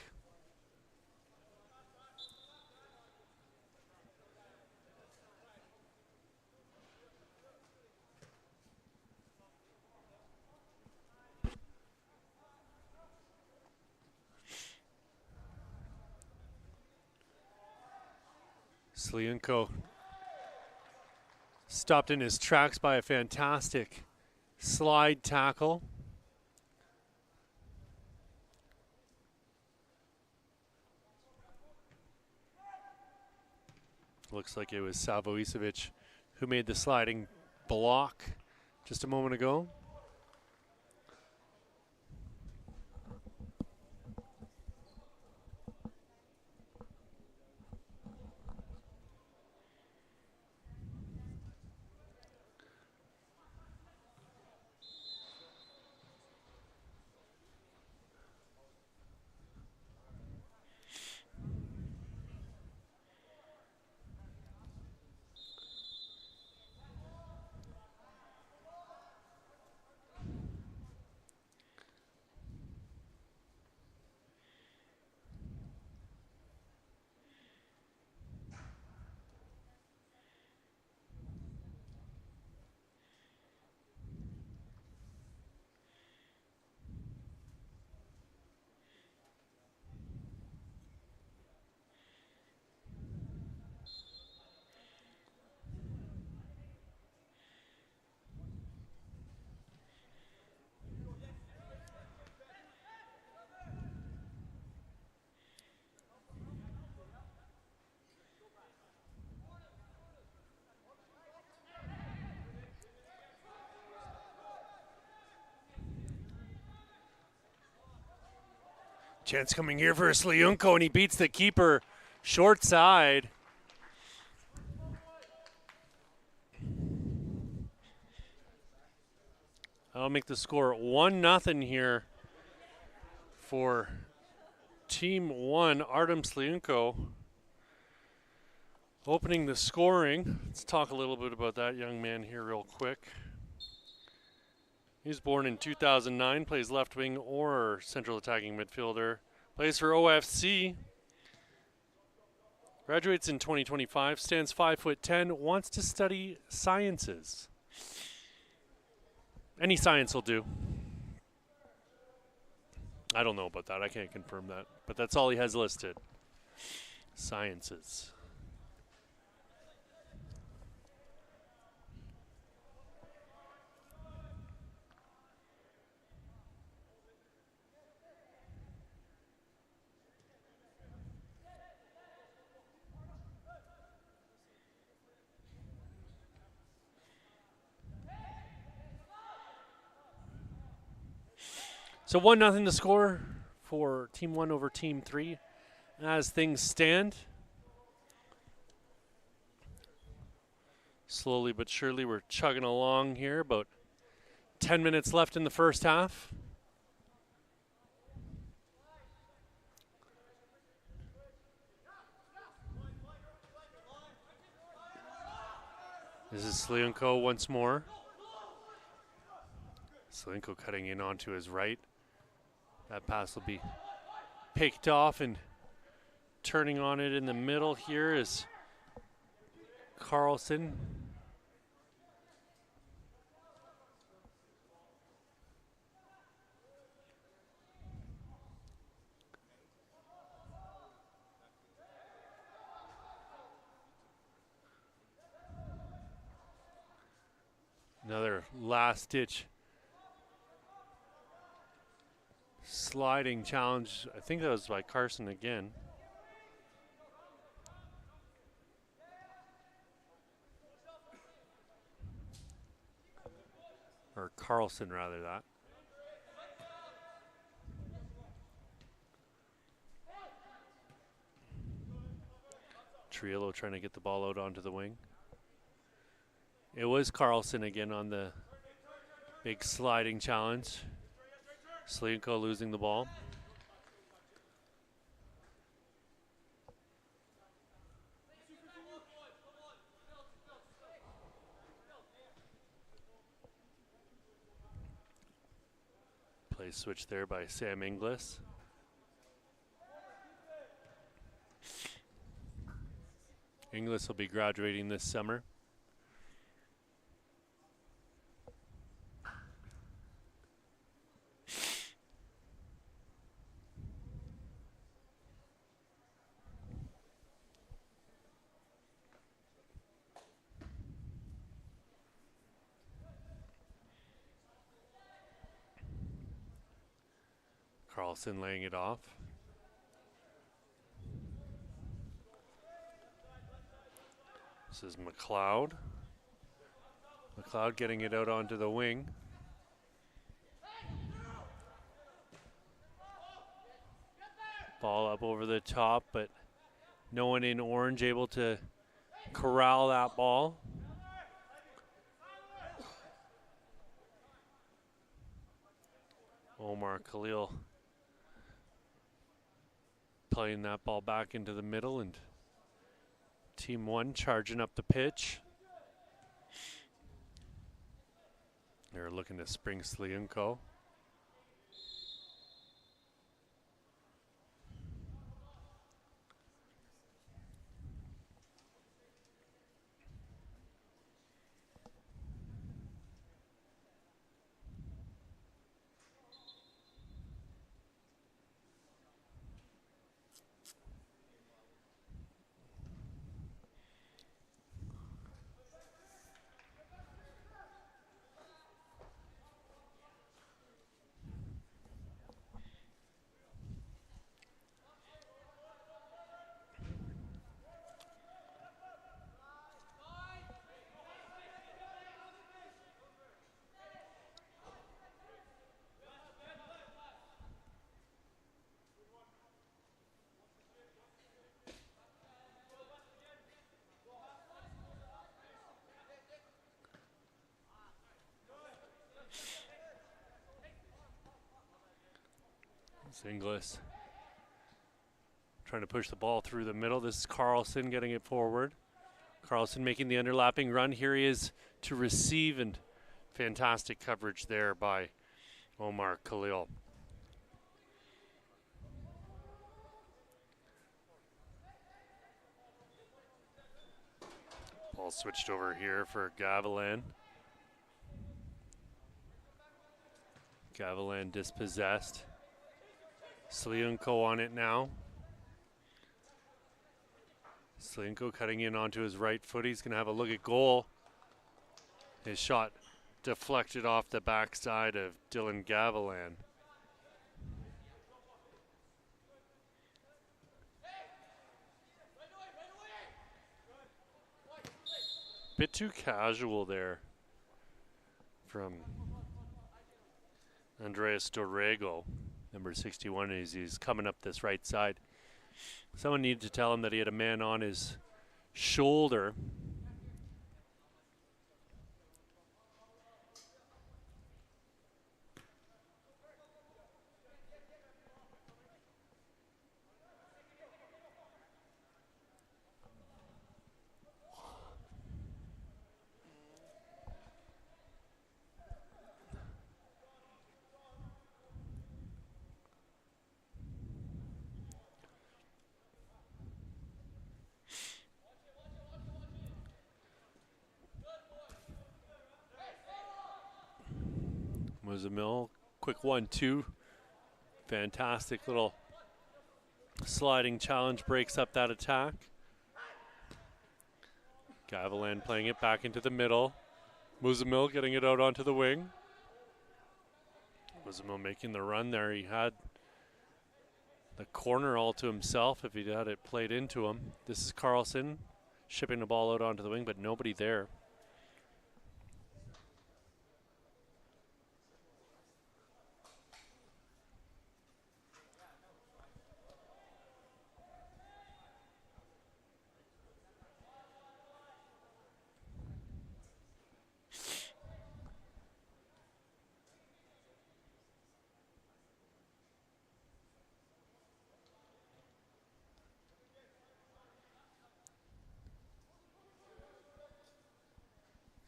Slienko stopped in his tracks by a fantastic slide tackle. Looks like it was Savoicevic who made the sliding block just a moment ago. Chance coming here for Sliunko, and he beats the keeper short side. I'll make the score 1-0 here for Team 1. Artem Sliunko opening the scoring. Let's talk a little bit about that young man here real quick. He was born in 2009, plays left wing or central attacking midfielder. Plays for OFC. Graduates in 2025, stands 5'10", wants to study sciences. Any science will do. I don't know about that. I can't confirm that. But that's all he has listed. Sciences. So 1-0 the score for Team 1 over Team 3 as things stand. Slowly but surely we're chugging along here. About 10 minutes left in the first half. This is Sliunko once more. Sliunko cutting in onto his right. That pass will be picked off, and turning on it in the middle here is Carlson. Another last-ditch sliding challenge. I think that was by Carson again. Or Carlson, rather, that. Triolo trying to get the ball out onto the wing. It was Carlson again on the big sliding challenge. Slienko losing the ball. Play switch there by Sam Inglis. Inglis will be graduating this summer. Carlson laying it off. This is McLeod. McLeod getting it out onto the wing. Ball up over the top, but no one in orange able to corral that ball. Omar Khalil playing that ball back into the middle, and Team 1 charging up the pitch. They're looking to spring Slienko. Inglis trying to push the ball through the middle. This is Carlson getting it forward. Carlson making the underlapping run. Here he is to receive, and fantastic coverage there by Omar Khalil. Ball switched over here for Gavilan. Gavilan dispossessed. Slienko on it now. Slienko cutting in onto his right foot. He's going to have a look at goal. His shot deflected off the backside of Dylan Gavilan. Bit too casual there from Andreas Dorrego. Number 61, he's coming up this right side. Someone needed to tell him that he had a man on his shoulder. Was a mill. Quick 1-2. Fantastic little sliding challenge breaks up that attack. Gavilan playing it back into the middle. Muzamil getting it out onto the wing. Muzamil making the run there. He had the corner all to himself if he had it played into him. This is Carlson shipping the ball out onto the wing, but nobody there.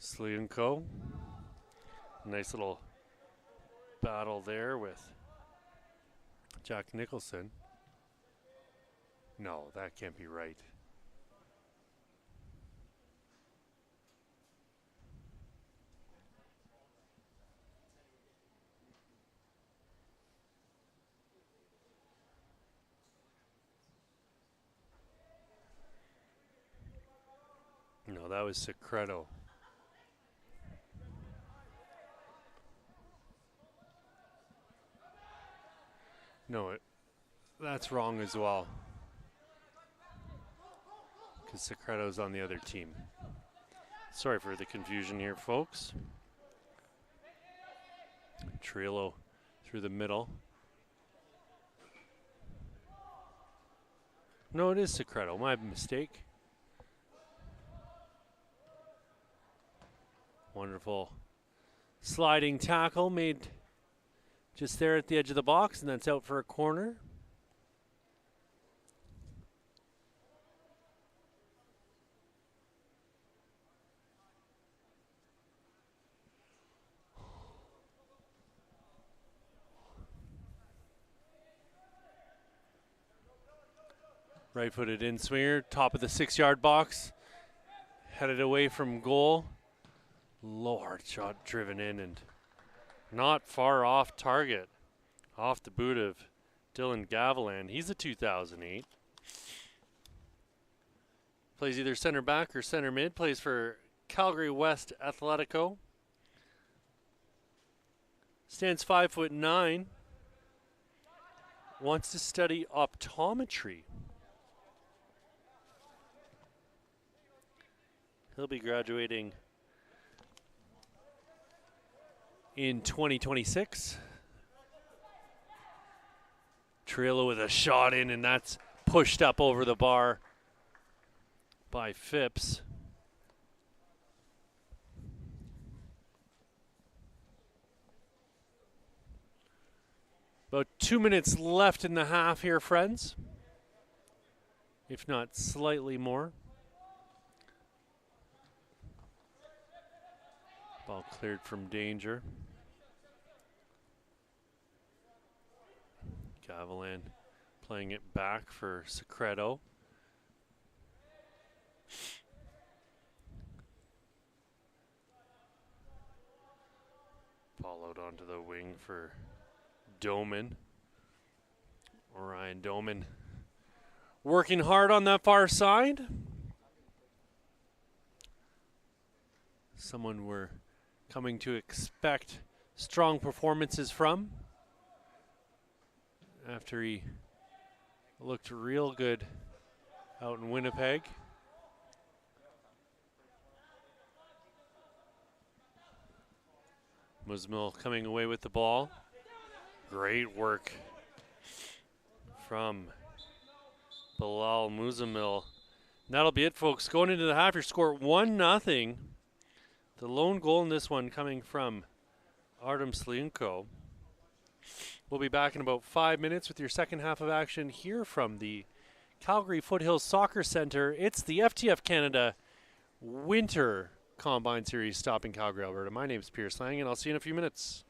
Slienko. Nice little battle there with Jack Nicholson. No, that can't be right. No, that was Secreto. No, that's wrong as well. Because Secreto's on the other team. Sorry for the confusion here, folks. Trillo through the middle. No, it is Secreto. My mistake. Wonderful sliding tackle made just there at the edge of the box, and that's out for a corner. Right-footed in swinger, top of the 6-yard box, headed away from goal. Low hard shot driven in and not far off target. Off the boot of Dylan Gavilan. He's a 2008. Plays either center back or center mid. Plays for Calgary West Athletico. Stands 5'9". Wants to study optometry. He'll be graduating in 2026. Trillo with a shot in, and that's pushed up over the bar by Phipps. About 2 minutes left in the half here, friends. If not slightly more. Ball cleared from danger. Gavilan playing it back for Secreto. Ball out onto the wing for Doman. Ryan Doman working hard on that far side. Someone we're coming to expect strong performances from after he looked real good out in Winnipeg. Muzmil coming away with the ball. Great work from Bilal Muzamil. That'll be it, folks. Going into the half, your score 1-0. The lone goal in this one coming from Artem Slienko. We'll be back in about 5 minutes with your second half of action here from the Calgary Foothills Soccer Center. It's the FTF Canada Winter Combine Series stopping Calgary, Alberta. My name is Pierce Lang, and I'll see you in a few minutes.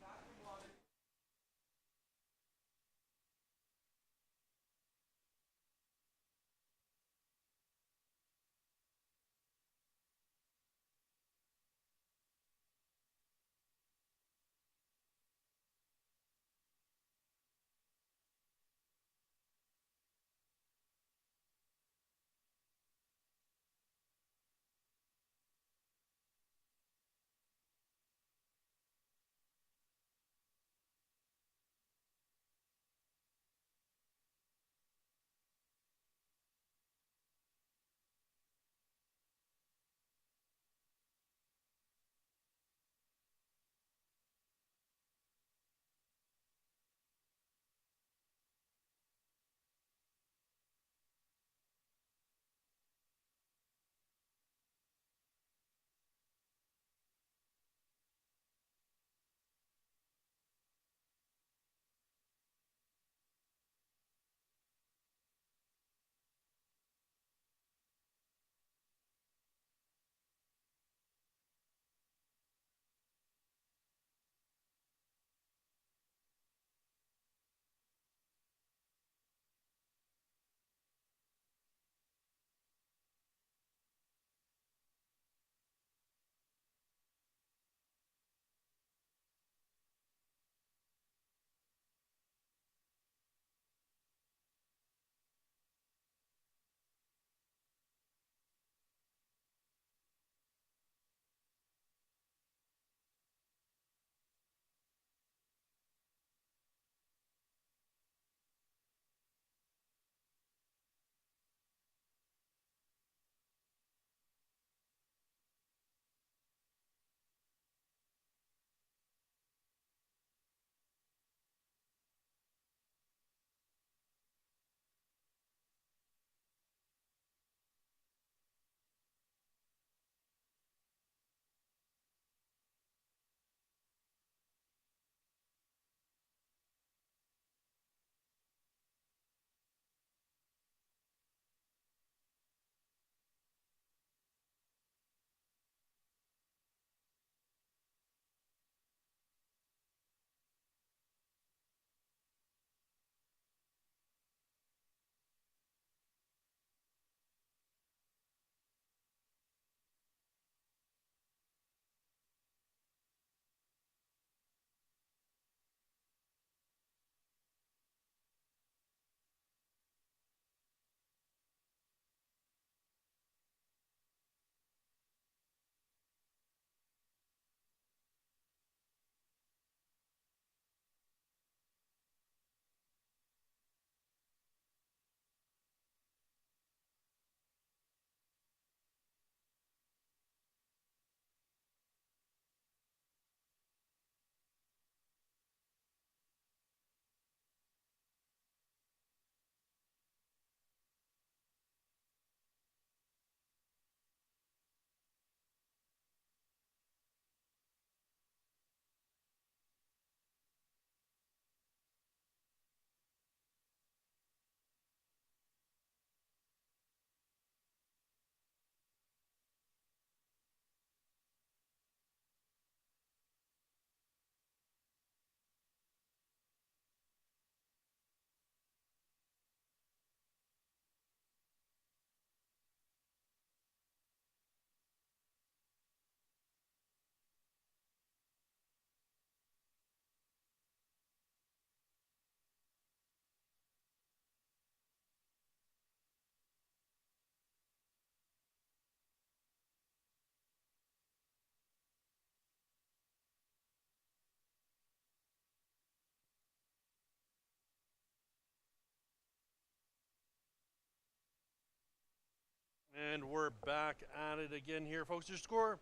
And we're back at it again here, folks. Your score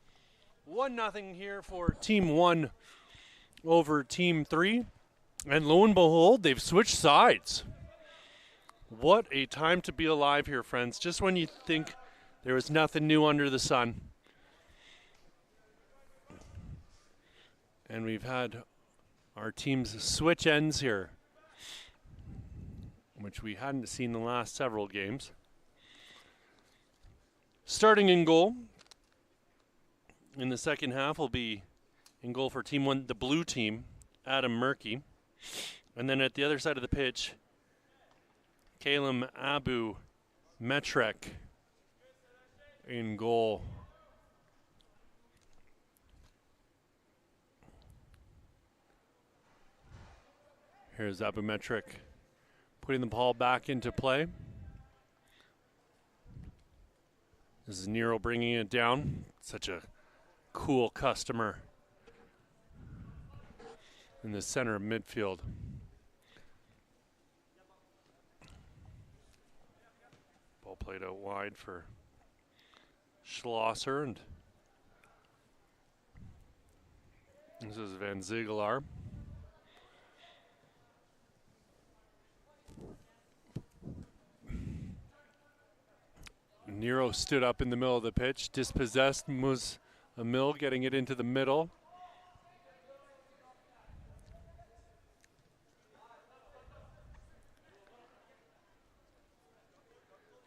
1-0 here for Team 1 over Team 3. And lo and behold, they've switched sides. What a time to be alive here, friends. Just when you think there was nothing new under the sun. And we've had our teams switch ends here, which we hadn't seen the last several games. Starting in goal in the second half will be in goal for Team 1, the blue team, Adam Murky. And then at the other side of the pitch, Kalem Abu Metrek in goal. Here's Abu Metrek putting the ball back into play. This is Nero bringing it down. Such a cool customer in the center of midfield. Ball played out wide for Schlosser, and this is Van Ziegelaar. Nero stood up in the middle of the pitch, dispossessed Muz Emil, getting it into the middle.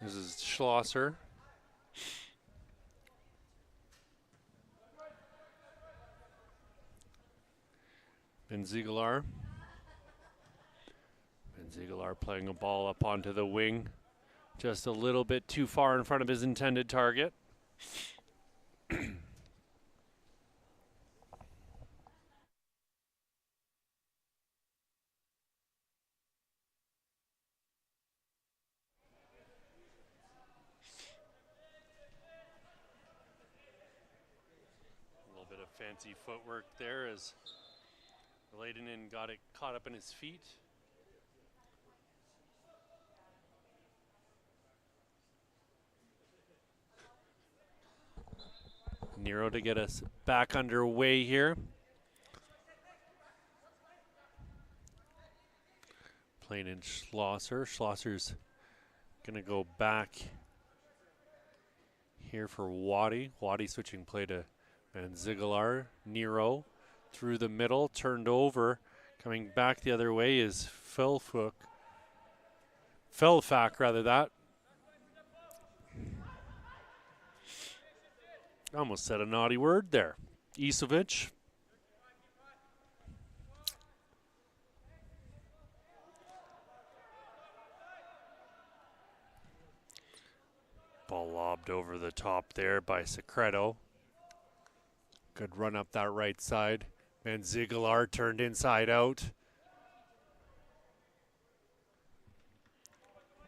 This is Schlosser. Van Ziegelaar. Van Ziegelaar playing a ball up onto the wing. Just a little bit too far in front of his intended target. A little bit of fancy footwork there as Leydenen got it caught up in his feet. Nero to get us back underway here. Playing in Schlosser. Schlosser's going to go back here for Waddy. Waddy switching play to Van Ziegelaar. Nero through the middle, turned over. Coming back the other way is Felfak, rather that. Almost said a naughty word there. Isovic. Ball lobbed over the top there by Secreto. Good run up that right side. Van Ziegelaar turned inside out.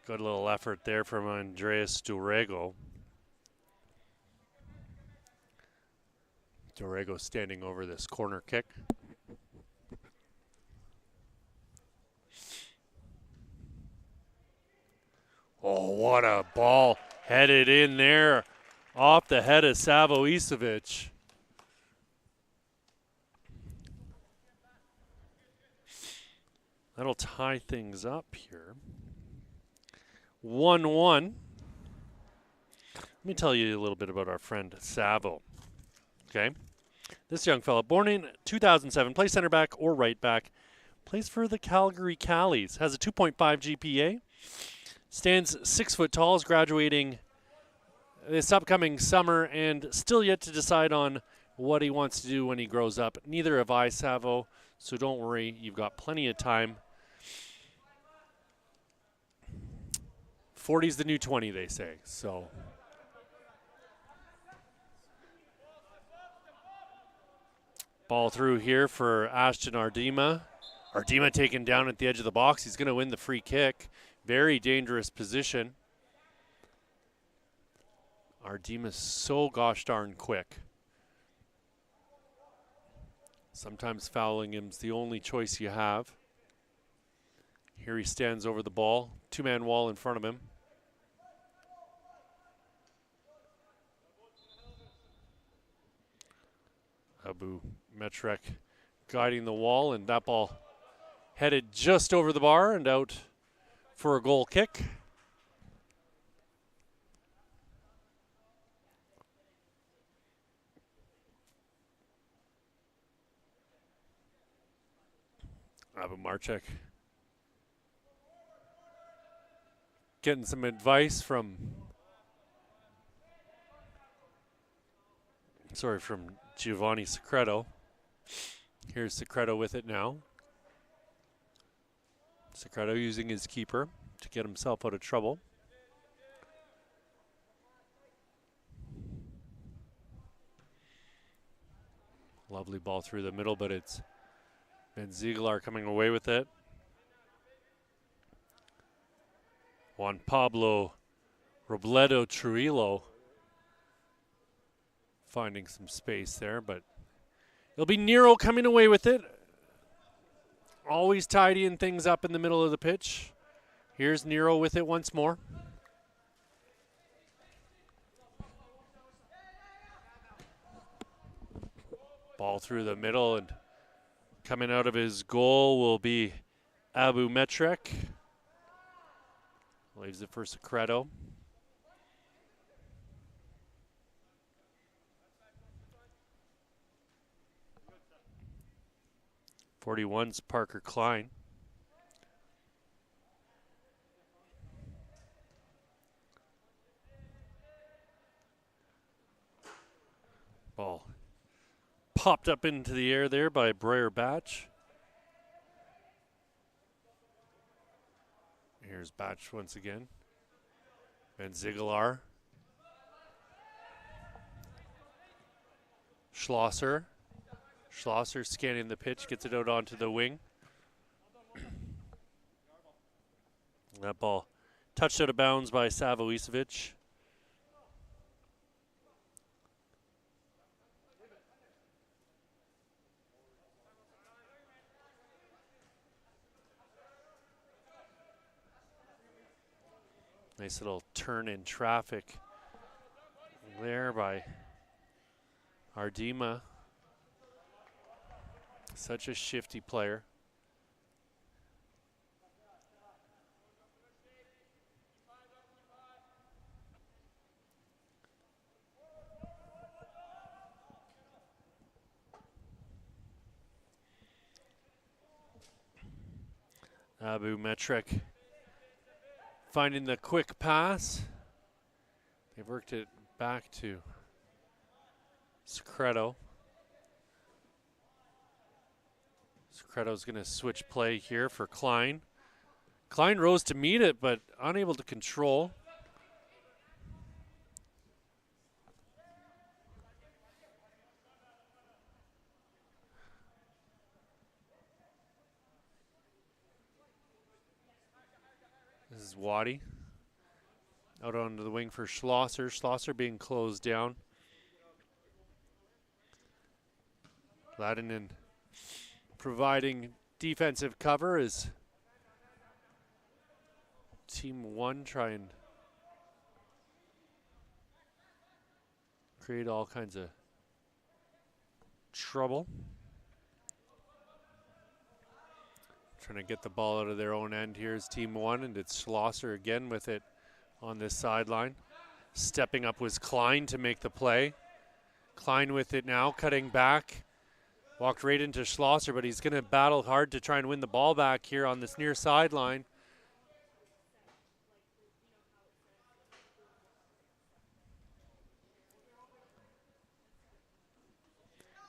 Good little effort there from Andreas Durego. Durego standing over this corner kick. Oh, what a ball headed in there off the head of Savo Isovic. That'll tie things up here. 1-1. Let me tell you a little bit about our friend Savo. Okay. This young fella, born in 2007, plays center back or right back, plays for the Calgary Callies, has a 2.5 GPA, stands 6 foot tall, is graduating this upcoming summer, and still yet to decide on what he wants to do when he grows up. Neither have I, Savo, so don't worry, you've got plenty of time. 40's the new 20, they say, so. Ball through here for Ashton Ardema. Ardema taken down at the edge of the box. He's going to win the free kick. Very dangerous position. Ardema's so gosh darn quick. Sometimes fouling him's the only choice you have. Here he stands over the ball. Two-man wall in front of him. Abu Metrek guiding the wall, and that ball headed just over the bar and out for a goal kick. Abu Marchek getting some advice from Giovanni Secreto. Here's Secreto with it now. Secreto using his keeper to get himself out of trouble. Lovely ball through the middle, but it's Ben Ziegler coming away with it. Juan Pablo Robledo Trujillo finding some space there, but it'll be Nero coming away with it. Always tidying things up in the middle of the pitch. Here's Nero with it once more. Ball through the middle, and coming out of his goal will be Abu Metrek. Leaves it for Secreto. .41's Parker Klein. Ball popped up into the air there by Breuer Batch. Here's Batch once again. And Ziegler. Schlosser. Schlosser scanning the pitch, gets it out onto the wing. That ball touched out of bounds by Savoicevic. Nice little turn in traffic there by Ardima. Such a shifty player. Abu Metrek finding the quick pass. They've worked it back to Secreto. Secreto's going to switch play here for Klein. Klein rose to meet it, but unable to control. This is Waddy. Out onto the wing for Schlosser. Schlosser being closed down. Ladinen providing defensive cover as Team 1 try and create all kinds of trouble. Trying to get the ball out of their own end. Here's Team 1, and it's Schlosser again with it on this sideline. Stepping up was Klein to make the play. Klein with it now, cutting back. Walked right into Schlosser, but he's going to battle hard to try and win the ball back here on this near sideline.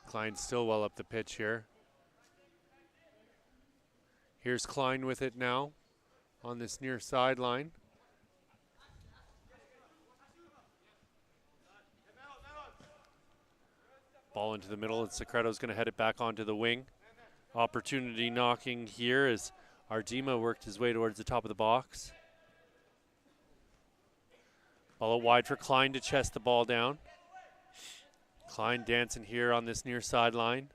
Klein still well up the pitch here. Here's Klein with it now on this near sideline. Ball into the middle, and Secreto's going to head it back onto the wing. Opportunity knocking here as Ardima worked his way towards the top of the box. Ball out wide for Klein to chest the ball down. Klein dancing here on this near sideline.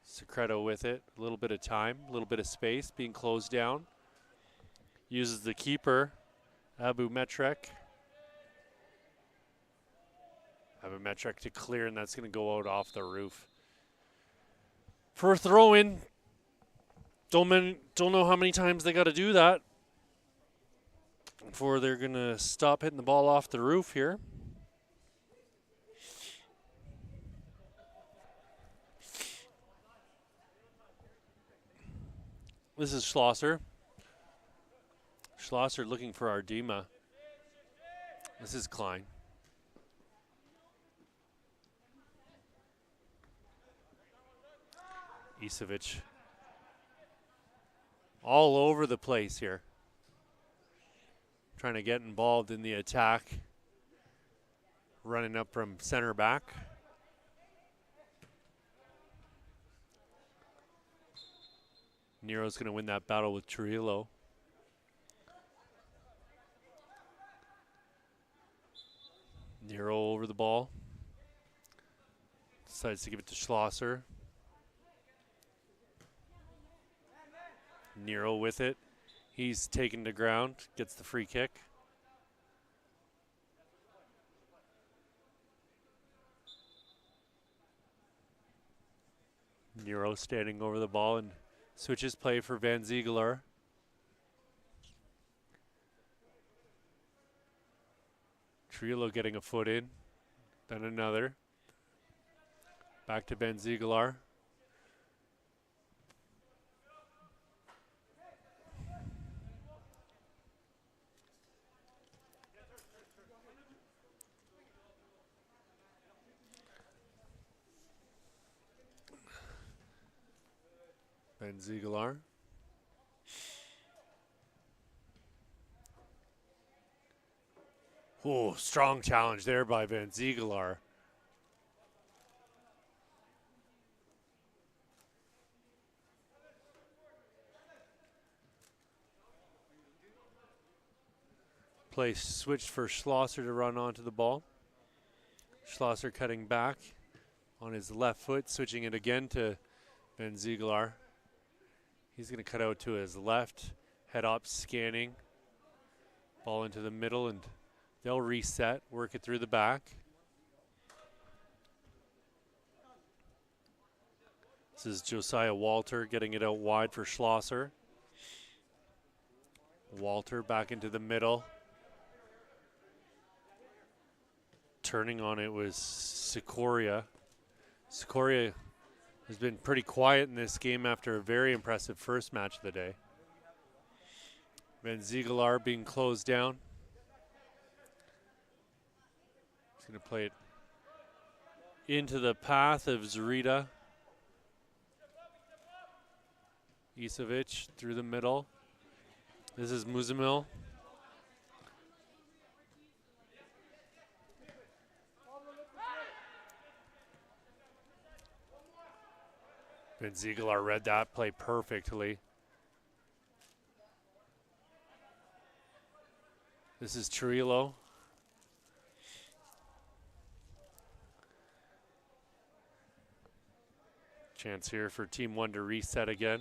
Secreto with it. A little bit of time, a little bit of space, being closed down. Uses the keeper, Abu Metrek. Have a metric to clear, and that's going to go out off the roof. For a throw-in, don't know how many times they got to do that before they're going to stop hitting the ball off the roof here. This is Schlosser. Schlosser looking for Ardema. This is Klein. Isevich. All over the place here. Trying to get involved in the attack. Running up from center back. Nero's going to win that battle with Trujillo. Nero over the ball. Decides to give it to Schlosser. Nero with it. He's taken to ground. Gets the free kick. Nero standing over the ball and switches play for Van Ziegelaar. Trujillo getting a foot in, then another. Back to Van Ziegelaar. Van Ziegelaar. Oh, strong challenge there by Van Ziegelaar. Play switched for Schlosser to run onto the ball. Schlosser cutting back on his left foot, switching it again to Van Ziegelaar. He's going to cut out to his left, head up, scanning. Ball into the middle, and they'll reset, work it through the back. This is Josiah Walter getting it out wide for Schlosser. Walter back into the middle. Turning on it was Sikoria. Sikoria has been pretty quiet in this game after a very impressive first match of the day. Van Ziegelaar being closed down. He's going to play it into the path of Zarita. Isevich through the middle. This is Muzamil. Van Ziegelaar read that play perfectly. This is Trujillo. Chance here for Team 1 to reset again.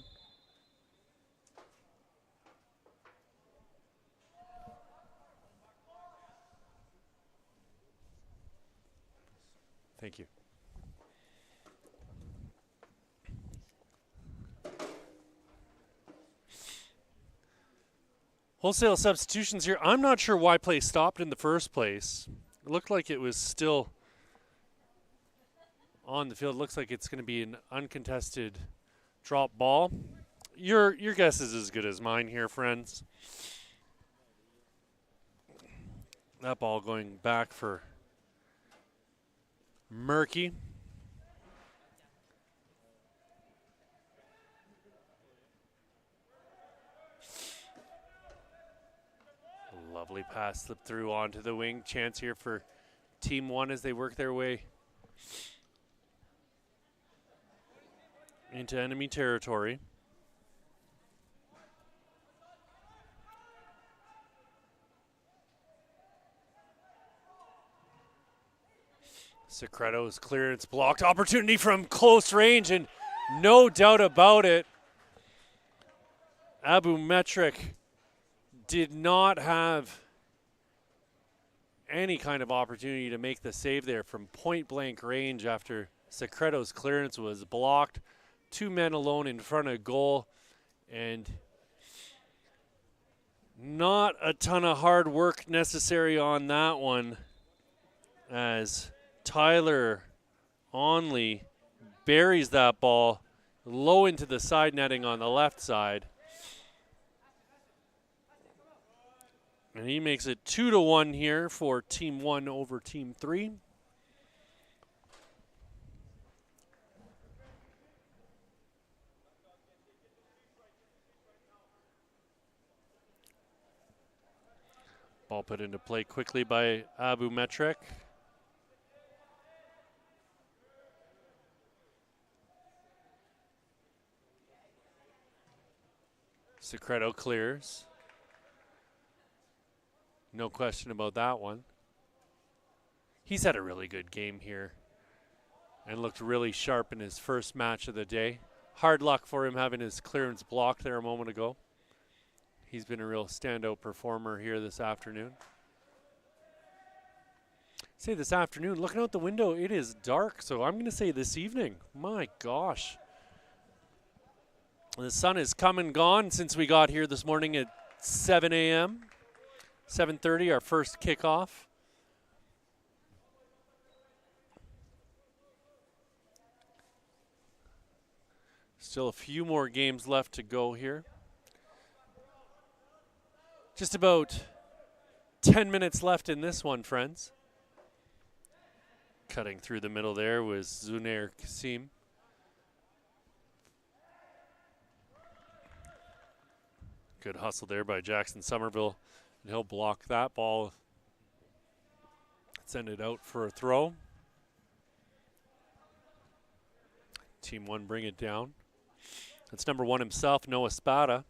Thank you. Wholesale substitutions here. I'm not sure why play stopped in the first place. It looked like it was still on the field. It looks like it's going to be an uncontested drop ball. Your guess is as good as mine here, friends. That ball going back for Murky. Lovely pass slipped through onto the wing. Chance here for Team 1 as they work their way into enemy territory. Secreto's clearance blocked. Opportunity from close range, and no doubt about it, Abu Metric did not have any kind of opportunity to make the save there from point-blank range after Secreto's clearance was blocked. 2 men alone in front of goal, and not a ton of hard work necessary on that one as Tyler Onley buries that ball low into the side netting on the left side. And he makes it 2-1 here for Team 1 over Team 3. Ball put into play quickly by Abu Metrek. Secreto clears. No question about that one. He's had a really good game here and looked really sharp in his first match of the day. Hard luck for him having his clearance blocked there a moment ago. He's been a real standout performer here this afternoon. Say this afternoon, looking out the window, it is dark, so I'm going to say this evening. My gosh. The sun has come and gone since we got here this morning at 7 a.m. 7:30, our first kickoff. Still a few more games left to go here. Just about 10 minutes left in this one, friends. Cutting through the middle there was Zunair Kasim. Good hustle there by Jackson Somerville. And he'll block that ball. Send it out for a throw. Team 1 bring it down. That's number 1 himself, Noah Spada.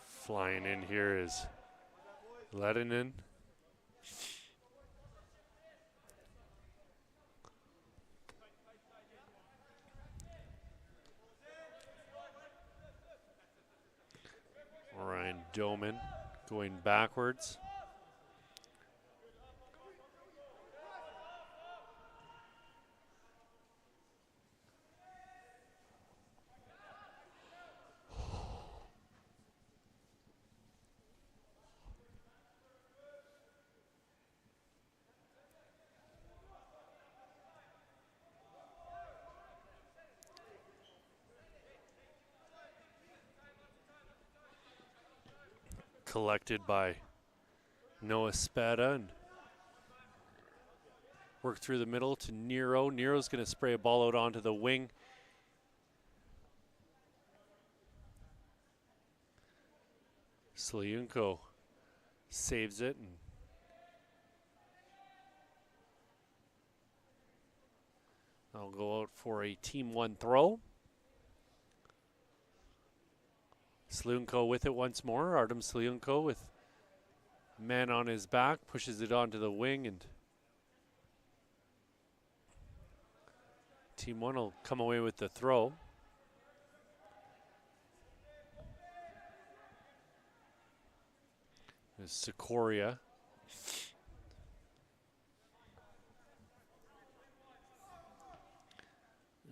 Flying in here is Ledinen. Ryan Doman going backwards. Collected by Noah Spada and work through the middle to Nero. Nero's going to spray a ball out onto the wing. Sliunko saves it. And I'll go out for a Team 1 throw. Sliunko with it once more. Artem Sliunko with man on his back, pushes it onto the wing, and Team 1 will come away with the throw. There's Sikoria.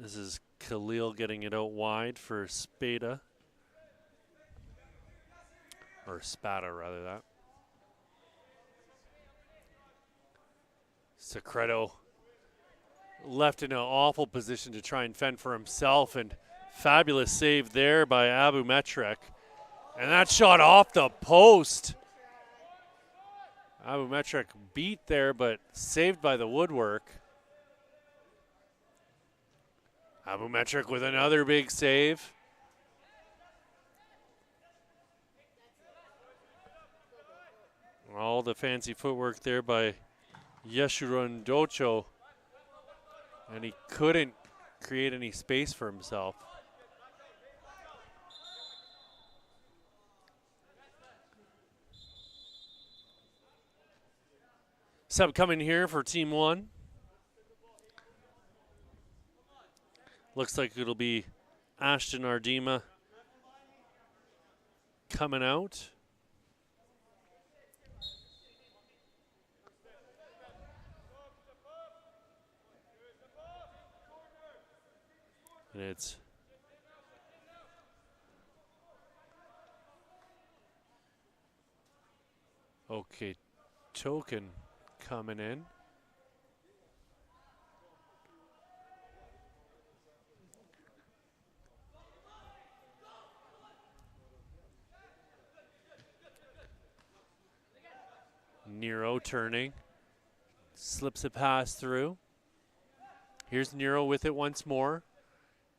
This is Khalil getting it out wide for Spada. Or Spada, rather, that. Secreto left in an awful position to try and fend for himself, and fabulous save there by Abu Metrek. And that shot off the post. Abu Metrek beat there, but saved by the woodwork. Abu Metrek with another big save. All the fancy footwork there by Yeshurun Docho, and he couldn't create any space for himself. Sub coming here for Team 1. Looks like it'll be Ashton Ardima coming out. And it's okay, token coming in. Nero turning, slips a pass through. Here's Nero with it once more.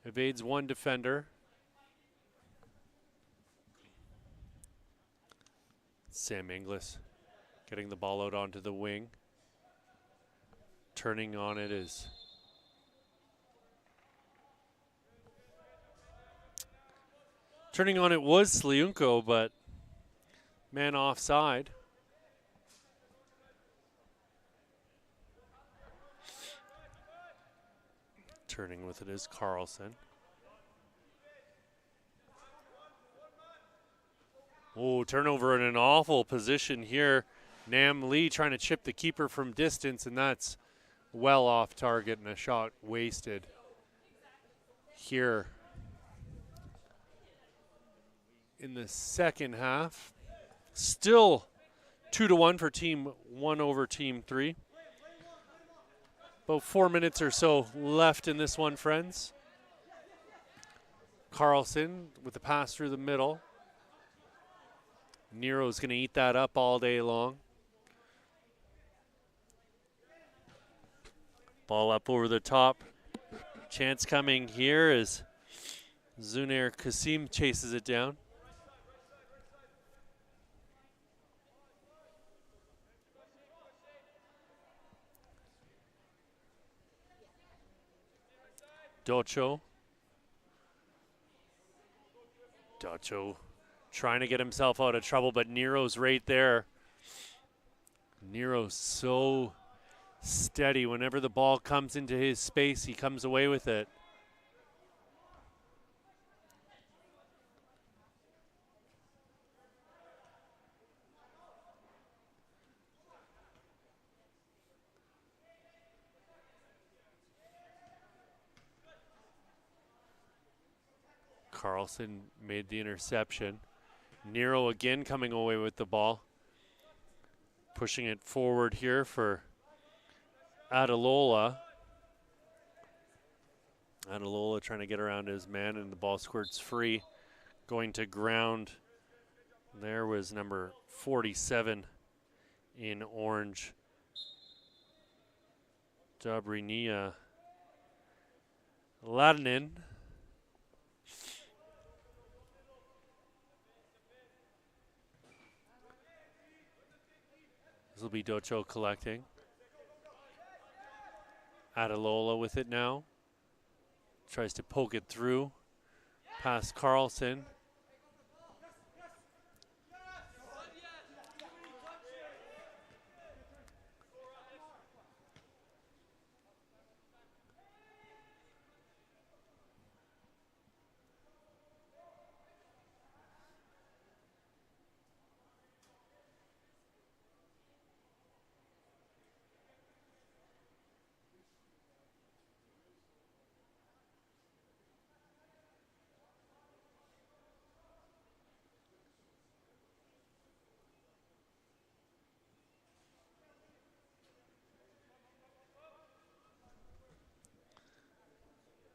Evades one defender. Sam Inglis getting the ball out onto the wing. Turning on it is was Sliunko, but man offside. Turning with it is Carlson. Oh, turnover in an awful position here. Nam Lee trying to chip the keeper from distance, and that's well off target and a shot wasted here in the second half. Still 2-1 for team 1 over team 3. About 4 minutes or so left in this one, friends. Carlson with the pass through the middle. Nero's going to eat that up all day long. Ball up over the top. Chance coming here as Zunair Kasim chases it down. Docho trying to get himself out of trouble, but Nero's right there. Nero's so steady. Whenever the ball comes into his space, he comes away with it. Carlson made the interception. Nero again coming away with the ball. Pushing it forward here for Adalola. Adalola trying to get around his man, and the ball squirts free. Going to ground. There was number 47 in orange. Dabrinia Ladinin. This will be Docho collecting. Adalola with it now. Tries to poke it through. Past Carlson.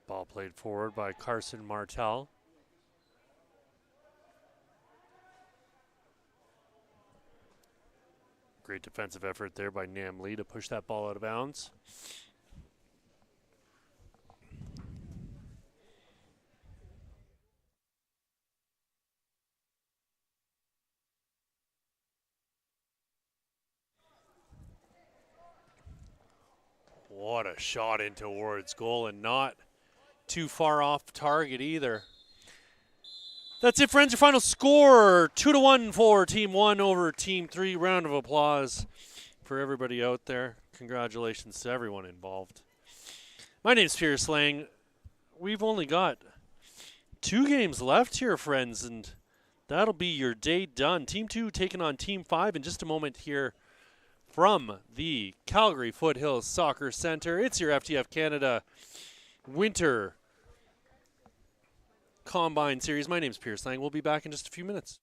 Ball played forward by Carson Martel. Great defensive effort there by Nam Lee to push that ball out of bounds. What a shot in towards goal, and not too far off target either. That's it, friends. Your final score, 2-1 for Team 1 over Team 3. Round of applause for everybody out there. Congratulations to everyone involved. My name's Pierce Lang. We've only got 2 games left here, friends, and That'll be your day done. Team 2 taking on Team 5 in just a moment here from the Calgary Foothills Soccer Center. It's your FTF Canada Winter Combine Series. My name's Pierce Lang. We'll be back in just a few minutes.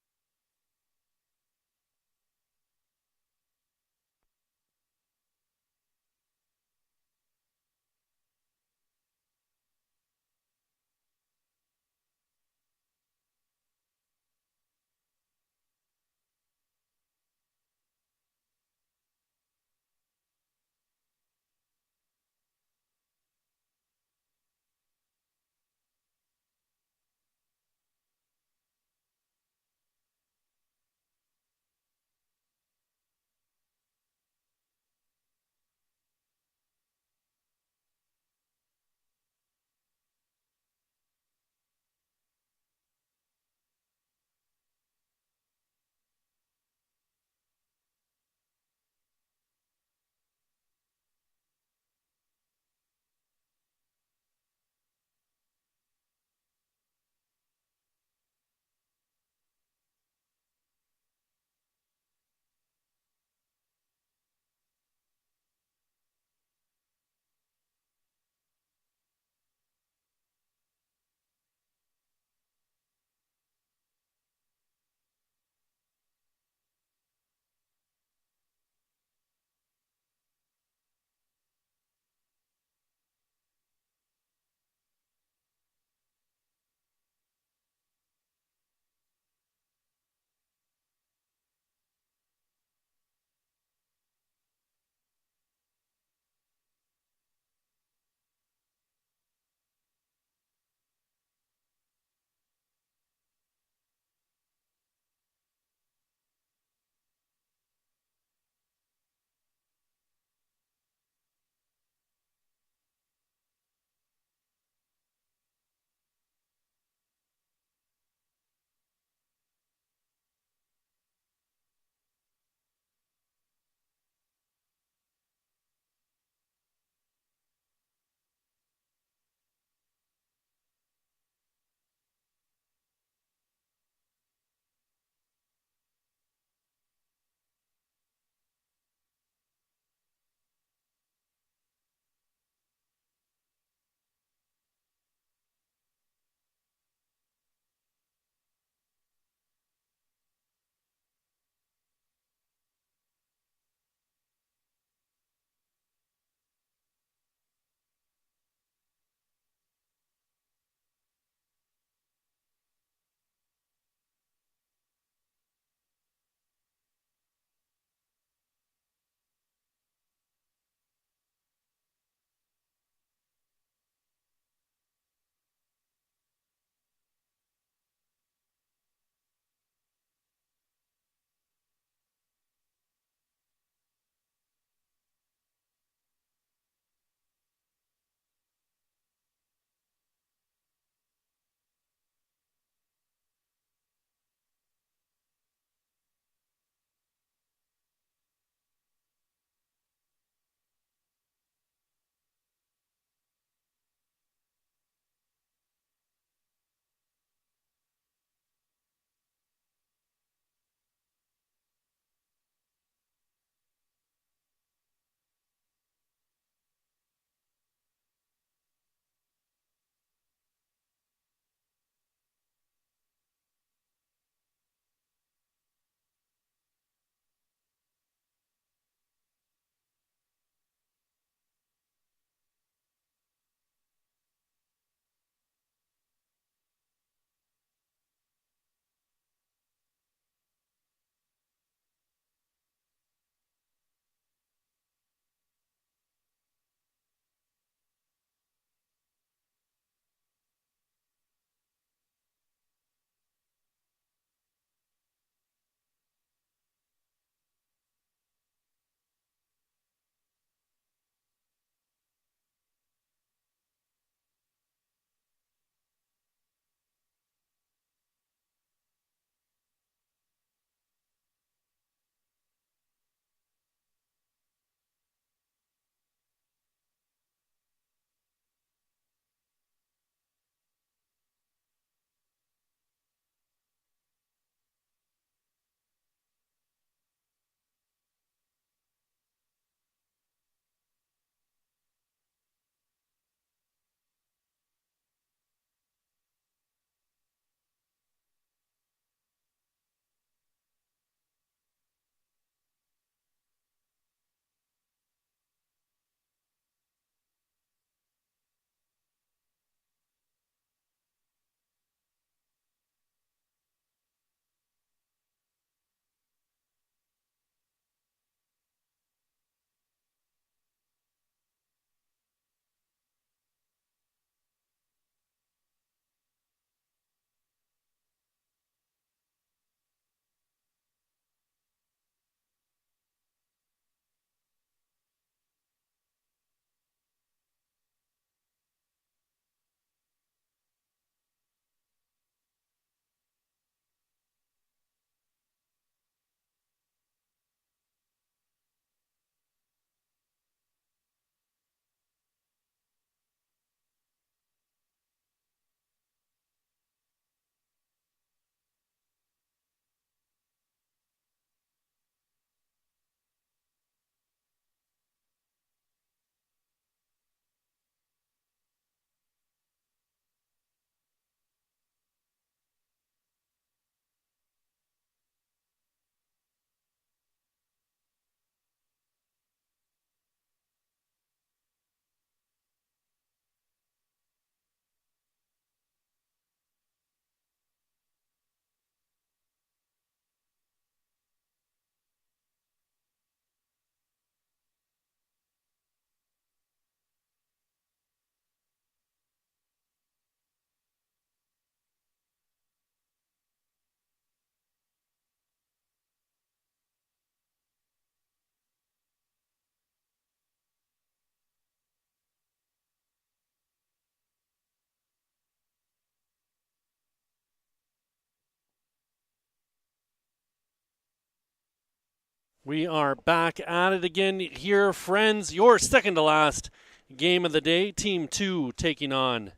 We are back at it again here, friends. Your second to last game of the day. Team 2 taking on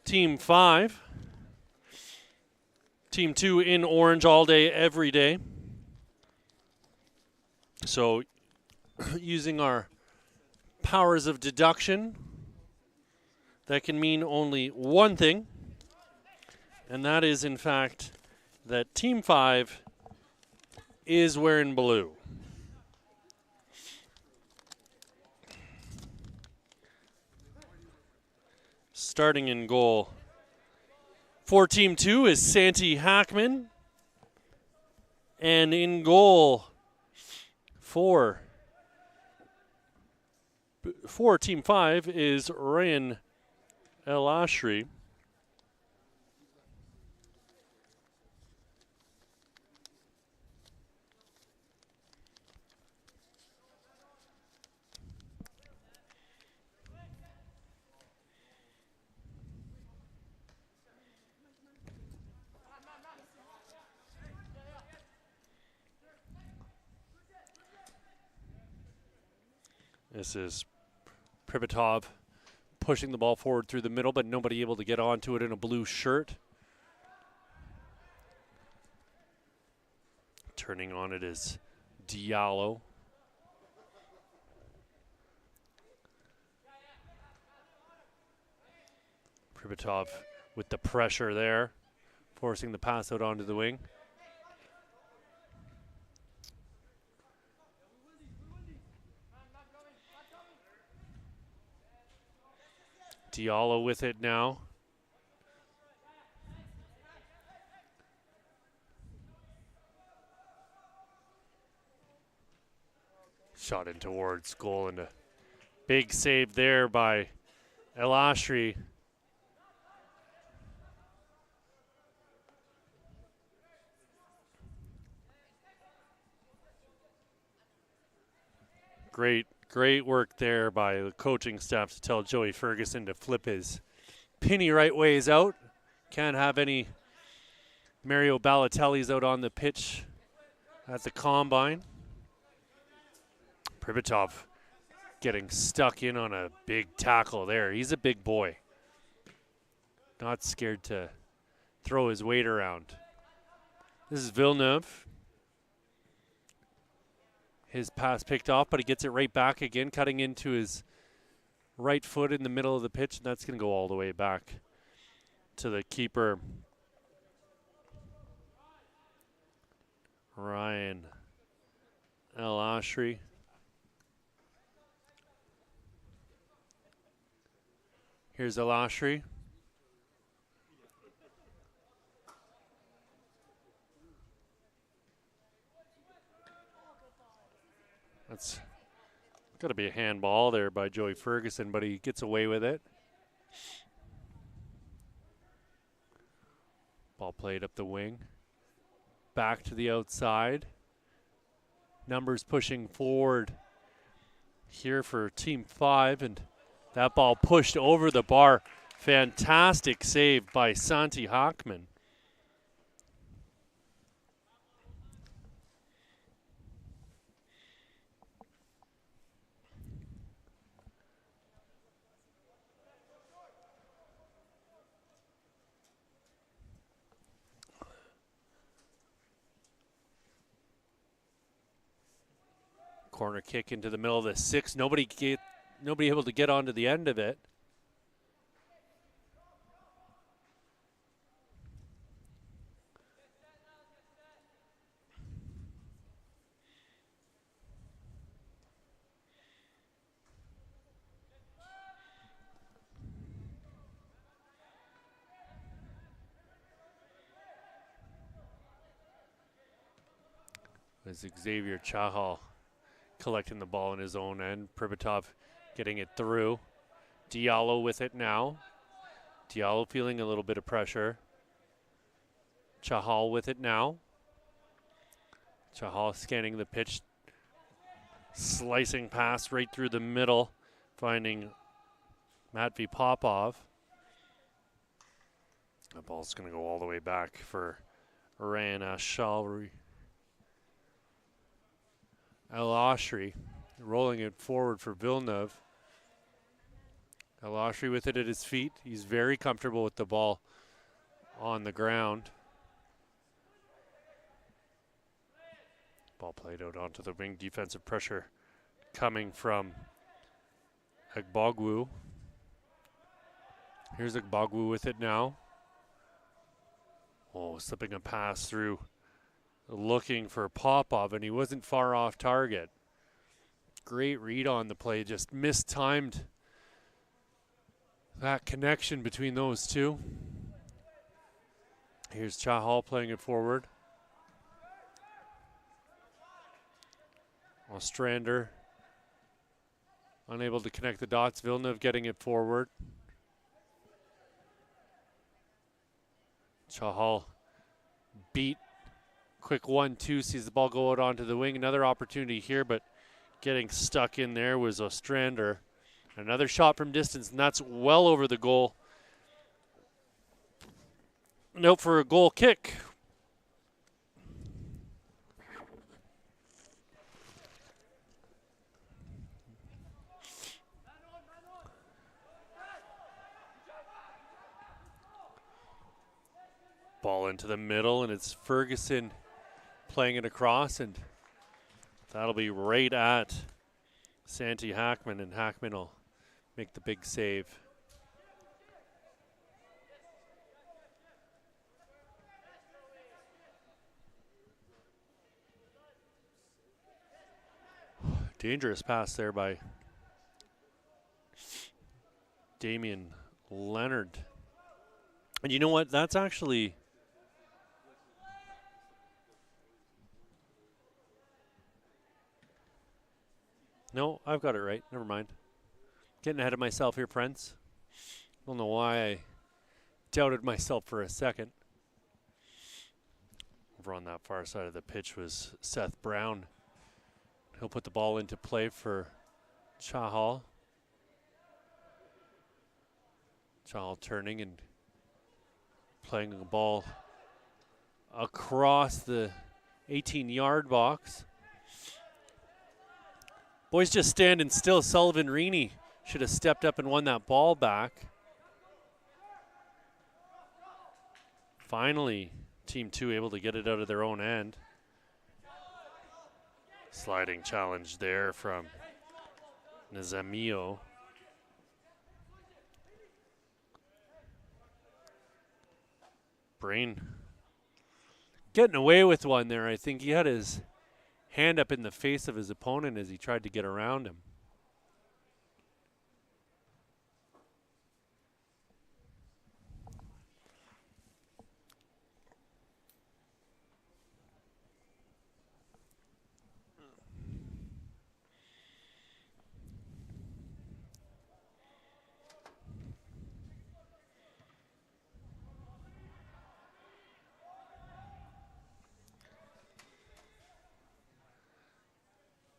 Team 5. Team 2 in orange all day, every day. So, using our powers of deduction, that can mean only one thing, and that is, in fact, that Team 5 is wearing blue. Starting in goal for Team 2 is Santi Hackman. And in goal for Team 5 is Ryan El Ashri. This is Pripyatov pushing the ball forward through the middle, but nobody able to get onto it in a blue shirt. Turning on it is Diallo. Pripyatov with the pressure there, forcing the pass out onto the wing. Diallo with it now. Shot in towards goal, and a big save there by El Ashri. Great work there by the coaching staff to tell Joey Ferguson to flip his penny right ways out. Can't have any Mario Balotellis out on the pitch at the combine. Pripyatov getting stuck in on a big tackle there. He's a big boy. Not scared to throw his weight around. This is Villeneuve. His pass picked off, but he gets it right back again, cutting into his right foot in the middle of the pitch, and that's going to go all the way back to the keeper, Ryan El Ashri. Here's El Ashri. That's got to be a handball there by Joey Ferguson, but he gets away with it. Ball played up the wing. Back to the outside. Numbers pushing forward here for Team 5, and that ball pushed over the bar. Fantastic save by Santi Hackman. Corner kick into the middle of the 6. Nobody able to get onto the end of it. As Xavier Chahal collecting the ball in his own end. Pripyatov getting it through. Diallo with it now. Diallo feeling a little bit of pressure. Chahal with it now. Chahal scanning the pitch. Slicing pass right through the middle. Finding Matvey Popov. The ball's going to go all the way back for Ryan Ashalri. El Ashri rolling it forward for Villeneuve. El Ashri with it at his feet. He's very comfortable with the ball on the ground. Ball played out onto the wing. Defensive pressure coming from Agbogwu. Here's Agbogwu with it now. Oh, slipping a pass through, looking for Popov, and he wasn't far off target. Great read on the play, just mistimed that connection between those two. Here's Chahal playing it forward. Ostrander unable to connect the dots. Villeneuve getting it forward. Chahal beat. Quick 1-2, sees the ball go out onto the wing. Another opportunity here, but getting stuck in there was Ostrander. Another shot from distance, and that's well over the goal. Note for a goal kick. Ball into the middle, and it's Ferguson playing it across, and that'll be right at Santi Hackman, and Hackman will make the big save. Dangerous pass there by Damian Leonard. And you know what? That's actually... No, I've got it right. Never mind. Getting ahead of myself here, friends. Don't know why I doubted myself for a second. Over on that far side of the pitch was Seth Brown. He'll put the ball into play for Chahal. Chahal turning and playing the ball across the 18-yard box. Boys just standing still. Sullivan Reaney should have stepped up and won that ball back. Finally, Team 2 able to get it out of their own end. Sliding challenge there from Nizamio. Brain getting away with one there. I think he had his hand up in the face of his opponent as he tried to get around him.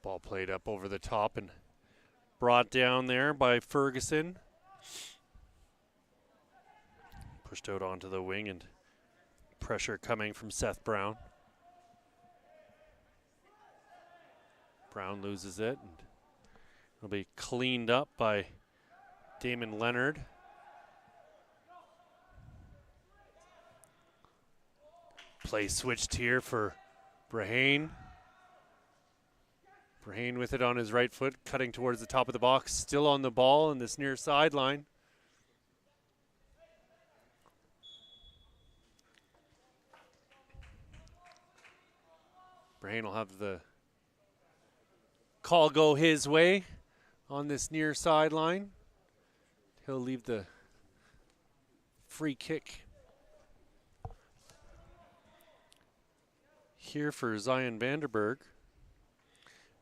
Ball played up over the top and brought down there by Ferguson. Pushed out onto the wing, and pressure coming from Seth Brown. Brown loses it, and it'll be cleaned up by Damon Leonard. Play switched here for Brahane. Brahane with it on his right foot, cutting towards the top of the box, still on the ball in this near sideline. Brahane will have the call go his way on this near sideline. He'll leave the free kick here for Zion Vanderberg.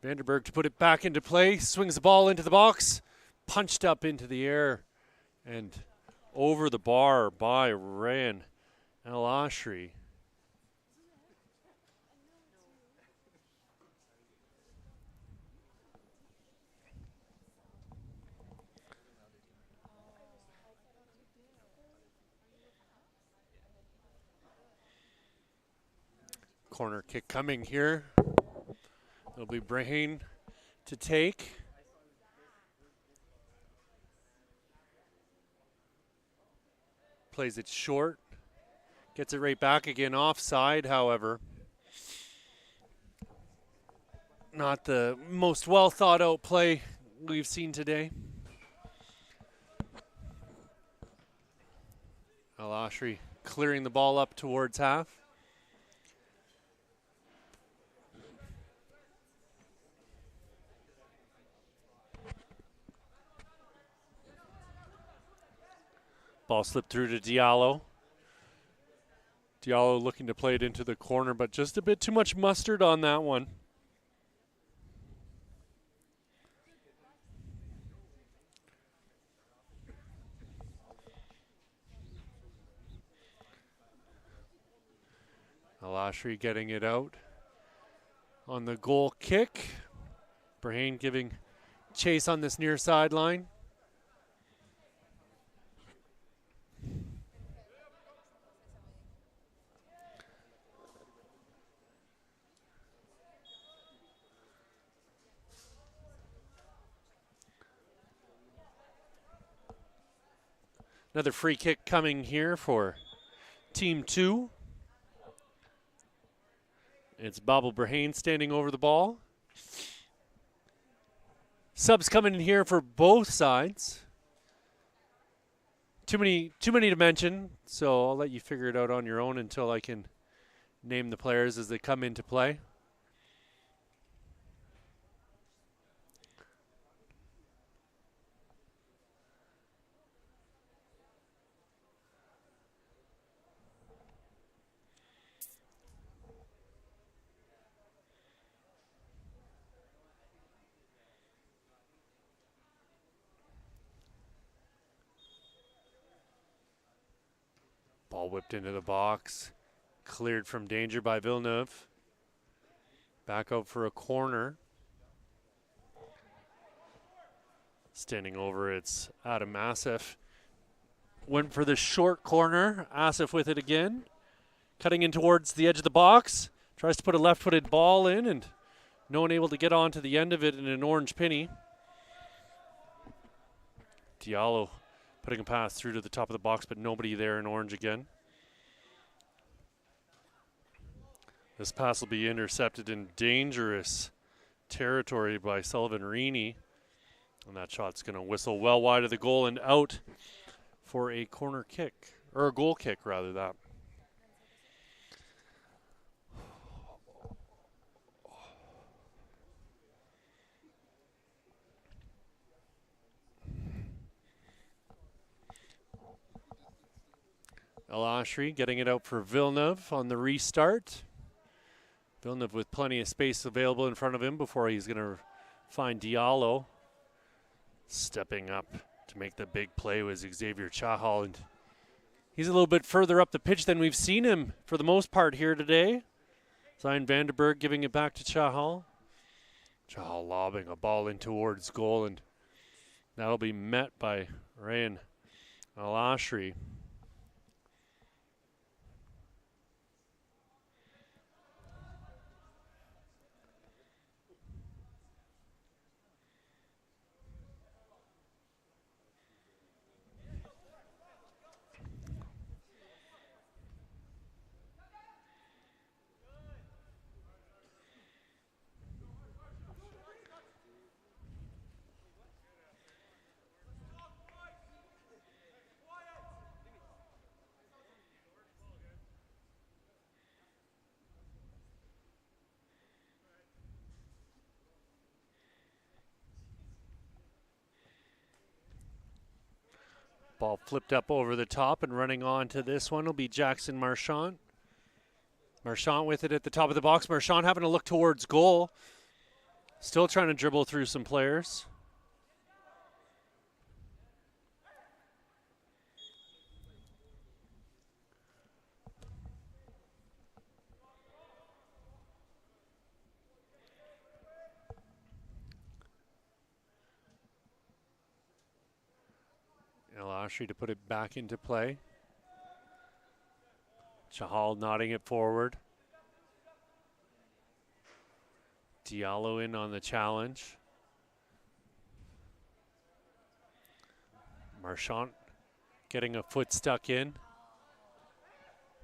Vanderberg to put it back into play, swings the ball into the box, punched up into the air and over the bar by Ryan El Ashri. Corner kick coming here It'll be Brahane to take. Plays it short. Gets it right back again. Offside, however. Not the most well thought out play we've seen today. Al-Ashri clearing the ball up towards half. Ball slipped through to Diallo. Diallo looking to play it into the corner, but just a bit too much mustard on that one. Al-Ashri getting it out on the goal kick. Brahane giving chase on this near sideline. Another free kick coming here for Team 2. It's Babel Brahane standing over the ball. Subs coming in here for both sides. Too many to mention, so I'll let you figure it out on your own until I can name the players as they come into play. Ball whipped into the box. Cleared from danger by Villeneuve. Back out for a corner. Standing over, it's Adam Asif. Went for the short corner. Asif with it again. Cutting in towards the edge of the box. Tries to put a left-footed ball in, and no one able to get on to the end of it in an orange penny. Diallo putting a pass through to the top of the box, but nobody there in orange again. This pass will be intercepted in dangerous territory by Sullivan Reaney. And that shot's going to whistle well wide of the goal and out for a corner kick, or a goal kick rather, that. Al-Ashri getting it out for Villeneuve on the restart. Villeneuve with plenty of space available in front of him before he's going to find Diallo. Stepping up to make the big play was Xavier Chahal. And he's a little bit further up the pitch than we've seen him for the most part here today. Zion Vanderberg giving it back to Chahal. Chahal lobbing a ball in towards goal, and that'll be met by Ryan Al-Ashri. Ball flipped up over the top, and running on to this one will be Jackson Marchant. Marchant with it at the top of the box. Marchant having to look towards goal. Still trying to dribble through some players. Al-Ashri to put it back into play. Chahal nodding it forward. Diallo in on the challenge. Marchand getting a foot stuck in.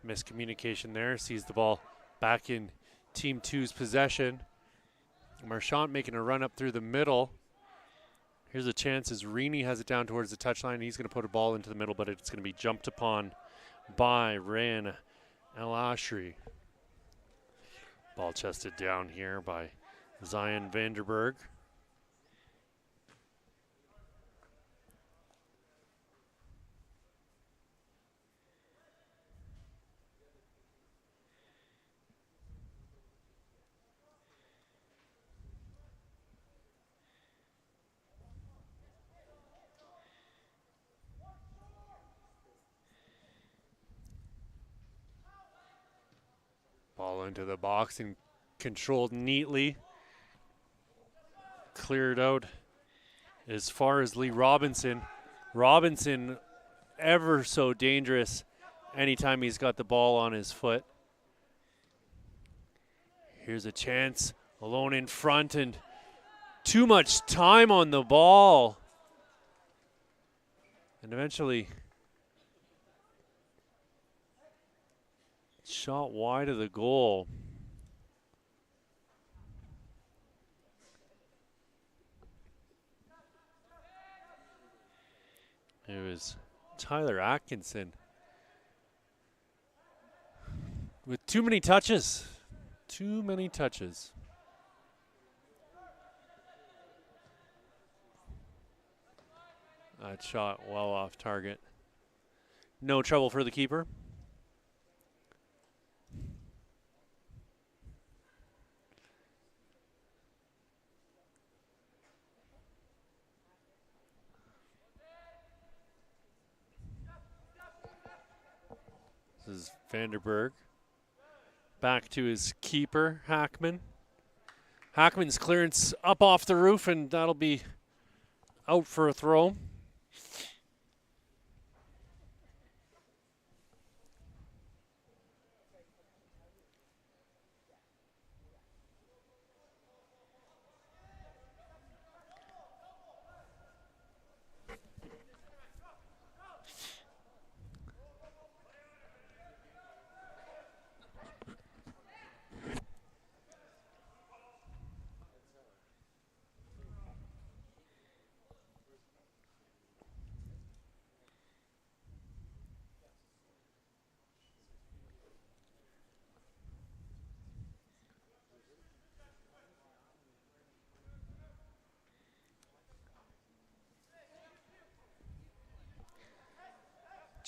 Miscommunication there. Sees the ball back in Team 2's possession. Marchand making a run up through the middle. Here's a chance as Rini has it down towards the touchline. He's going to put a ball into the middle, but it's going to be jumped upon by Ryan El Ashri. Ball chested down here by Zion Vanderberg. Ball into the box and controlled neatly. Cleared out as far as Lee Robinson. Robinson ever so dangerous anytime he's got the ball on his foot. Here's a chance, alone in front, and too much time on the ball. And eventually shot wide of the goal. It was Tyler Atkinson with too many touches. Too many touches. That shot well off target. No trouble for the keeper. This is Vanderberg. Back to his keeper, Hackman. Hackman's clearance up off the roof, and that'll be out for a throw.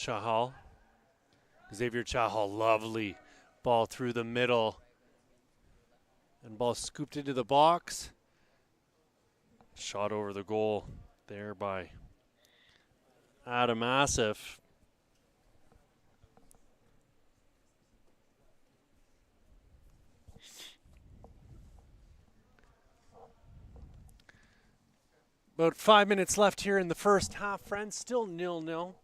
Chahal. Xavier Chahal, lovely ball through the middle. And ball scooped into the box. Shot over the goal there by Adam Asif. About 5 minutes left here in the first half, friends. Still 0-0.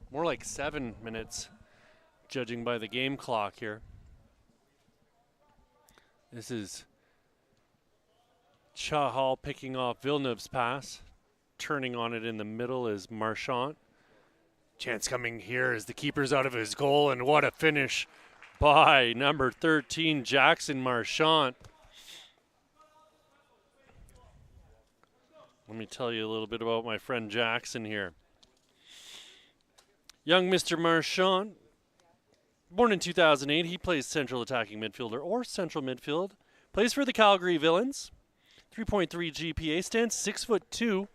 More like 7 minutes, judging by the game clock here. This is Chahal picking off Villeneuve's pass. Turning on it in the middle is Marchand. Chance coming here as the keeper's out of his goal, and what a finish by number 13, Jackson Marchand. Let me tell you a little bit about my friend Jackson here. Young Mr. Marchand, born in 2008, he plays central attacking midfielder or central midfield. Plays for the Calgary Villains. 3.3 GPA, stands 6'2",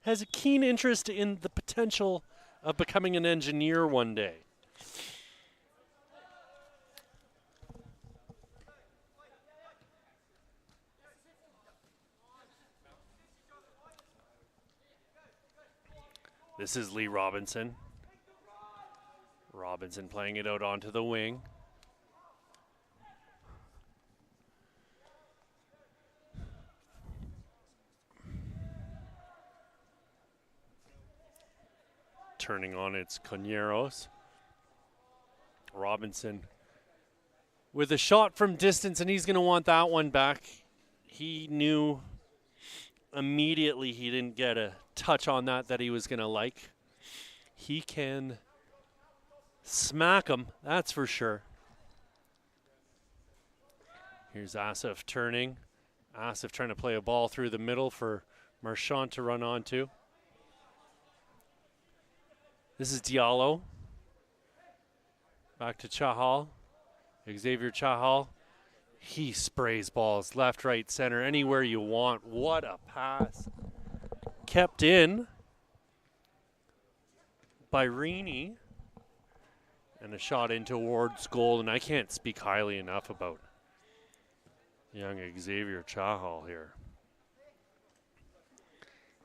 has a keen interest in the potential of becoming an engineer one day. This is Lee Robinson. Robinson playing it out onto the wing. Turning on its Conyeros. Robinson with a shot from distance, and he's going to want that one back. he knew immediately he didn't get a touch on that he was going to like. He can smack him, that's for sure. Here's Asif turning. Asif trying to play a ball through the middle for Marchand to run onto. This is Diallo. Back to Chahal. Xavier Chahal. He sprays balls left, right, center, anywhere you want. What a pass. Kept in by Rini. And a shot in towards goal. And I can't speak highly enough about young Xavier Chahal here.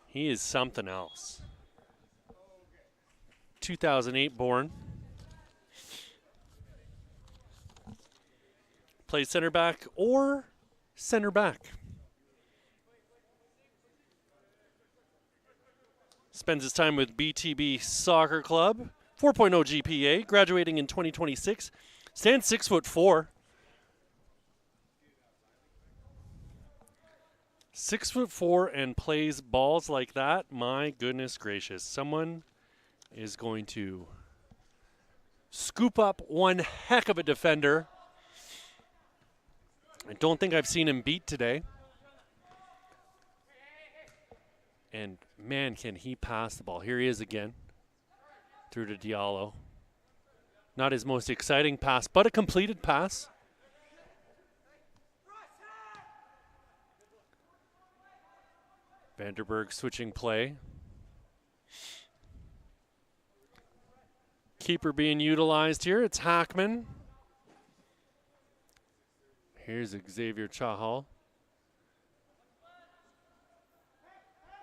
He is something else. 2008 born. Plays center back or center back. Spends his time with BTB Soccer Club. 4.0 GPA, graduating in 2026. Stands 6'4". 6'4" and plays balls like that. My goodness gracious. Someone is going to scoop up one heck of a defender. I don't think I've seen him beat today. And man, can he pass the ball. Here he is again. Through to Diallo. Not his most exciting pass, but a completed pass. Vanderberg switching play. Keeper being utilized here. It's Hackman. Here's Xavier Chahal.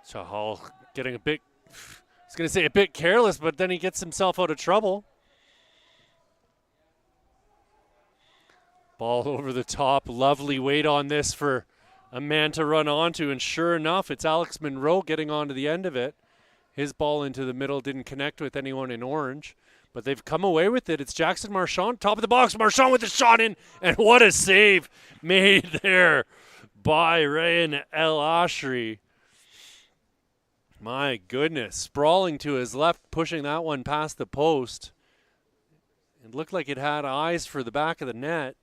Chahal getting a bit, I was going to say a bit careless, but then he gets himself out of trouble. Ball over the top. Lovely weight on this for a man to run onto, and sure enough, it's Alex Monroe getting onto the end of it. His ball into the middle didn't connect with anyone in orange, but they've come away with it. It's Jackson Marchand, top of the box. Marchand with the shot in, and what a save made there by Ryan El Ashri. My goodness, sprawling to his left, pushing that one past the post. It looked like it had eyes for the back of the net.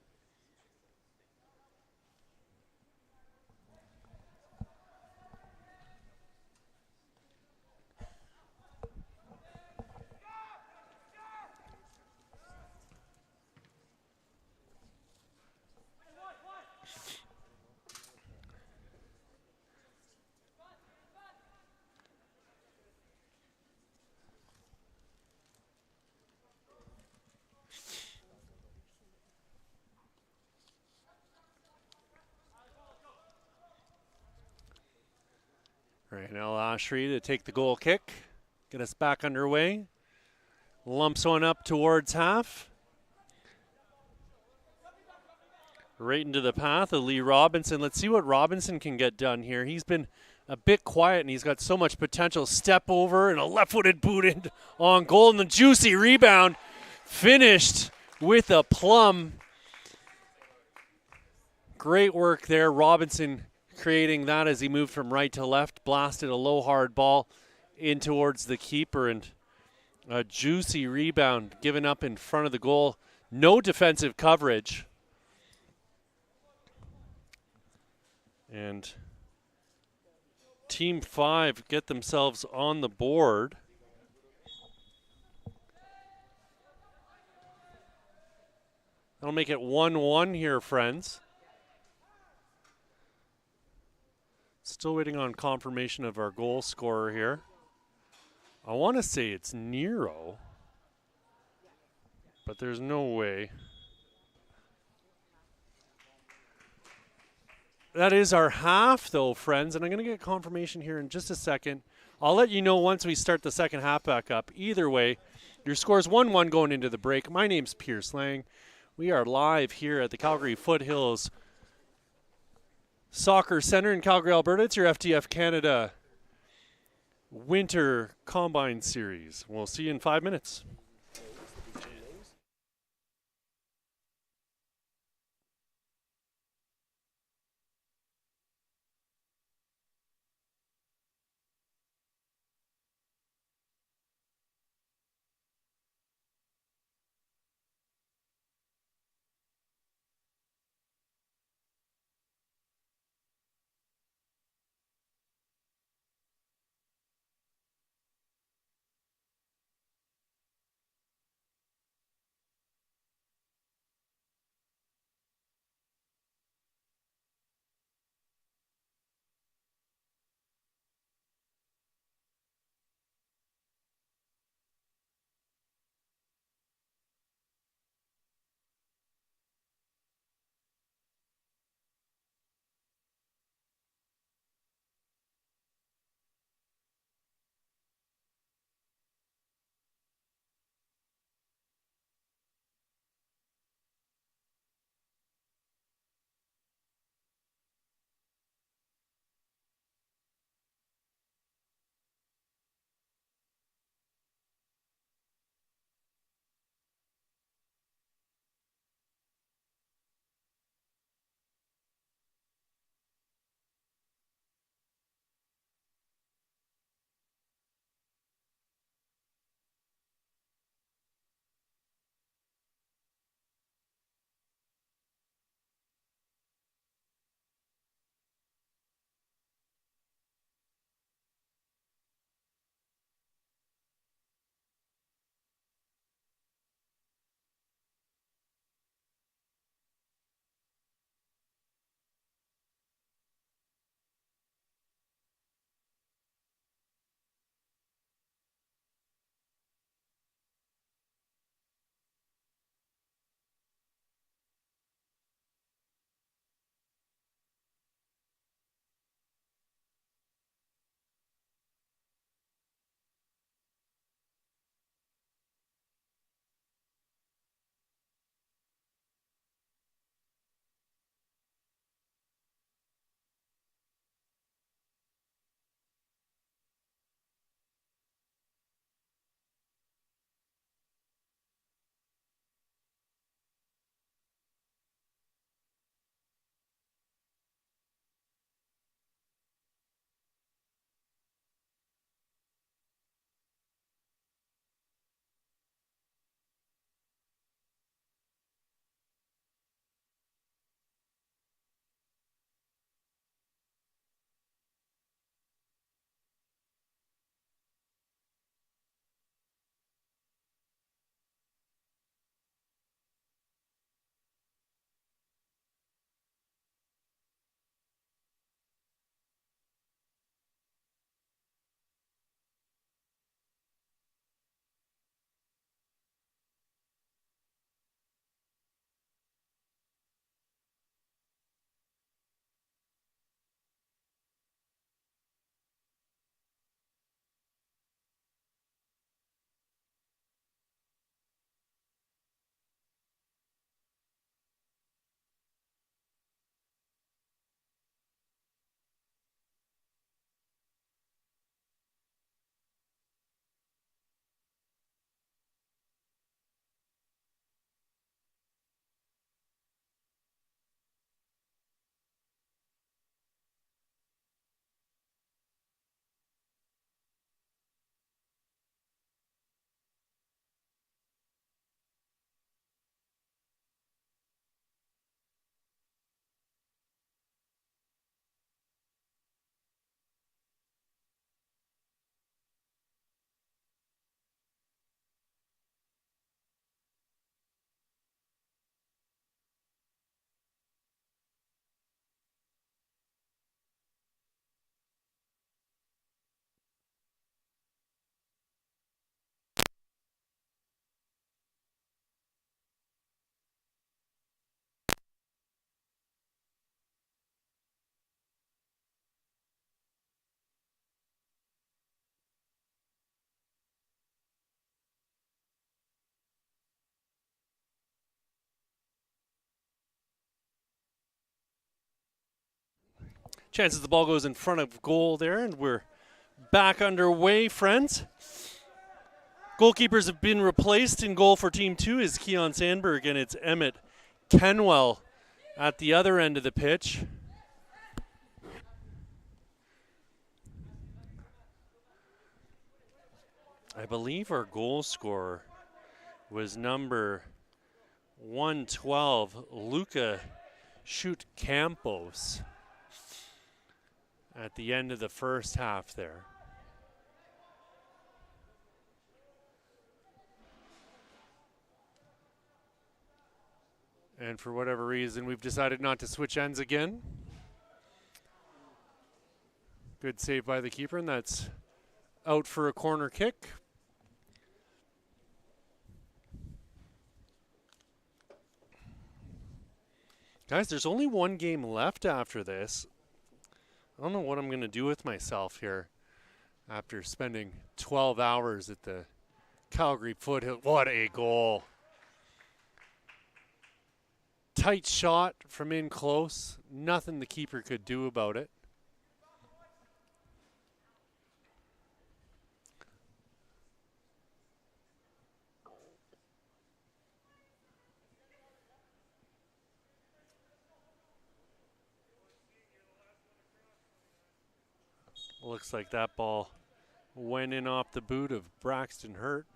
Right, now Ashri to take the goal kick, get us back underway. Lumps one up towards half. Right into the path of Lee Robinson. Let's see what Robinson can get done here. He's been a bit quiet, and he's got so much potential. Step over and a left-footed boot in on goal, and the juicy rebound finished with a plum. Great work there, Robinson creating that as he moved from right to left, blasted a low hard ball in towards the keeper, and a juicy rebound given up in front of the goal. No defensive coverage. And Team 5 get themselves on the board. That'll make it 1-1 here, friends. Still waiting on confirmation of our goal scorer here. I want to say it's Nero, but there's no way. That is our half, though, friends, and I'm going to get confirmation here in just a second. I'll let you know once we start the second half back up. Either way, your score is 1-1 going into the break. My name's Pierce Lang. We are live here at the Calgary Foothills Soccer Center in Calgary, Alberta. It's your FTF Canada Winter Combine Series. We'll see you in 5 minutes. Chances the ball goes in front of goal there, and we're back underway, friends. Goalkeepers have been replaced. In goal for Team 2 is Keon Sandberg, and it's Emmett Kenwell at the other end of the pitch. I believe our goal scorer was number 112, Luca Shoot Campos, at the end of the first half there. And for whatever reason, we've decided not to switch ends again. Good save by the keeper, and that's out for a corner kick. Guys, there's only one game left after this. I don't know what I'm going to do with myself here after spending 12 hours at the Calgary Foothill. What a goal. Tight shot from in close. Nothing the keeper could do about it. Looks like that ball went in off the boot of Braxton Hurt.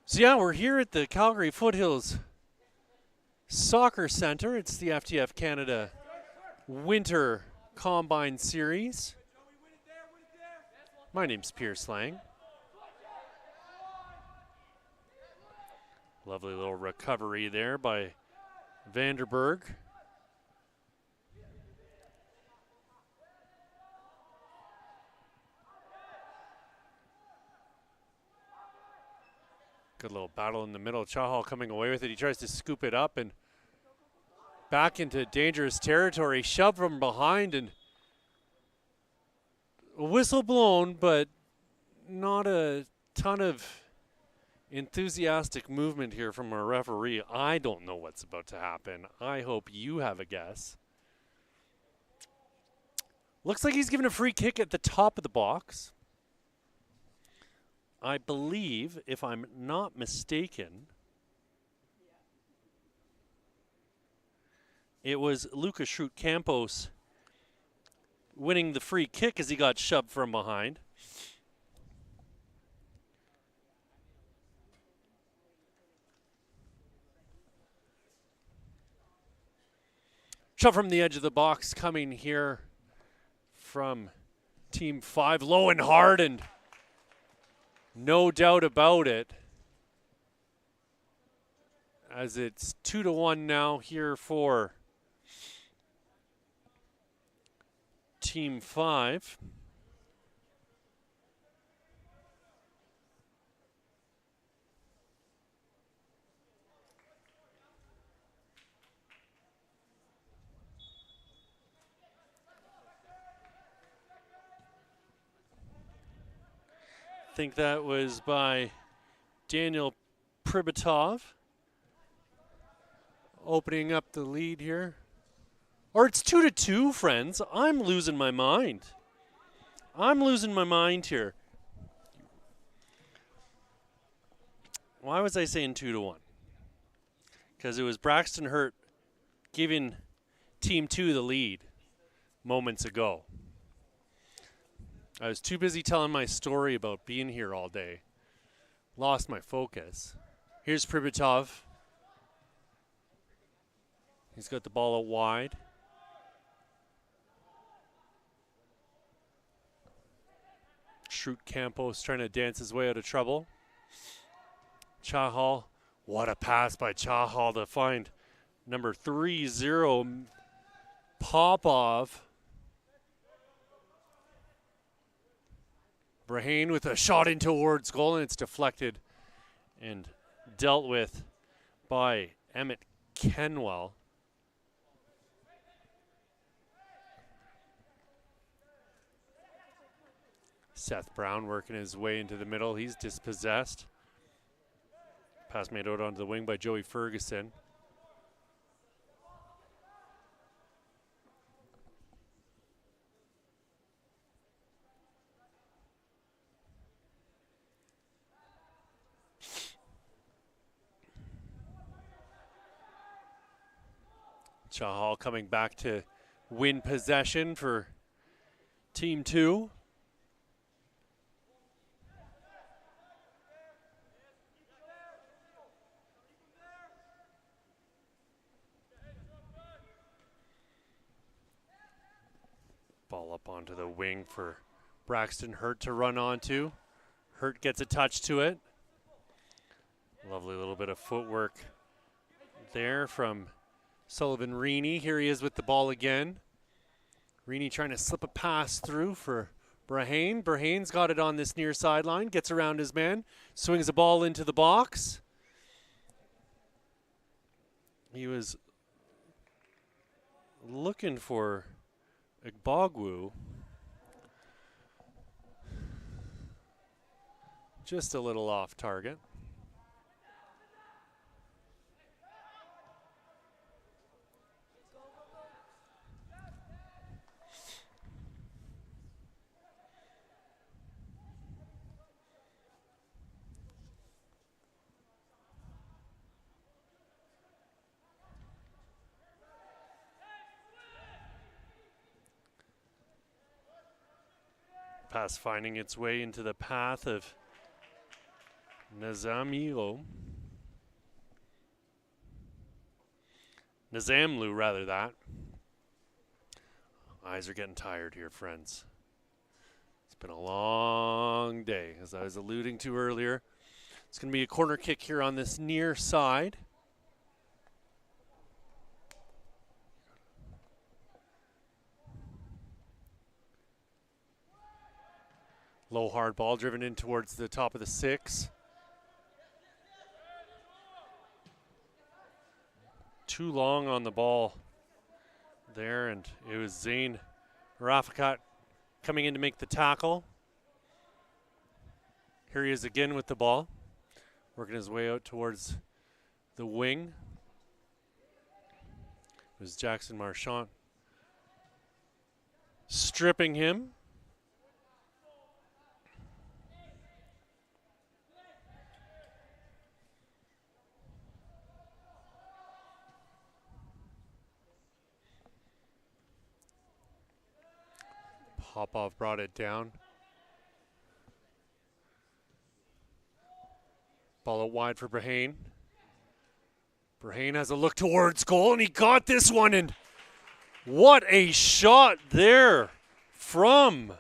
So yeah, we're here at the Calgary Foothills Soccer Center. It's the FTF Canada Winter Combine Series. My name's Pierce Lang. Lovely little recovery there by Vanderberg. Good little battle in the middle. Chahal coming away with it. He tries to scoop it up and back into dangerous territory. Shoved from behind and a whistle blown, but not a ton of enthusiastic movement here from our referee. I don't know what's about to happen. I hope you have a guess. Looks like he's given a free kick at the top of the box. I believe, if I'm not mistaken, it was Lucas Schrute Campos winning the free kick as he got shoved from behind. Shove from the edge of the box coming here from Team 5. Low and hard, and no doubt about it, as it's 2-1 now here for Team 5. I think that was by Daniel Pribatov, opening up the lead here. Or it's 2-2, friends. I'm losing my mind. I'm losing my mind here. Why was I saying 2-1? Because it was Braxton Hurt giving Team 2 the lead moments ago. I was too busy telling my story about being here all day. Lost my focus. Here's Pribatov. He's got the ball out wide. Schrute Campos trying to dance his way out of trouble. Chahal. What a pass by Chahal to find number 30, Popov. Brahane with a shot in towards goal, and it's deflected and dealt with by Emmett Kenwell. Seth Brown working his way into the middle. He's dispossessed. Pass made out onto the wing by Joey Ferguson. Chahal coming back to win possession for Team 2. Ball up onto the wing for Braxton Hurt to run onto. Hurt gets a touch to it. Lovely little bit of footwork there from Sullivan Reaney. Here he is with the ball again. Reaney trying to slip a pass through for Brahane. Brahane's got it on this near sideline. Gets around his man. Swings the ball into the box. He was looking for Igbogwu. Just a little off target. Pass finding its way into the path of Nazamlu, rather that. Eyes are getting tired here, friends. It's been a long day, as I was alluding to earlier. It's going to be a corner kick here on this near side. Low hard ball driven in towards the top of the 6. Too long on the ball there, and it was Zane Rafikat coming in to make the tackle. Here he is again with the ball, working his way out towards the wing. It was Jackson Marchant stripping him. Popov brought it down. Ball out wide for Brahane. Brahane has a look towards goal, and he got this one. And what a shot there from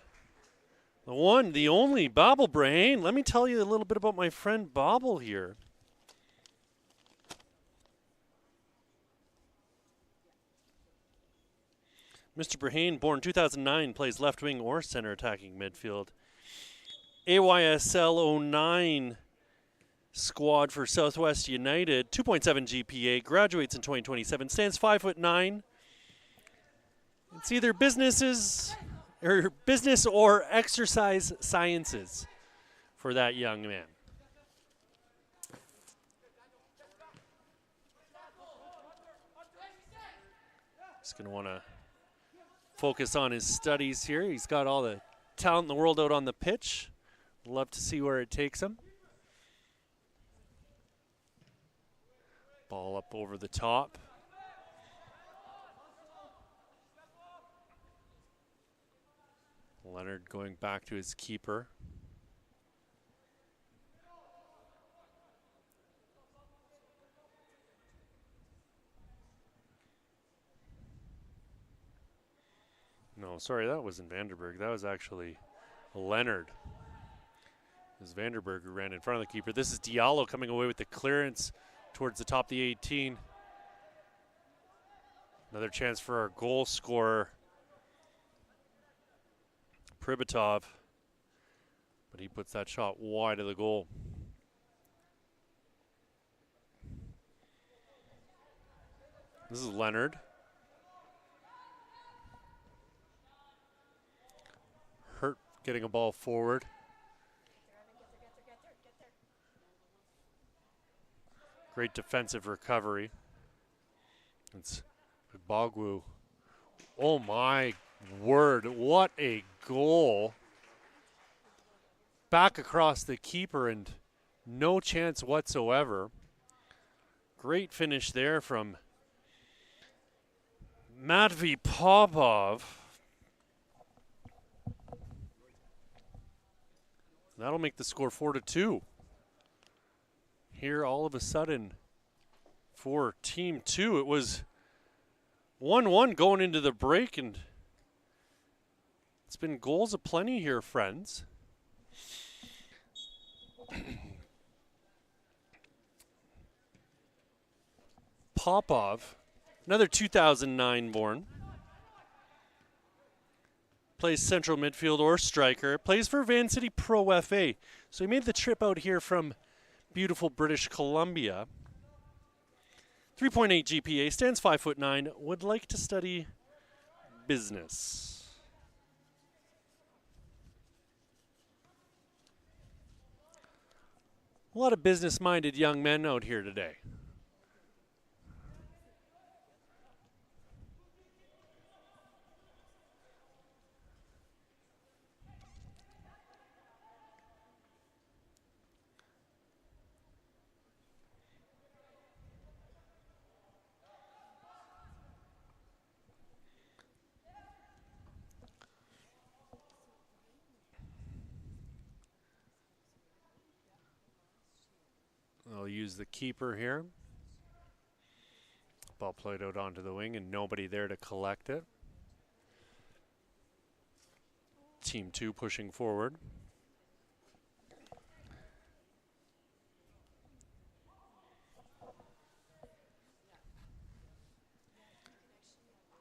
the one, the only, Babel Brahane. Let me tell you a little bit about my friend Babel here. Mr. Brahane, born 2009, plays left wing or center attacking midfield. AYSL 09 squad for Southwest United, 2.7 GPA, graduates in 2027, stands 5'9". It's either business or exercise sciences for that young man. He's going to want to focus on his studies here. He's got all the talent in the world out on the pitch. Love to see where it takes him. Ball up over the top. Leonard going back to his keeper. No, sorry, that wasn't Vanderberg. That was actually Leonard. It was Vanderberg who ran in front of the keeper. This is Diallo coming away with the clearance towards the top of the 18. Another chance for our goal scorer, Pribatov. But he puts that shot wide of the goal. This is Leonard. getting a ball forward. Great defensive recovery. It's Bogwu. Oh my word, what a goal. Back across the keeper and no chance whatsoever. Great finish there from Matvey Popov. That'll make the score 4-2. Here all of a sudden for Team 2, it was 1-1 going into the break, and it's been goals aplenty here, friends. Popov, another 2009 born. Plays central midfield or striker. Plays for Van City Pro FA. So he made the trip out here from beautiful British Columbia. 3.8 GPA, stands 5'9", would like to study business. A lot of business-minded young men out here today. I'll use the keeper here. Ball played out onto the wing and nobody there to collect it. Team 2 pushing forward.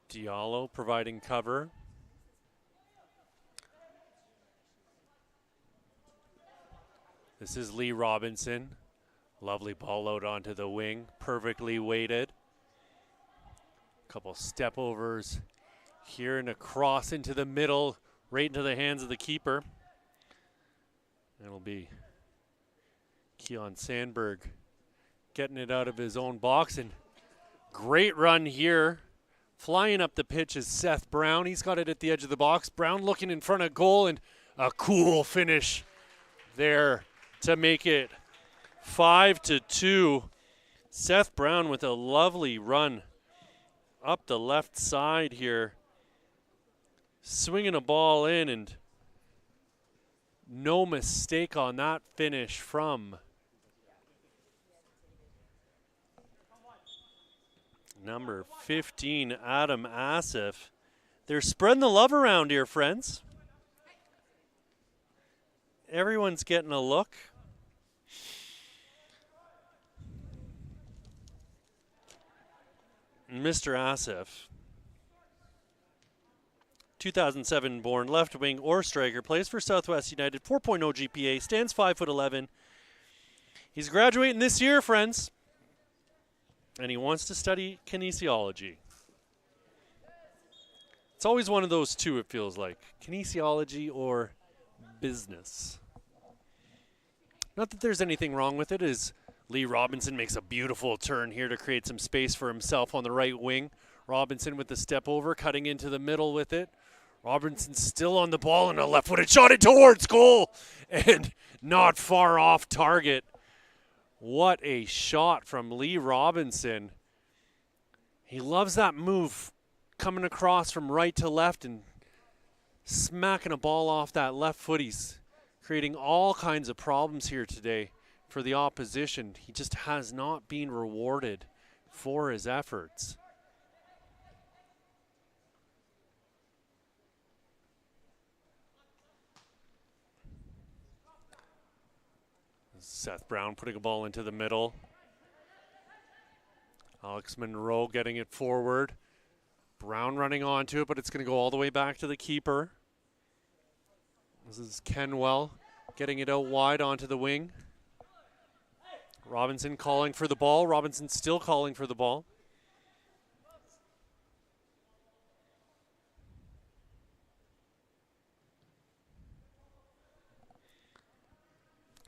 Diallo providing cover. This is Lee Robinson. Lovely ball out onto the wing, perfectly weighted. Couple step overs here and a cross into the middle, right into the hands of the keeper. It'll be Keon Sandberg getting it out of his own box, and great run here. Flying up the pitch is Seth Brown. He's got it at the edge of the box. Brown looking in front of goal, and a cool finish there to make it 5-2. Seth Brown with a lovely run up the left side here. Swinging a ball in, and no mistake on that finish from number 15, Adam Asif. They're spreading the love around here, friends. Everyone's getting a look. Mr. Asif, 2007 born, left wing or striker, plays for Southwest United, 4.0 GPA, stands 5'11". He's graduating this year, friends, and he wants to study kinesiology. It's always one of those two, it feels like, kinesiology or business. Not that there's anything wrong with it, as Lee Robinson makes a beautiful turn here to create some space for himself on the right wing. Robinson with the step over, cutting into the middle with it. Robinson still on the ball and a left-footed shot it towards goal, and not far off target. What a shot from Lee Robinson. He loves that move, coming across from right to left and smacking a ball off that left foot. He's creating all kinds of problems here today for the opposition. He just has not been rewarded for his efforts. Seth Brown putting a ball into the middle. Alex Monroe getting it forward. Brown running onto it, but it's going to go all the way back to the keeper. This is Kenwell getting it out wide onto the wing. Robinson calling for the ball. Robinson still calling for the ball.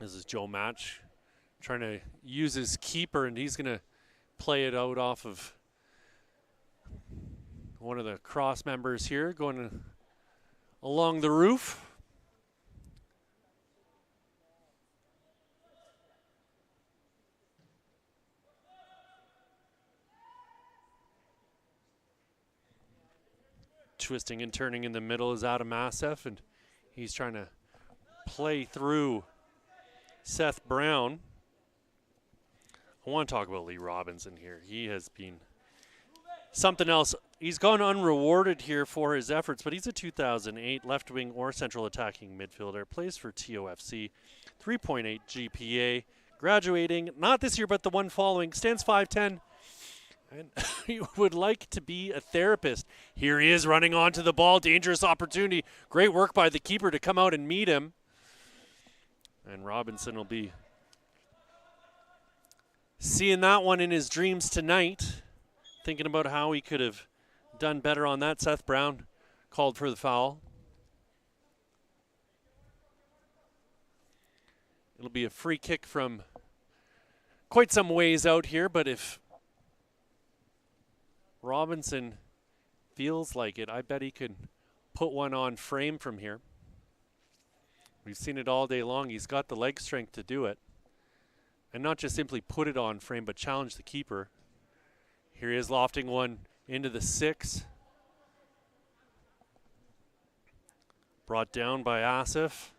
This is Joe Match trying to use his keeper, and he's going to play it out off of one of the cross members here, going along the roof. Twisting and turning in the middle is Adam Asef, and he's trying to play through Seth Brown. I want to talk about Lee Robinson here. He has been something else. He's gone unrewarded here for his efforts, but he's a 2008 left wing or central attacking midfielder. Plays for TOFC, 3.8 GPA. Graduating, not this year, but the one following. Stands 5'10", and he would like to be a therapist. Here he is running onto the ball. Dangerous opportunity. Great work by the keeper to come out and meet him. And Robinson will be seeing that one in his dreams tonight. Thinking about how he could have done better on that. Seth Brown called for the foul. It'll be a free kick from quite some ways out here, but if Robinson feels like it, I bet he could put one on frame from here. We've seen it all day long. He's got the leg strength to do it. And not just simply put it on frame, but challenge the keeper. Here he is lofting one into the 6. Brought down by Asif.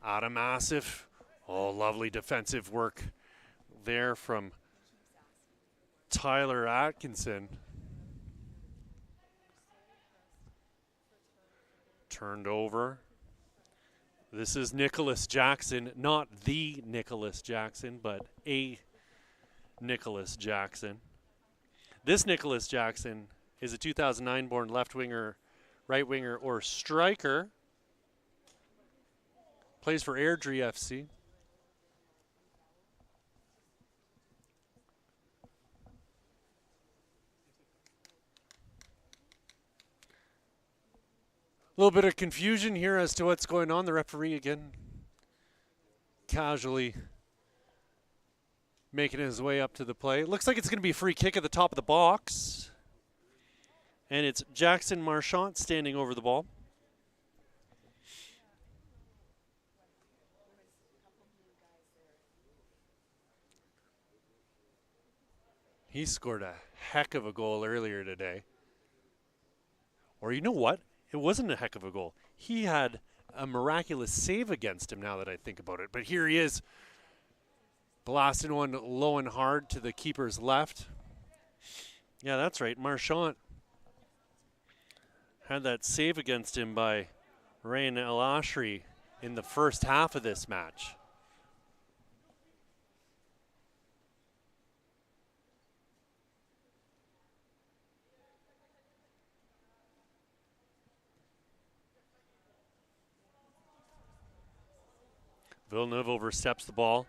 Adam Asif. Oh, lovely defensive work there from Tyler Atkinson. Turned over. This is Nicholas Jackson, not the Nicholas Jackson, but a Nicholas Jackson. This Nicholas Jackson is a 2009 born left winger, right winger, or striker. Plays for Airdrie FC. A little bit of confusion here as to what's going on. The referee again casually making his way up to the play. It looks like it's going to be a free kick at the top of the box. And it's Jackson Marchant standing over the ball. He scored a heck of a goal earlier today. Or you know what? It wasn't a heck of a goal. He had a miraculous save against him now that I think about it. But here he is, blasting one low and hard to the keeper's left. Yeah, that's right. Marchant had that save against him by Ryan El Ashri in the first half of this match. Villeneuve oversteps the ball.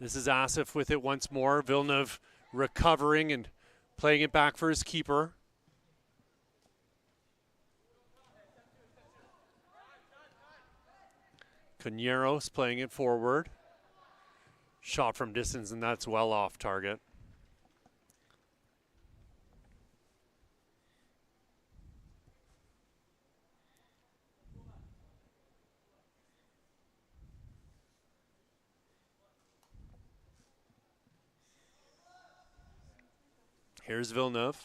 This is Asif with it once more. Villeneuve recovering and playing it back for his keeper. Cañeros playing it forward. Shot from distance, and that's well off target. Here's Villeneuve.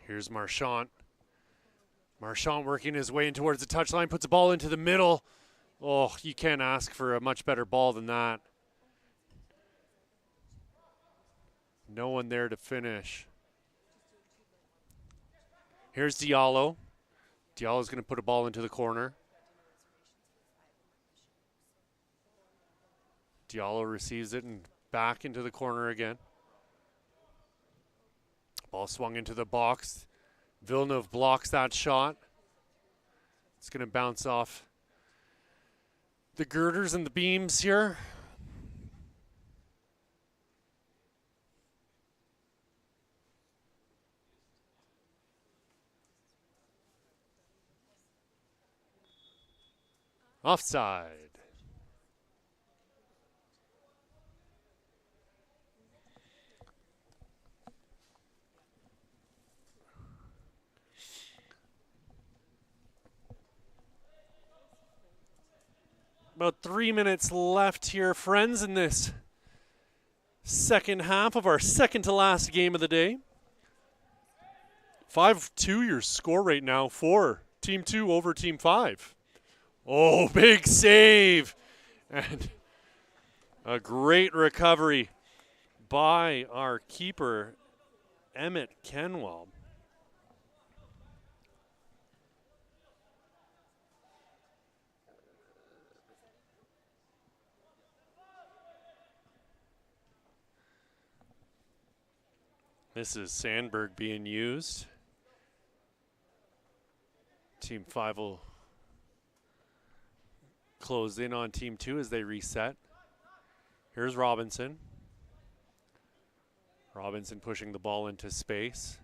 Here's Marchant. Marchant working his way in towards the touchline, puts the ball into the middle. Oh, you can't ask for a much better ball than that. No one there to finish. Here's Diallo. Diallo's going to put a ball into the corner. Diallo receives it and back into the corner again. Ball swung into the box. Villeneuve blocks that shot. It's going to bounce off the girders and the beams here. Offside. About 3 minutes left here, friends, in this second half of our second to last game of the day. 5-2 your score right now for Team 2 over Team 5. Oh, big save. And a great recovery by our keeper, Emmett Kenwell. This is Sandberg being used. Team 5 will close in on Team 2 as they reset. Here's Robinson. Robinson pushing the ball into space.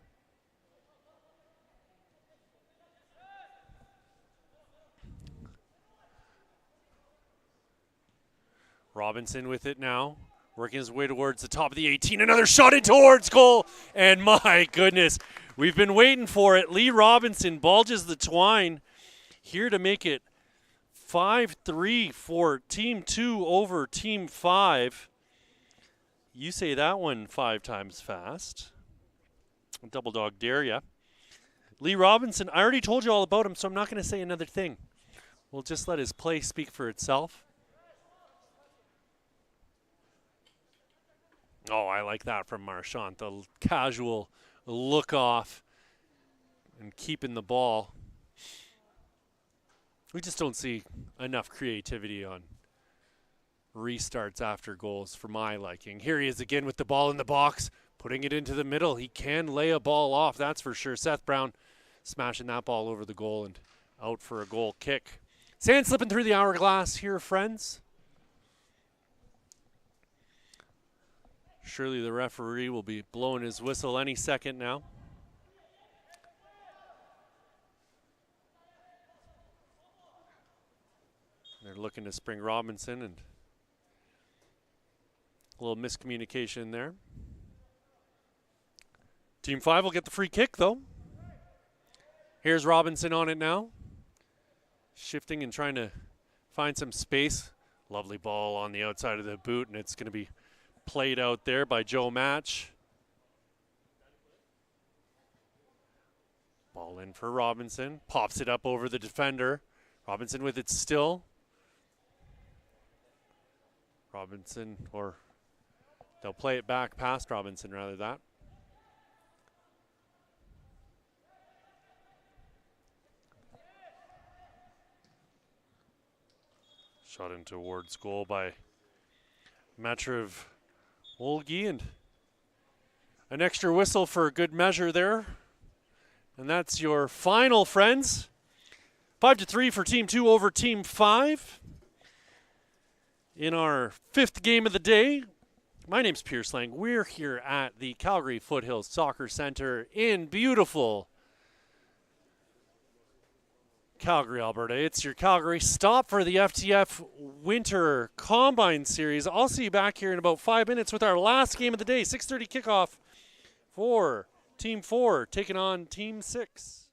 Robinson with it now, working his way towards the top of the 18. Another shot in towards goal. And my goodness, we've been waiting for it. Lee Robinson bulges the twine here to make it 5-3 for Team 2 over Team 5. You say that one 5 times fast. Double dog dare ya. Lee Robinson, I already told you all about him, so I'm not going to say another thing. We'll just let his play speak for itself. Oh, I like that from Marchand. The casual look off and keeping the ball. We just don't see enough creativity on restarts after goals for my liking. Here he is again with the ball in the box, putting it into the middle. He can lay a ball off, that's for sure. Seth Brown smashing that ball over the goal and out for a goal kick. Sand slipping through the hourglass here, friends. Surely the referee will be blowing his whistle any second now. They're looking to spring Robinson, and a little miscommunication there. Team 5 will get the free kick, though. Here's Robinson on it now. Shifting and trying to find some space. Lovely ball on the outside of the boot, and it's going to be played out there by Joe Match. Ball in for Robinson. Pops it up over the defender. Robinson with it still. Robinson, or they'll play it back past Robinson rather that. Shot in towards goal by Matrev Olgi, and an extra whistle for good measure there. And that's your final, friends. 5-3 for Team 2 over Team 5. In our 5th game of the day, my name's Pierce Lang. We're here at the Calgary Foothills Soccer Center in beautiful Calgary, Alberta. It's your Calgary stop for the FTF Winter Combine Series. I'll see you back here in about 5 minutes with our last game of the day. 6:30 kickoff for Team 4 taking on Team 6.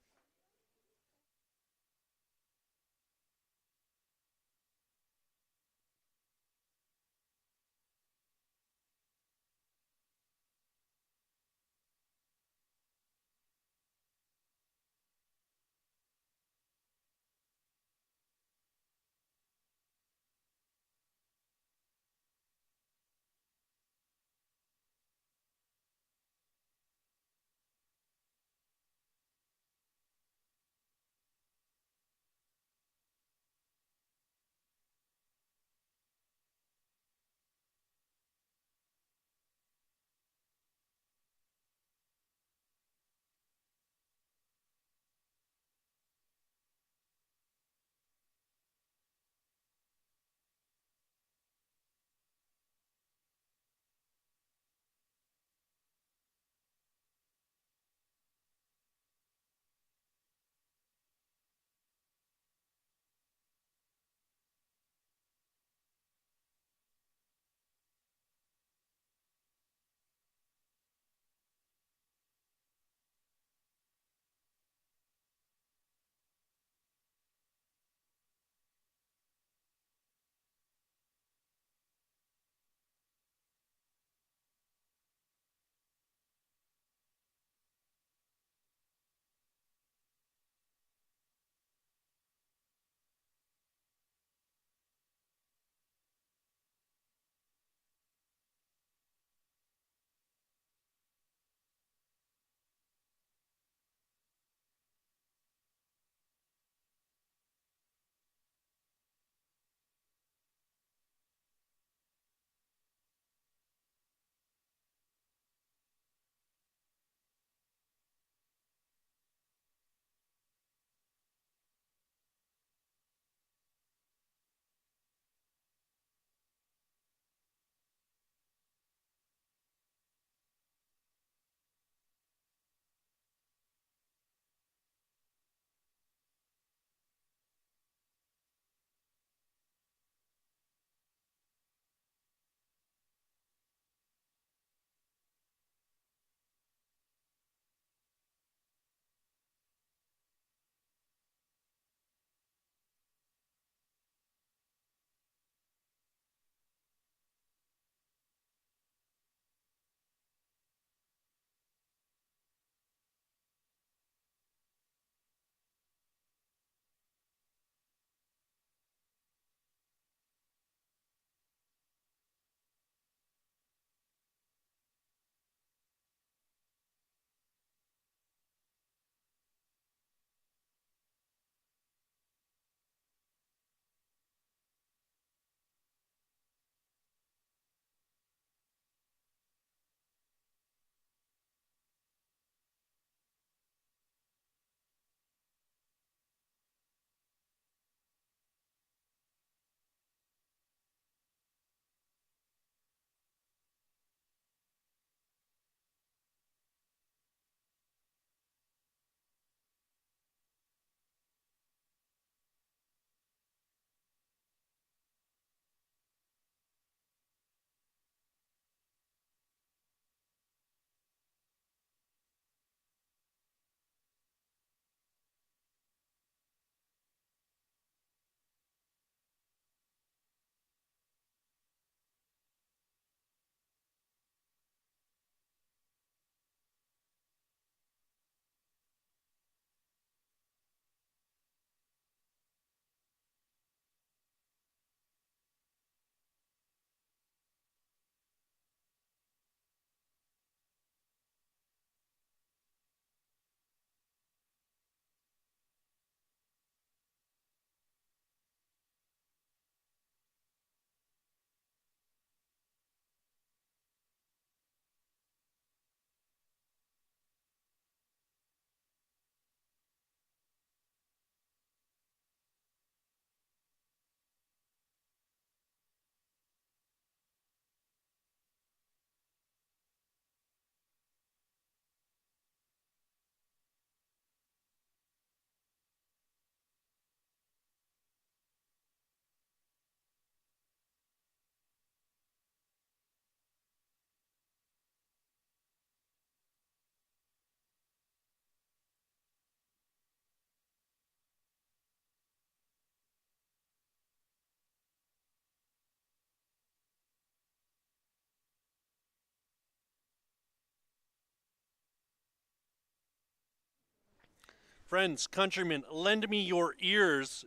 Friends, countrymen, lend me your ears.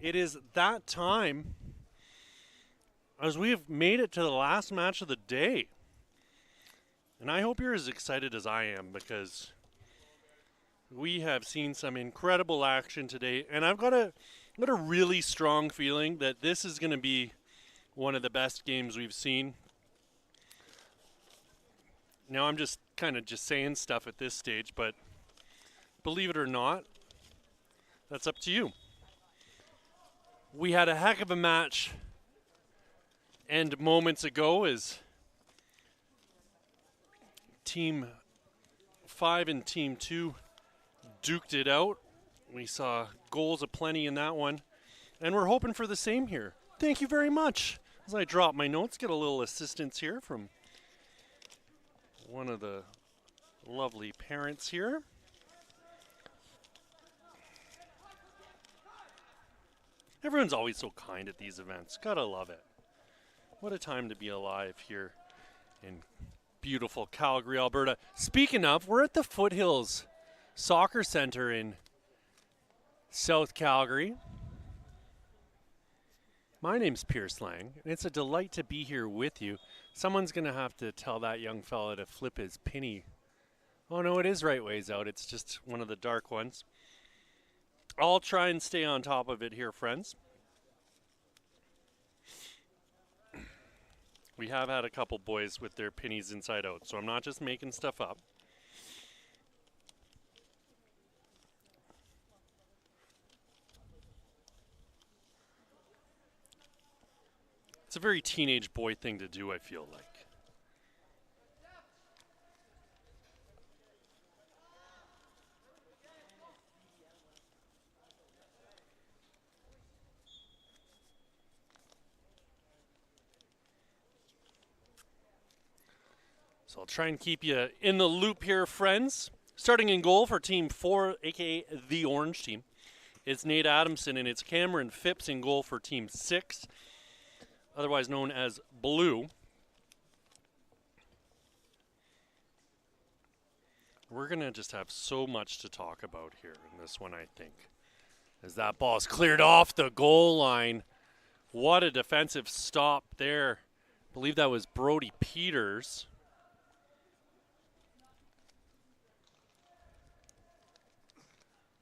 It is that time as we have made it to the last match of the day. And I hope you're as excited as I am because we have seen some incredible action today. And I've got a really strong feeling that this is going to be one of the best games we've seen. Now I'm just kind of just saying stuff at this stage, but believe it or not, that's up to you. We had a heck of a match end moments ago as Team 5 and Team 2 duked it out. We saw goals aplenty in that one, and we're hoping for the same here. Thank you very much. As I drop my notes, get a little assistance here from one of the lovely parents here. Everyone's always so kind at these events. Gotta love it. What a time to be alive here in beautiful Calgary, Alberta. Speaking of, we're at the Foothills Soccer Center in South Calgary. My name's Pierce Lang, and it's a delight to be here with you. Someone's going to have to tell that young fella to flip his penny. Oh no, it is right ways out. It's just one of the dark ones. I'll try and stay on top of it here, friends. We have had a couple boys with their pennies inside out, so I'm not just making stuff up. It's a very teenage boy thing to do, I feel like. So I'll try and keep you in the loop here, friends. Starting in goal for Team 4, a.k.a. the Orange Team, it's Nate Adamson, and it's Cameron Phipps in goal for Team 6, otherwise known as Blue. We're going to just have so much to talk about here in this one, I think. As that ball's cleared off the goal line. What a defensive stop there. I believe that was Brody Peters.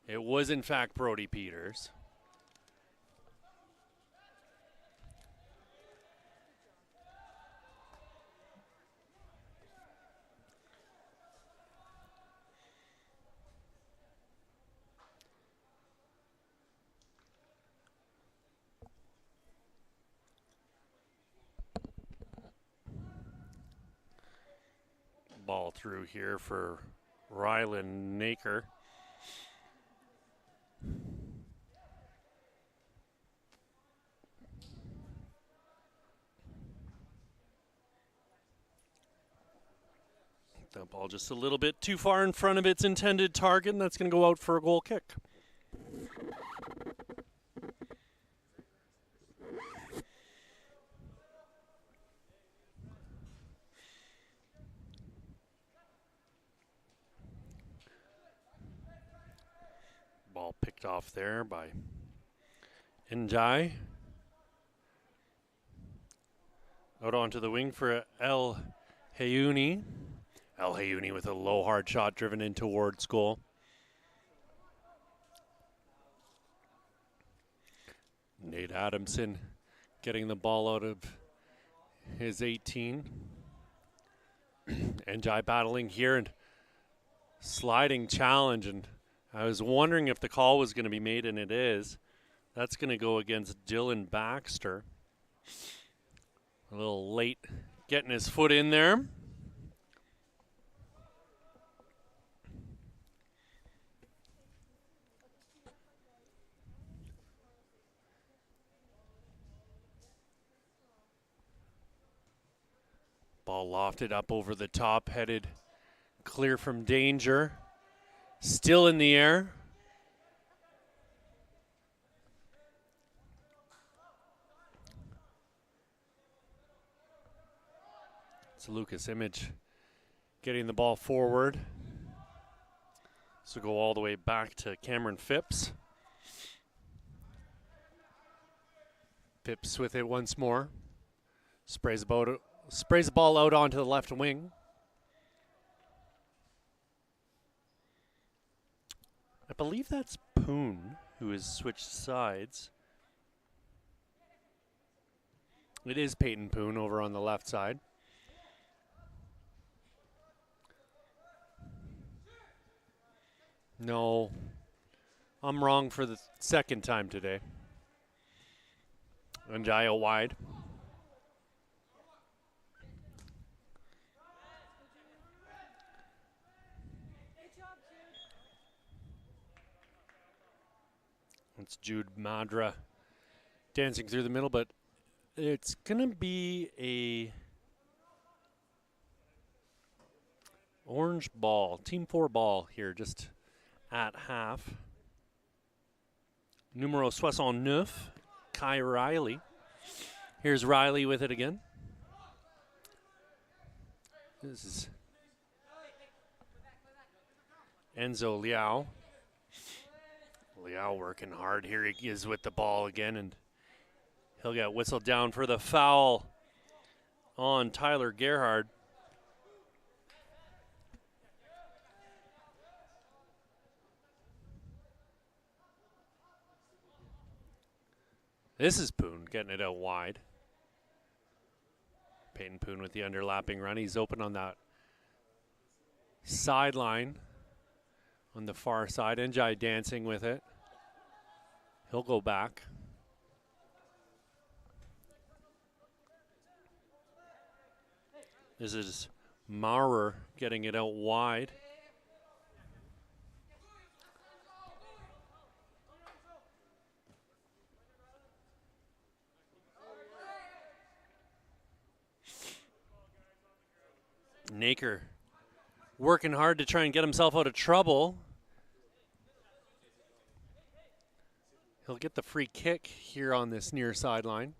It was, in fact, Brody Peters. Ball through here for Rylan Naker. That ball just a little bit too far in front of its intended target, and that's going to go out for a goal kick. Ball picked off there by Njai. Out onto the wing for El Hayuni. El Hayuni with a low hard shot driven in towards goal. Nate Adamson getting the ball out of his 18. Njai battling here and sliding challenge, and I was wondering if the call was going to be made, and it is. That's going to go against Dylan Baxter. A little late getting his foot in there. Ball lofted up over the top, headed clear from danger. Still in the air. It's Lucas Image getting the ball forward. So go all the way back to Cameron Phipps. Phipps with it once more. Sprays the ball out onto the left wing. I believe that's Poon who has switched sides. It is Peyton Poon over on the left side. No, I'm wrong for the second time today. Njaya wide. It's Jude Madra dancing through the middle, but it's going to be a orange ball, team 4 ball here just at half. Numero 69, Kai Riley. Here's Riley with it again. This is Enzo Liao. Liao working hard. Here he is with the ball again, and he'll get whistled down for the foul on Tyler Gerhard. This is Poon getting it out wide. Peyton Poon with the underlapping run. He's open on that sideline on the far side. Njai dancing with it. He'll go back. This is Maurer getting it out wide. Naker working hard to try and get himself out of trouble. He'll get the free kick here on this near sideline.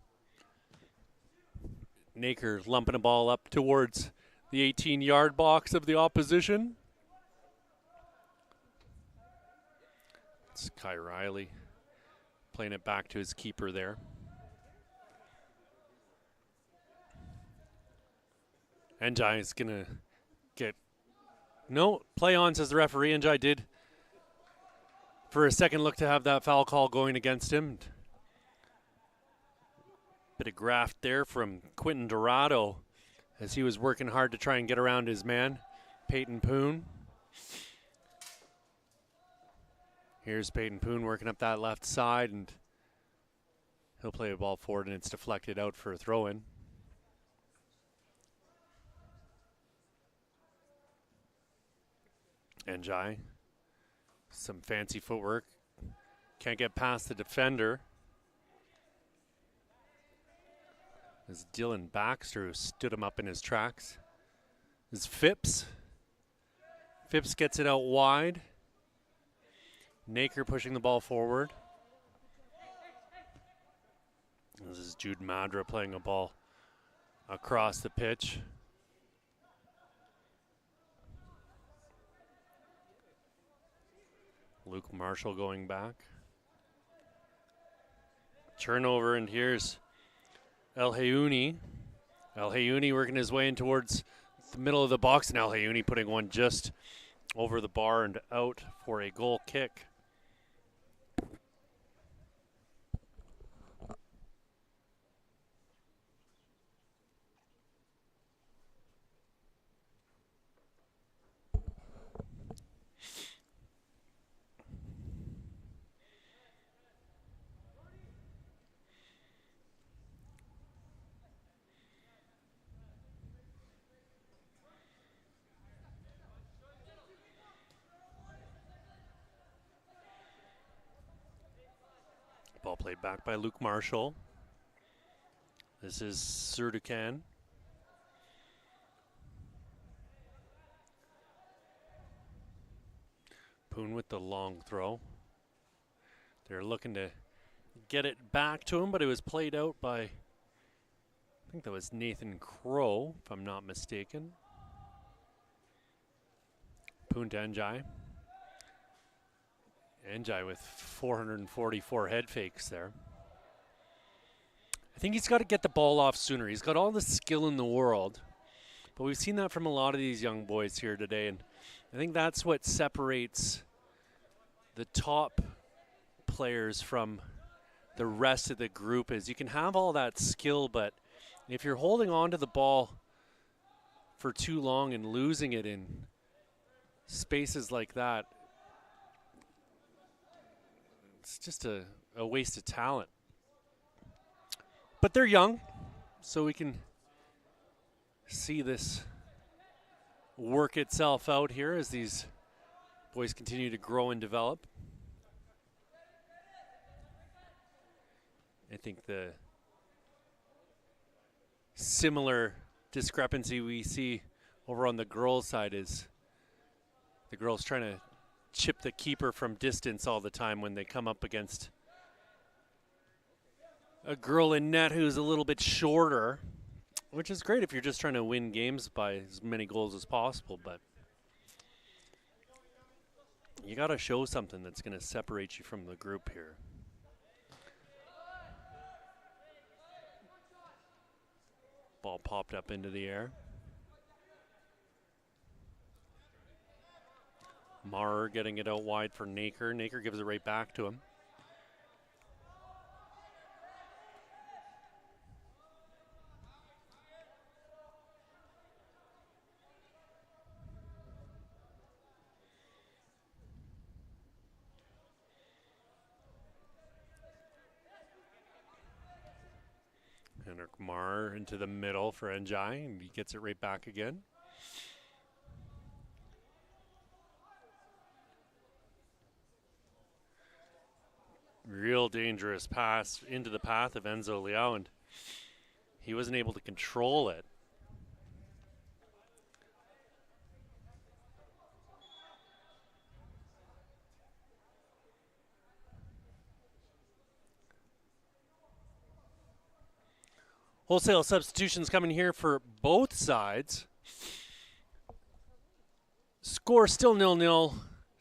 Naker lumping a ball up towards the 18-yard box of the opposition. It's Kai Riley playing it back to his keeper there. Njai is going to get... No, play on, says the referee. Njai did, for a second, look to have that foul call going against him. Bit of graft there from Quentin Dorado as he was working hard to try and get around his man, Peyton Poon. Here's Peyton Poon working up that left side, and he'll play the ball forward, and it's deflected out for a throw-in. Njai, some fancy footwork. Can't get past the defender. As Dylan Baxter, who stood him up in his tracks. This is Phipps. Phipps gets it out wide. Naker pushing the ball forward. This is Jude Madra playing a ball across the pitch. Luke Marshall going back. Turnover, and here's El Hayouni. El Hayouni working his way in towards the middle of the box, and El Hayouni putting one just over the bar and out for a goal kick. Ball played back by Luke Marshall. This is Surdukan. Poon with the long throw. They're looking to get it back to him, but it was played out by, I think that was Nathan Crow, if I'm not mistaken. Poon to Njai. Njai with 444 head fakes there. I think he's got to get the ball off sooner. He's got all the skill in the world, but we've seen that from a lot of these young boys here today, and I think that's what separates the top players from the rest of the group. Is you can have all that skill, but if you're holding on to the ball for too long and losing it in spaces like that, it's just a waste of talent. But they're young, so we can see this work itself out here as these boys continue to grow and develop. I think the similar discrepancy we see over on the girls' side is the girls trying to chip the keeper from distance all the time when they come up against a girl in net who's a little bit shorter, which is great if you're just trying to win games by as many goals as possible, but you got to show something that's going to separate you from the group here. Ball popped up into the air. Marr getting it out wide for Naker. Naker gives it right back to him. Henrik Marr into the middle for Njai, and he gets it right back again. Real dangerous pass into the path of Enzo Leao, and he wasn't able to control it. Wholesale substitutions coming here for both sides. Score still 0-0,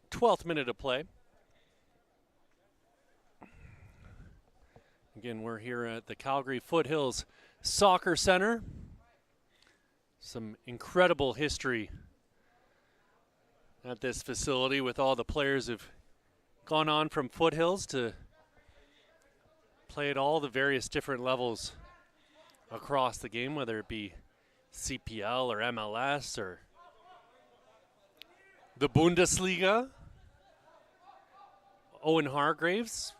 12th minute of play. Again, we're here at the Calgary Foothills Soccer Center. Some incredible history at this facility with all the players who've gone on from Foothills to play at all the various different levels across the game, whether it be CPL or MLS or the Bundesliga. Owen Hargreaves,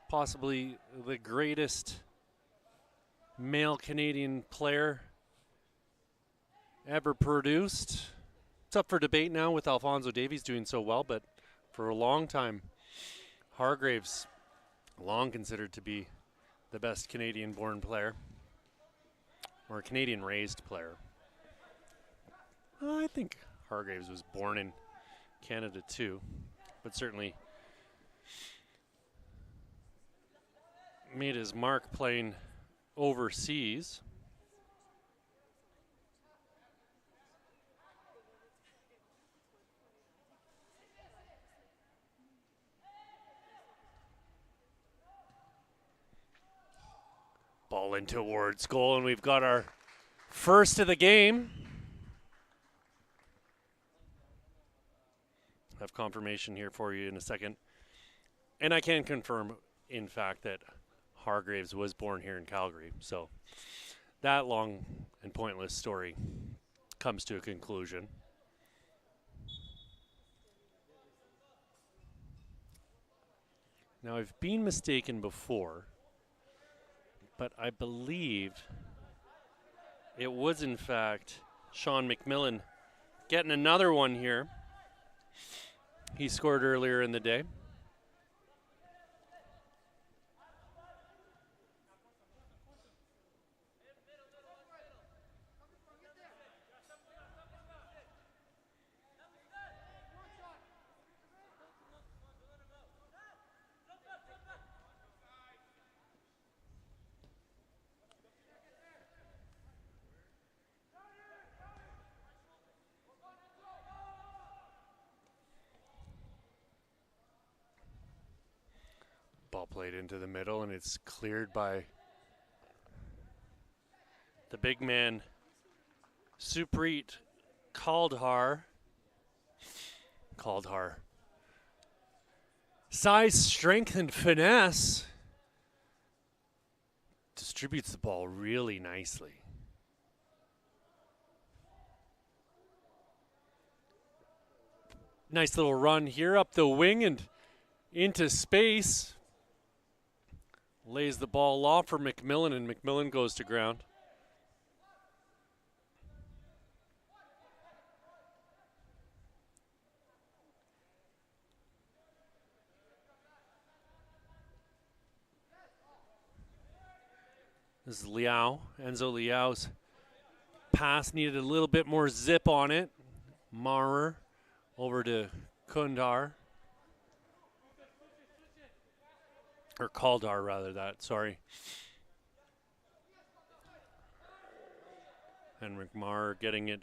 possibly the greatest male Canadian player ever produced. It's up for debate now with Alphonso Davies doing so well, but for a long time, Hargreaves, long considered to be the best Canadian-born player, or a Canadian-raised player. I think Hargreaves was born in Canada too, but certainly made his mark playing overseas. Ball in towards goal, and we've got our first of the game. Have confirmation here for you in a second. And I can confirm, in fact, that Hargreaves was born here in Calgary. So that long and pointless story comes to a conclusion. Now, I've been mistaken before, but I believe it was, in fact, Sean McMillan getting another one here. He scored earlier in the day. played into the middle, and it's cleared by the big man, Supreet Kaldhar. Size, strength, and finesse. Distributes the ball really nicely. Nice little run here up the wing and into space. Lays the ball low for McMillan, and McMillan goes to ground. This is Liao. Enzo Liao's pass needed a little bit more zip on it. Maurer over to Kundar. Or Kaldar, rather, sorry. Henrik Maurer getting it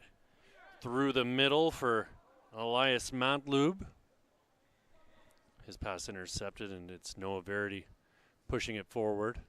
through the middle for Elias Matlub. His pass intercepted, and it's Noah Verity pushing it forward.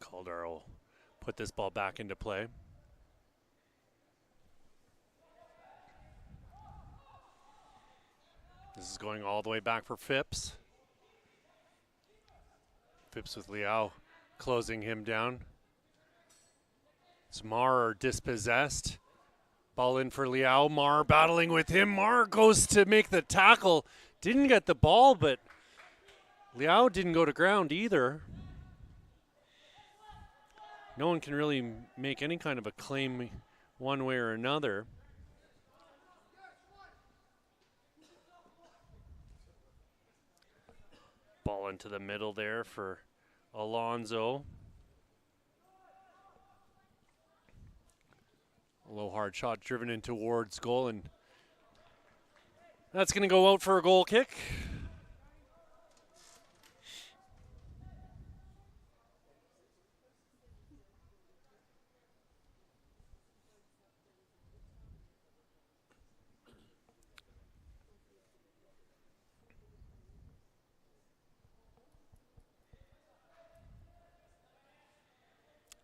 Kaldar will put this ball back into play. This is going all the way back for Phipps. Phipps with Liao closing him down. It's Maurer dispossessed. Ball in for Liao. Maurer battling with him. Maurer goes to make the tackle. Didn't get the ball, but Liao didn't go to ground either. No one can really make any kind of a claim one way or another. Ball into the middle there for Alonso. A low hard shot driven in towards goal, and that's going to go out for a goal kick.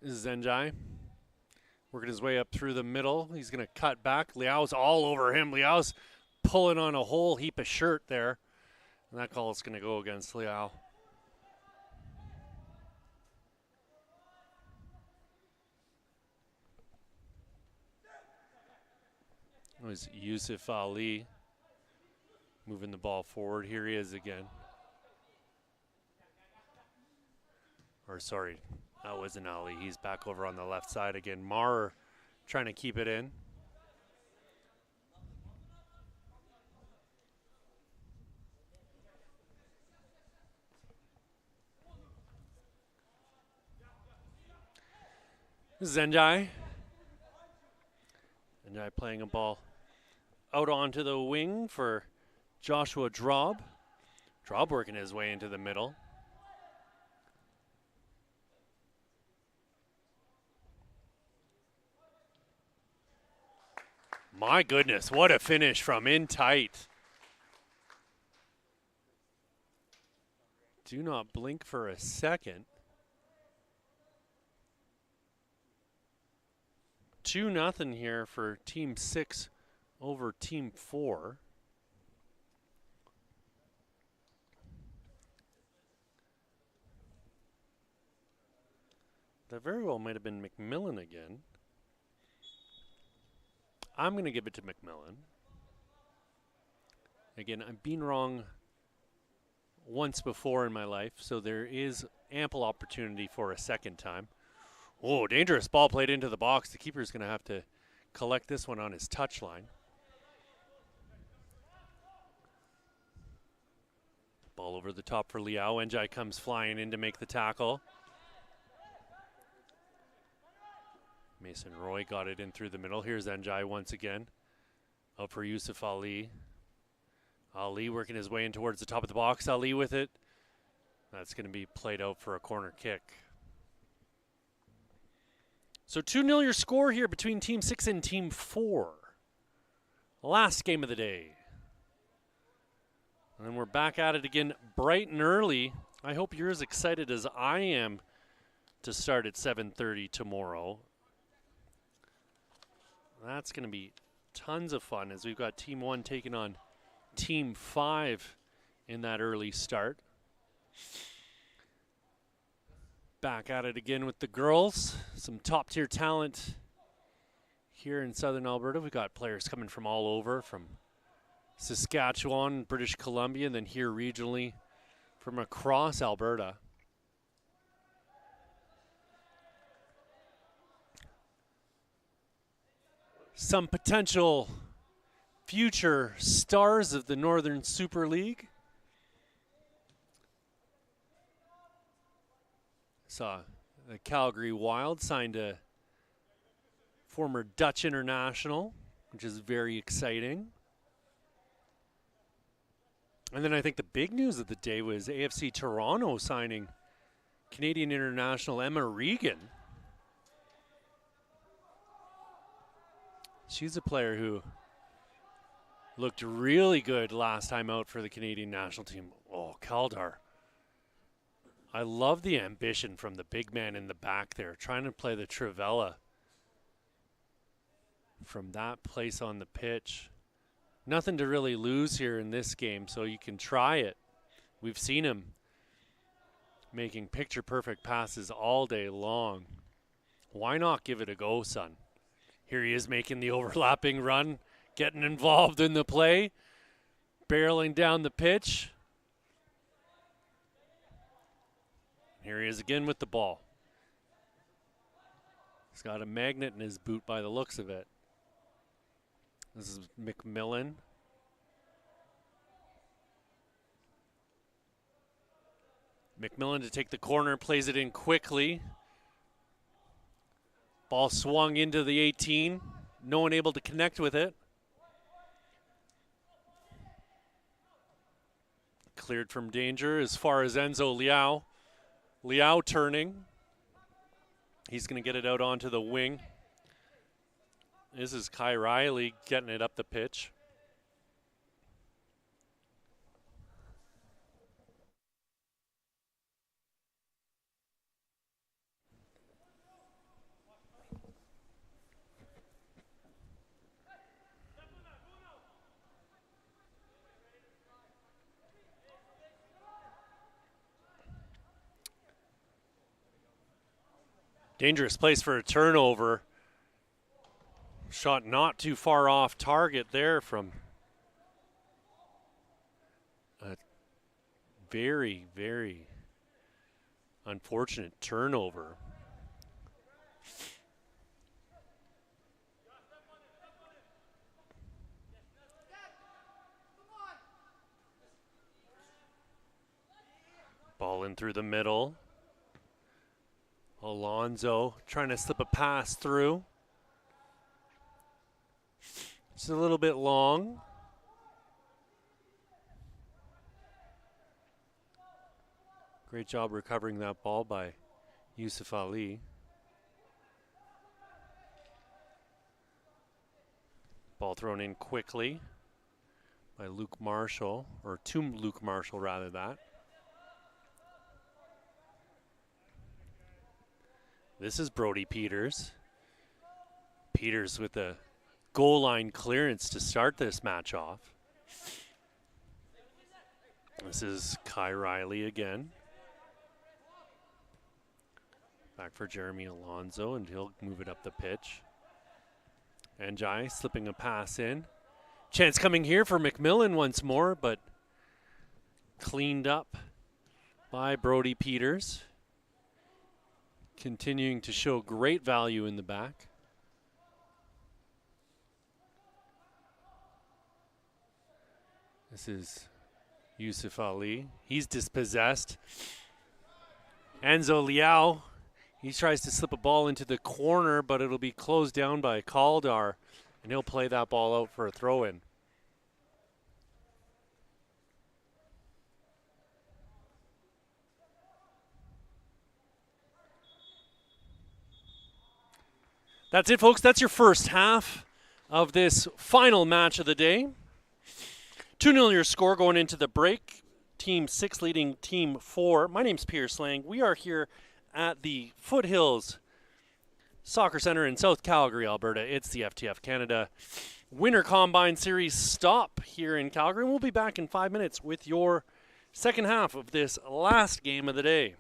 This is Zenjai working his way up through the middle. He's going to cut back. Liao's all over him. Liao's pulling on a whole heap of shirt there. And that call is going to go against Liao. It was Yusuf Ali moving the ball forward. Here he is again. Or sorry. That wasn't Ali. He's back over on the left side again. Maurer trying to keep it in. Zenjai. Zenjai playing a ball out onto the wing for Joshua Drob. Drob working his way into the middle. My goodness, what a finish from in tight. Do not blink for a second. 2-0 here for Team 6 over Team 4. That very well might have been McMillan again. I'm going to give it to McMillan. Again, I've been wrong once before in my life, so there is ample opportunity for a second time. Oh, dangerous ball played into the box. The keeper's going to have to collect this one on his touchline. Ball over the top for Liao. Njai comes flying in to make the tackle. Mason Roy got it in through the middle. Here's Njai once again. Out for Yusuf Ali. Ali working his way in towards the top of the box. Ali with it. That's going to be played out for a corner kick. So 2-0 your score here between Team 6 and Team 4. Last game of the day. And we're back at it again bright and early. I hope you're as excited as I am to start at 7:30 tomorrow. That's going to be tons of fun as we've got Team 1 taking on Team 5 in that early start. Back at it again with the girls. Some top-tier talent here in Southern Alberta. We've got players coming from all over, from Saskatchewan, British Columbia, and then here regionally from across Alberta. Some potential future stars of the Northern Super League. Saw the Calgary Wild signed a former Dutch international, which is very exciting. And then I think the big news of the day was AFC Toronto signing Canadian international Emma Regan. She's a player who looked really good last time out for the Canadian national team. Oh, Kaldar. I love the ambition from the big man in the back there, trying to play the Trivella from that place on the pitch. Nothing to really lose here in this game, so you can try it. We've seen him making picture-perfect passes all day long. Why not give it a go, son? Here he is making the overlapping run, getting involved in the play, barreling down the pitch. Here he is again with the ball. He's got a magnet in his boot by the looks of it. This is McMillan. McMillan to take the corner, plays it in quickly. Ball swung into the 18. No one able to connect with it. Cleared from danger as far as Enzo Liao. Liao turning. He's going to get it out onto the wing. This is Kai Riley getting it up the pitch. Dangerous place for a turnover. Shot not too far off target there from a very, very unfortunate turnover. Ball in through the middle. Alonzo trying to slip a pass through. It's a little bit long. Great job recovering that ball by Yusuf Ali. Ball thrown in quickly by Luke Marshall, or to Luke Marshall rather that. This is Brody Peters. Peters with the goal line clearance to start this match off. This is Kai Riley again. Back for Jeremy Alonzo, and he'll move it up the pitch. Njai slipping a pass in. Chance coming here for McMillan once more, but cleaned up by Brody Peters. Continuing to show great value in the back. This is Yusuf Ali. He's dispossessed. Enzo Liao. He tries to slip a ball into the corner, but it'll be closed down by Kaldar, and he'll play that ball out for a throw-in. That's it, folks. That's your first half of this final match of the day. 2-0 your score going into the break. Team 6 leading Team 4. My name's Pierce Lang. We are here at the Foothills Soccer Center in South Calgary, Alberta. It's the FTF Canada Winter Combine Series stop here in Calgary. And we'll be back in 5 minutes with your second half of this last game of the day.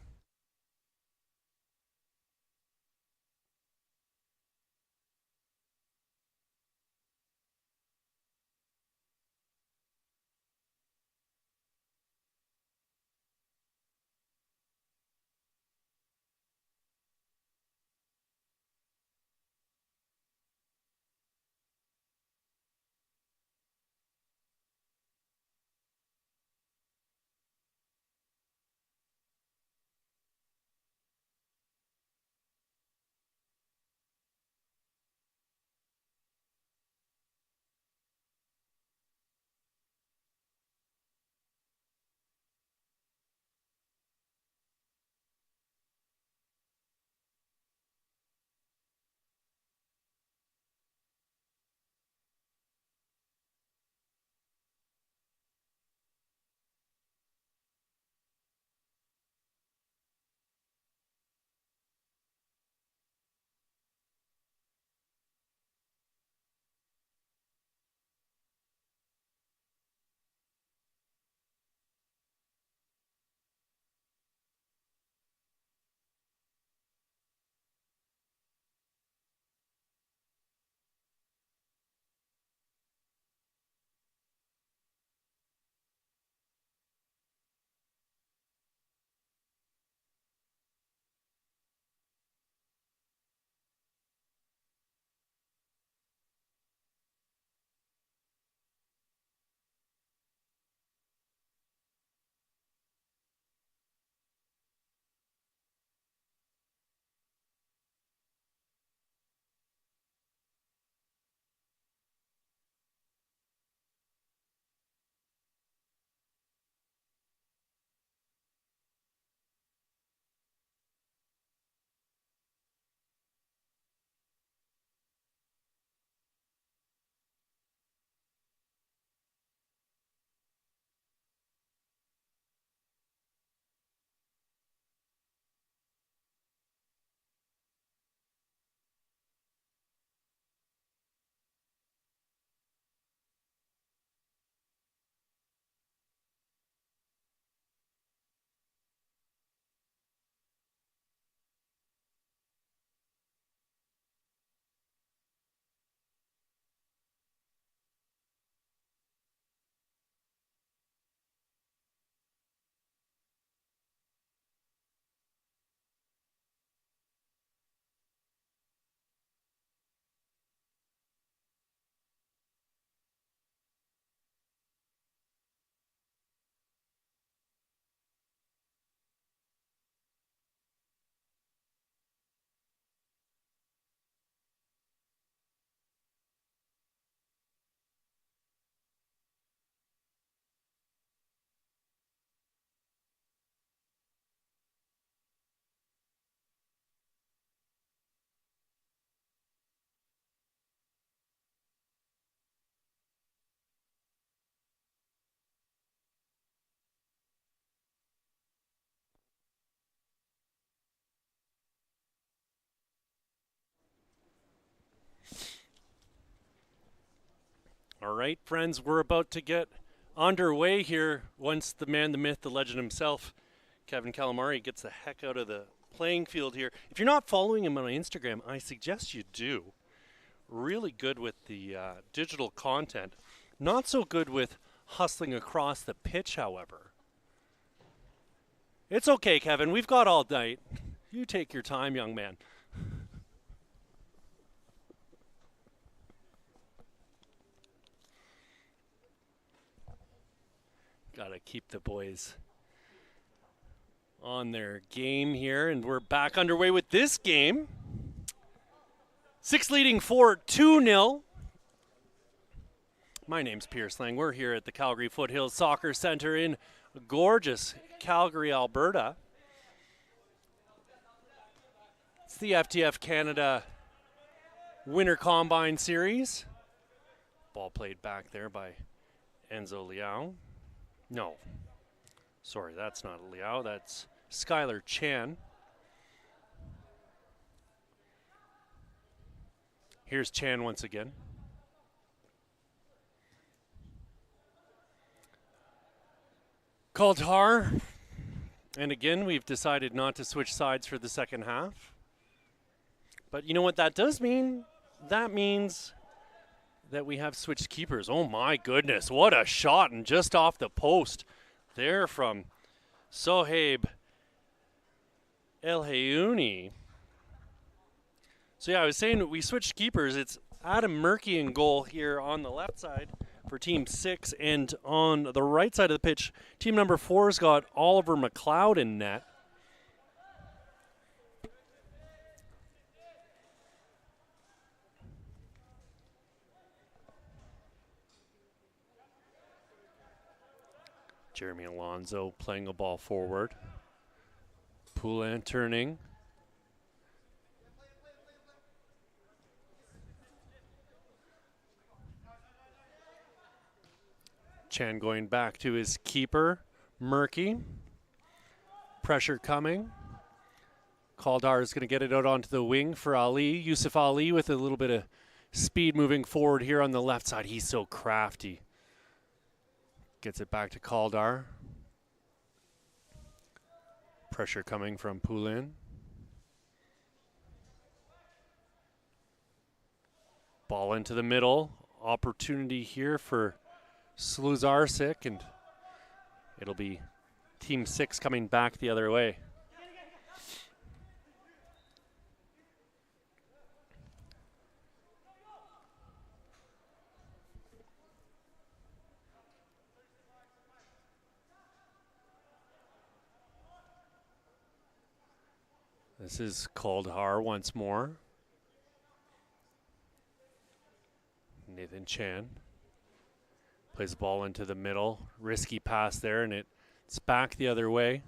All right, friends, we're about to get underway here once the man, the myth, the legend himself, Kevin Calamari, gets the heck out of the playing field here. If you're not following him on Instagram, I suggest you do. Really good with the digital content. Not so good with hustling across the pitch, however. It's okay, Kevin. We've got all night. You take your time, young man. Got to keep the boys on their game here, and we're back underway with this game. Six leading for 2-0. My name's Pierce Lang. We're here at the Calgary Foothills Soccer Center in gorgeous Calgary, Alberta. It's the FTF Canada Winter Combine Series. Ball played back there by Enzo Liao. No, sorry, that's not Liao. That's Skylar Chan. Here's Chan once again. Kaldhar. And again, we've decided not to switch sides for the second half. But you know what that does mean? That means that we have switched keepers. Oh my goodness, what a shot, and just off the post there from Sohaib El Hayouni. So yeah, I was saying we switched keepers. It's Adam Murky in goal here on the left side for Team 6, and on the right side of the pitch, Team number 4's got Oliver McLeod in net. Jeremy Alonso playing a ball forward. Poulin turning. Chan going back to his keeper, Murky. Pressure coming. Kaldar is going to get it out onto the wing for Ali. Yusuf Ali with a little bit of speed moving forward here on the left side. He's so crafty. Gets it back to Kaldar. Pressure coming from Poulin. Ball into the middle. Opportunity here for Sluzarczyk, and it'll be Team 6 coming back the other way. This is Kaldhar once more. Nathan Chan plays the ball into the middle. Risky pass there, and it's back the other way.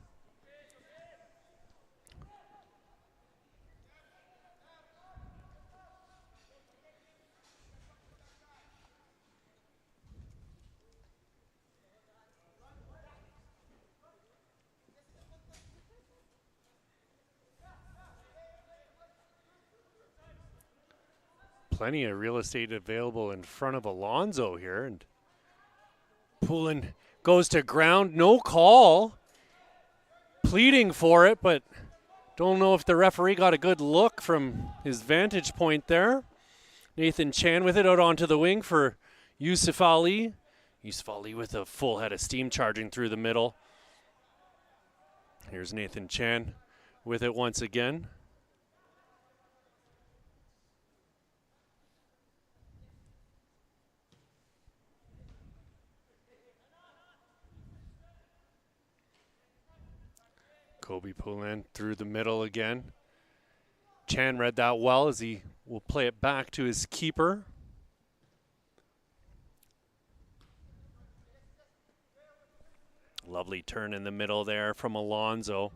Plenty of real estate available in front of Alonso here, and Poulin goes to ground, no call. Pleading for it, but don't know if the referee got a good look from his vantage point there. Nathan Chan with it out onto the wing for Yusuf Ali. Yusuf Ali with a full head of steam charging through the middle. Here's Nathan Chan with it once again. Kobe Poulin through the middle again. Chan read that well as he will play it back to his keeper. Lovely turn in the middle there from Alonso.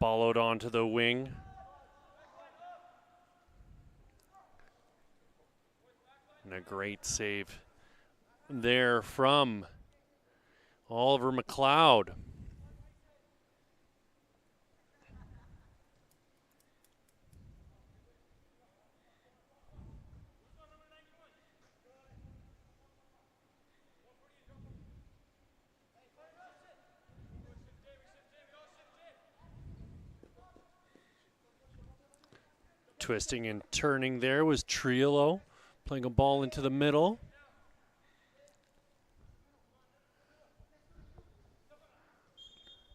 Ball out onto the wing. And a great save there from Oliver McLeod. Twisting and turning there was Triolo, playing a ball into the middle.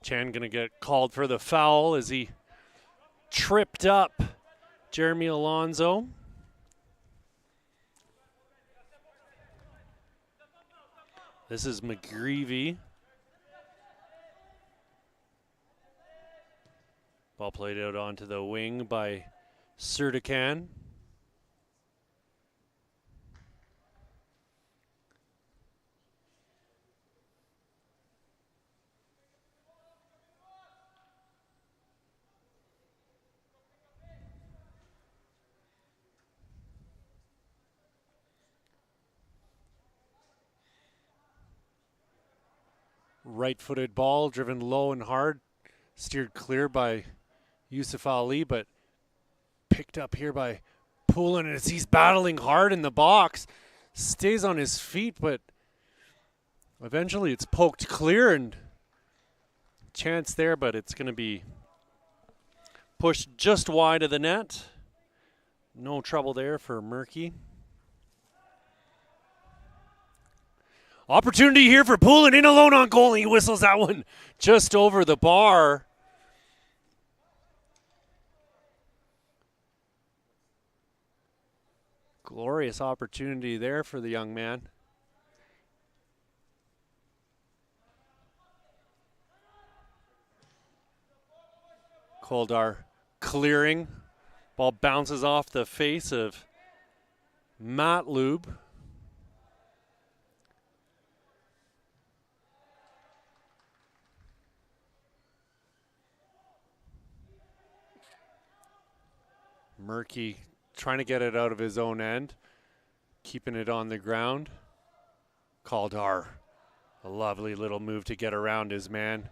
Chan gonna get called for the foul as he tripped up Jeremy Alonso. This is McGreevy. Ball played out onto the wing by Sertican. Right-footed ball, driven low and hard, steered clear by Yusuf Ali, but picked up here by Poulin as he's battling hard in the box. Stays on his feet, but eventually it's poked clear and chance there, but it's going to be pushed just wide of the net. No trouble there for Murky. Opportunity here for Poulin, in alone on goal. He whistles that one just over the bar. Glorious opportunity there for the young man. Koldar clearing. Ball bounces off the face of Matlub. Murky trying to get it out of his own end, keeping it on the ground. Kaldar, a lovely little move to get around his man.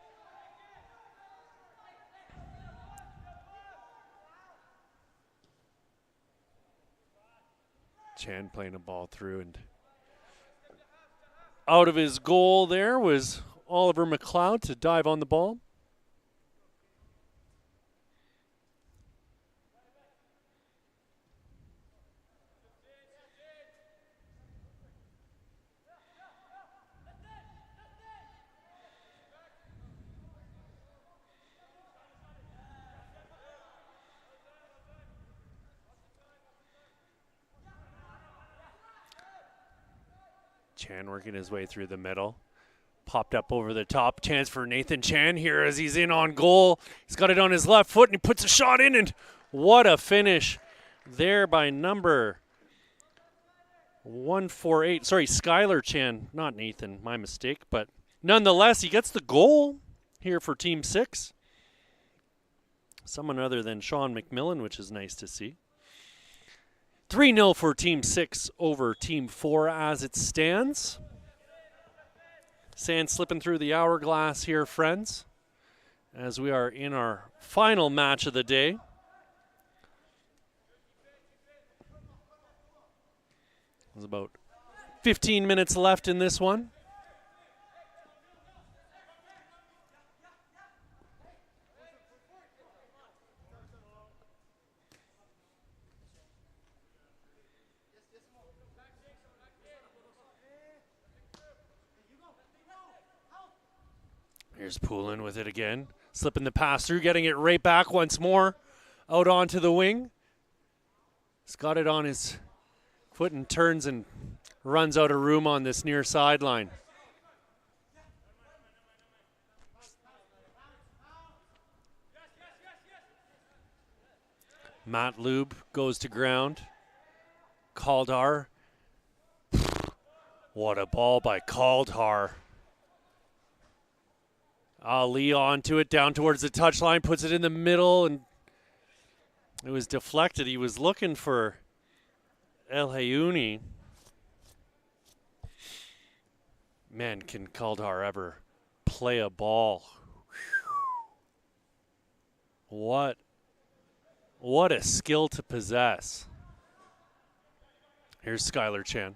Chan playing a ball through, and out of his goal there was Oliver McLeod to dive on the ball. Chan working his way through the middle. Popped up over the top. Chance for Nathan Chan here as he's in on goal. He's got it on his left foot and he puts a shot in, and what a finish there by number 148. Sorry, Skylar Chan, not Nathan, my mistake. But nonetheless, he gets the goal here for Team 6. Someone other than Sean McMillan, which is nice to see. 3-0 for Team 6 over Team 4 as it stands. Sand slipping through the hourglass here, friends, as we are in our final match of the day. There's about 15 minutes left in this one. Here's Poulin with it again. Slipping the pass through, getting it right back once more. Out onto the wing. He's got it on his foot and turns and runs out of room on this near sideline. Matlub goes to ground. Kaldar. What a ball by Kaldar. Ali onto it, down towards the touchline, puts it in the middle, and it was deflected. He was looking for El Hayouni. Man, can Kaldar ever play a ball? What a skill to possess. Here's Skylar Chan.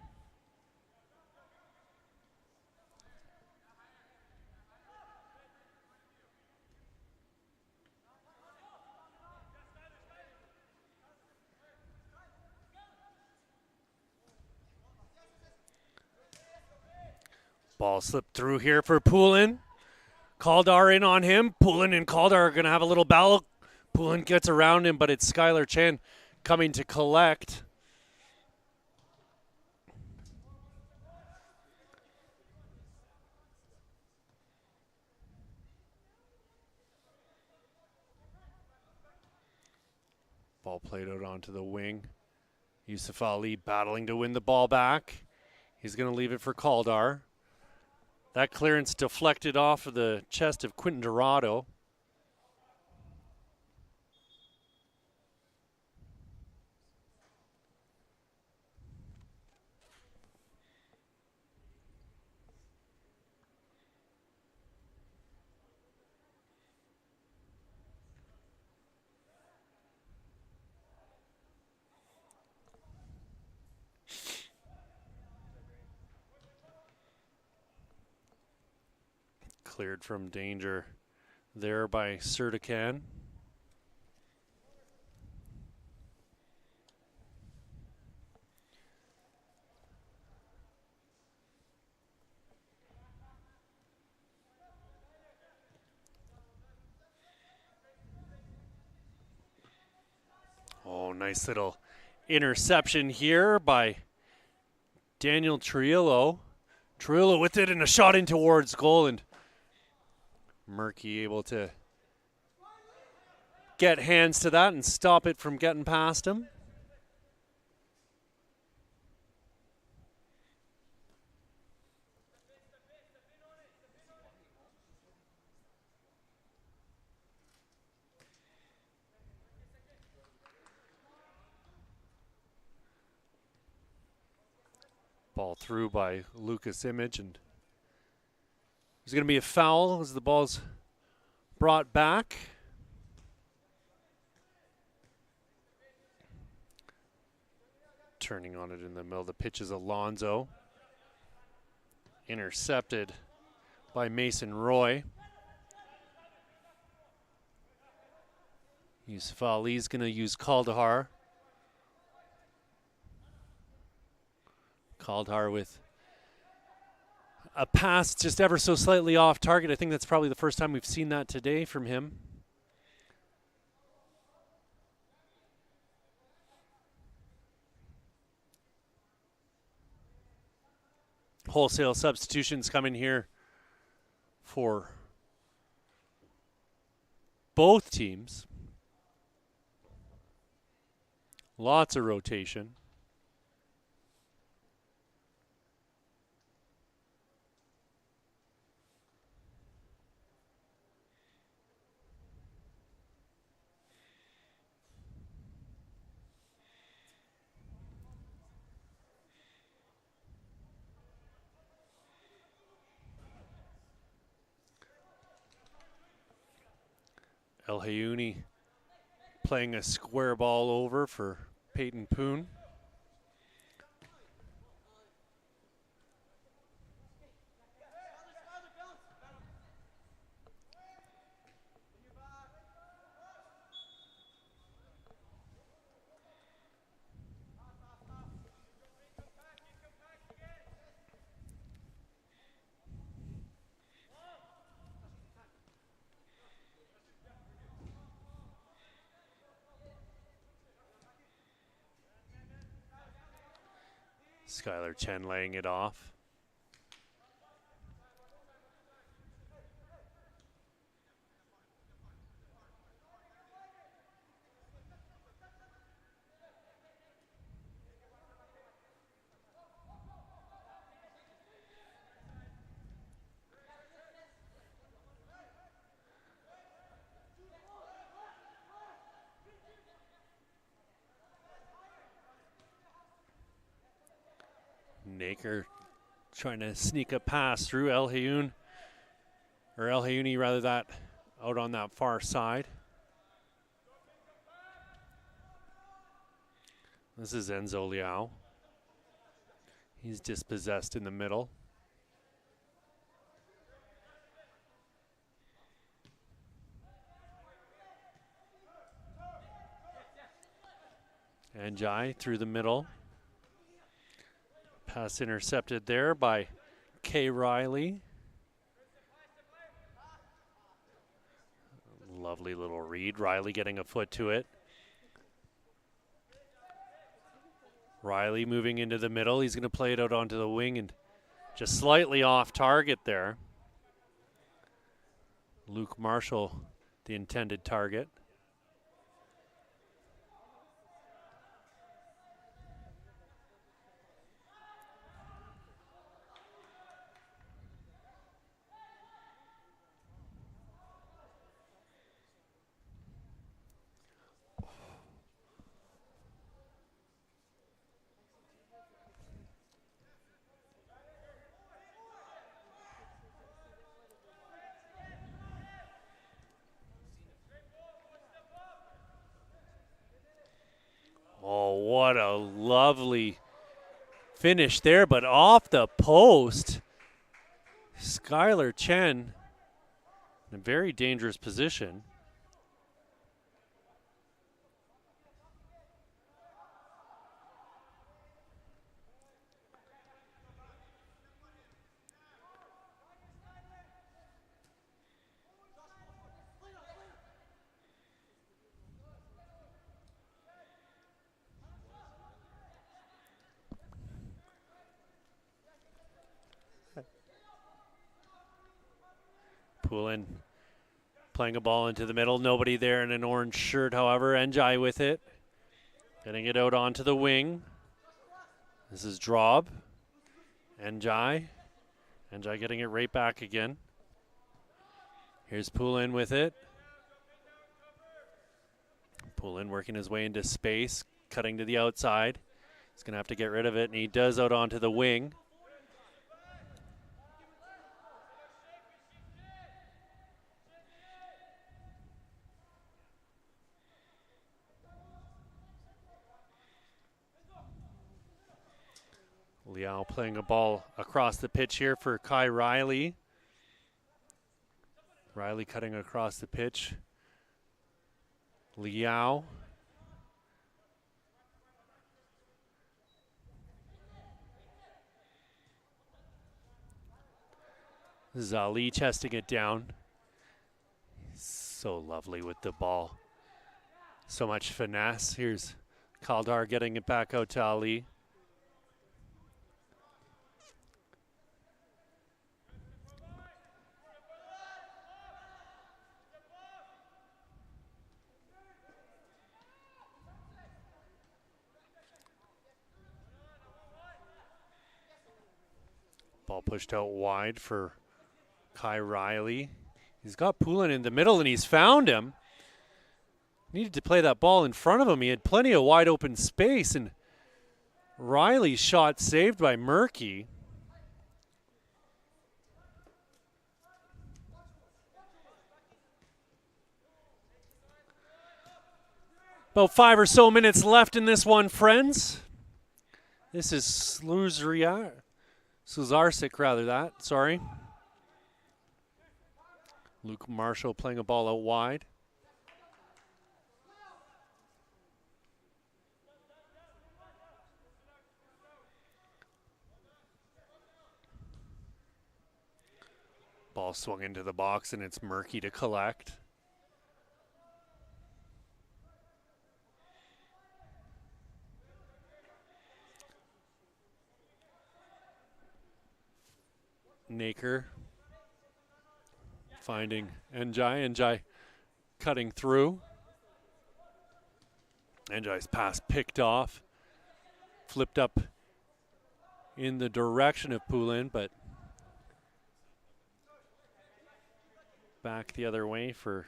Ball slipped through here for Poulin. Kaldar in on him. Poulin and Kaldar are going to have a little battle. Poulin gets around him, but it's Skylar Chan coming to collect. Ball played out onto the wing. Yusuf Ali battling to win the ball back. He's going to leave it for Kaldar. That clearance deflected off of the chest of Quinton Dorado. Cleared from danger there by Sertican. Oh, nice little interception here by Daniel Trillo. Trillo with it and a shot in towards goal, and Murky able to get hands to that and stop it from getting past him. Ball through by Lucas Image, and there's going to be a foul as the ball's brought back. Turning on it in the middle of the pitch is Alonzo. Intercepted by Mason Roy. Yusuf Ali's going to use Kaldahar. Kaldahar with a pass just ever so slightly off target. I think that's probably the first time we've seen that today from him. Wholesale substitutions coming here for both teams. Lots of rotation. El Hayuni playing a square ball over for Peyton Poon. Skylar Chen laying it off. Naker trying to sneak a pass through El Hayuni rather, that out on that far side. This is Enzo Liao. He's dispossessed in the middle. Anjai through the middle. Pass intercepted there by Kay Riley. Lovely little read. Riley getting a foot to it. Riley moving into the middle. He's going to play it out onto the wing and just slightly off target there. Luke Marshall, the intended target. what a lovely finish there, but off the post. Skylar Chen in a very dangerous position. Poulin playing a ball into the middle. Nobody there in an orange shirt, however. Njai with it. Getting it out onto the wing. This is Drob. Njai. Njai getting it right back again. Here's Poulin with it. Poulin working his way into space, cutting to the outside. He's going to have to get rid of it, and he does out onto the wing. Liao playing a ball across the pitch here for Kai Riley. Riley cutting across the pitch. Liao. This is Ali chesting it down. So lovely with the ball. So much finesse. Here's Kaldar getting it back out to Ali. Ball pushed out wide for Kai Riley. He's got Poulin in the middle, and he's found him. Needed to play that ball in front of him. He had plenty of wide open space, and Riley's shot saved by Murky. About 5 or so minutes left in this one, friends. This is Sluzarczyk, sorry. Luke Marshall playing a ball out wide. Ball swung into the box, and it's Murky to collect. Naker finding Njai. Njai cutting through. Njai's pass picked off. Flipped up in the direction of Poulin, but back the other way for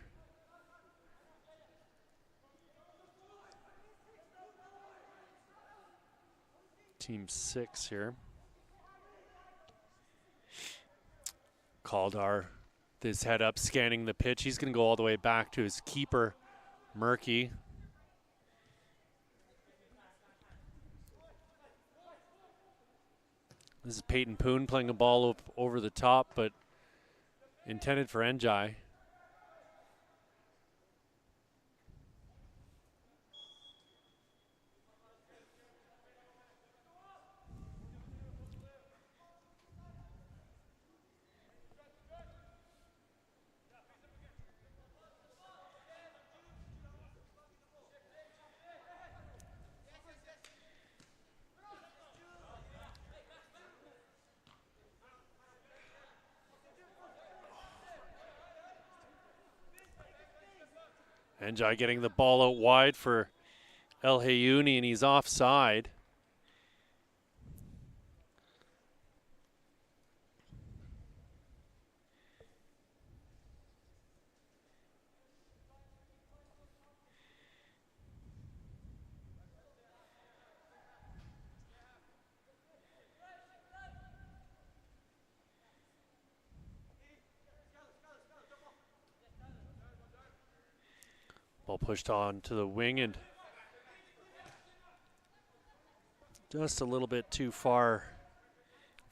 Team 6 here. Kaldar, his head up, scanning the pitch. He's going to go all the way back to his keeper, Murky. This is Peyton Poon playing a ball over the top, but intended for Njai. Njai getting the ball out wide for El Hayuni, and he's offside. Ball pushed on to the wing, and Just a little bit too far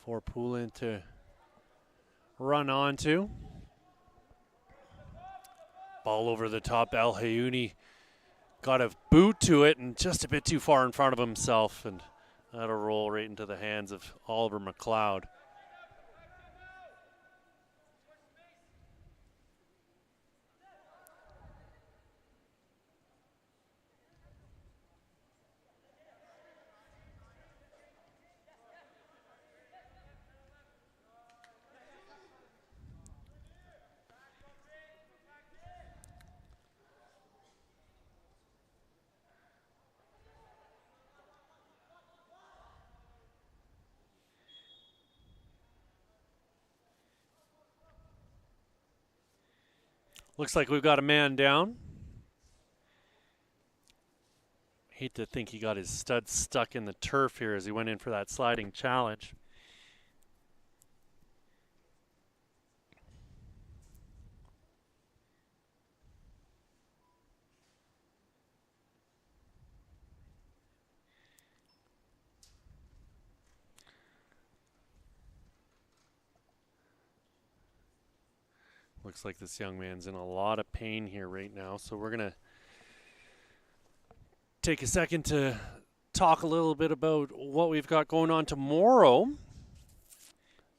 for Poulin to run onto. Ball over the top. El Hayouni got a boot to it and just a bit too far in front of himself, and that'll roll right into the hands of Oliver McLeod. Looks like we've got a man down. Hate to think he got his stud stuck in the turf here as he went in for that sliding challenge. Looks like this young man's in a lot of pain here right now, so we're going to take a second to talk a little bit about what we've got going on tomorrow.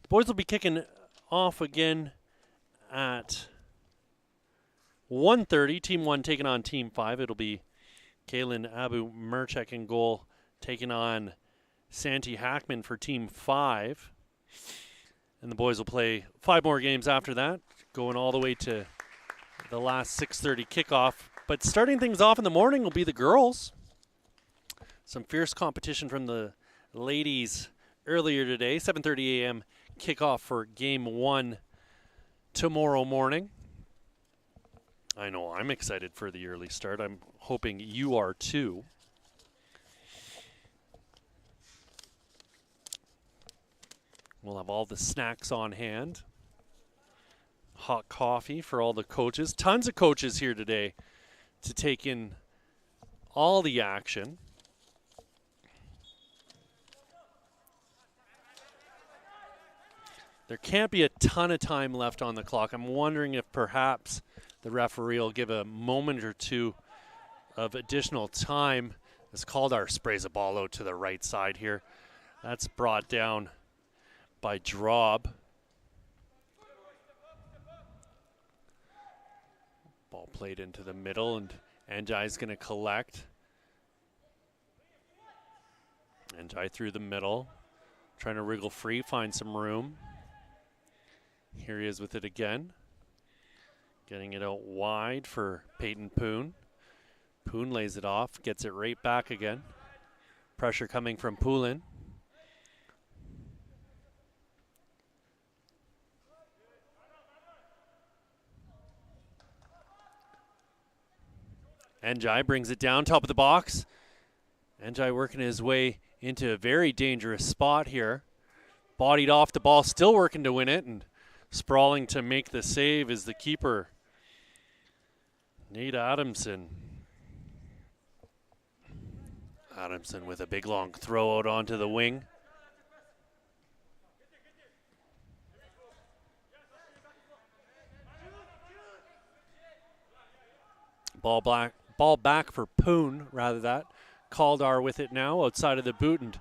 The boys will be kicking off again at 1:30. Team 1 taking on Team 5. It'll be Kalen Abu-Murchek in goal taking on Santi Hackman for Team 5. And the boys will play 5 more games after that, going all the way to the last 6:30 kickoff. But starting things off in the morning will be the girls. Some fierce competition from the ladies earlier today. 7:30 a.m. kickoff for Game 1 tomorrow morning. I know I'm excited for the early start. I'm hoping you are too. We'll have all the snacks on hand. Hot coffee for all the coaches. Tons of coaches here today to take in all the action. There can't be a ton of time left on the clock. I'm wondering if perhaps the referee will give a moment or two of additional time. As Caldar sprays a ball out to the right side here. That's brought down by Drob. Ball played into the middle, and Anjai's going to collect. Anjai through the middle, trying to wriggle free, find some room. Here he is with it again. Getting it out wide for Peyton Poon. Poon lays it off, gets it right back again. Pressure coming from Poulin. Anjai brings it down, top of the box. Anjai working his way into a very dangerous spot here. Bodied off the ball, still working to win it, and sprawling to make the save is the keeper, Nate Adamson. Adamson with a big long throw out onto the wing. Ball back for Poon, rather that. Caldar with it now, outside of the boot, and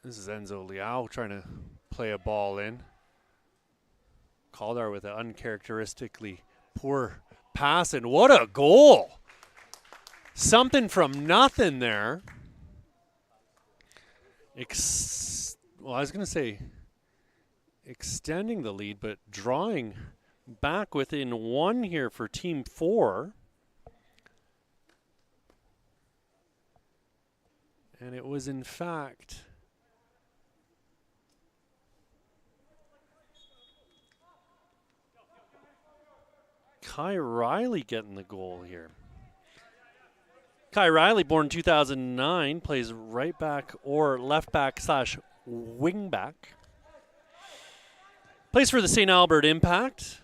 this is Enzo Liao trying to play a ball in. Caldar with an uncharacteristically poor pass, and what a goal! Something from nothing there. Well, I was going to say extending the lead, but drawing back within one here for Team 4. And it was, in fact, Kai Riley getting the goal here. Kai Riley, born 2009, plays right back or left back / wing back. Plays for the St. Albert Impact.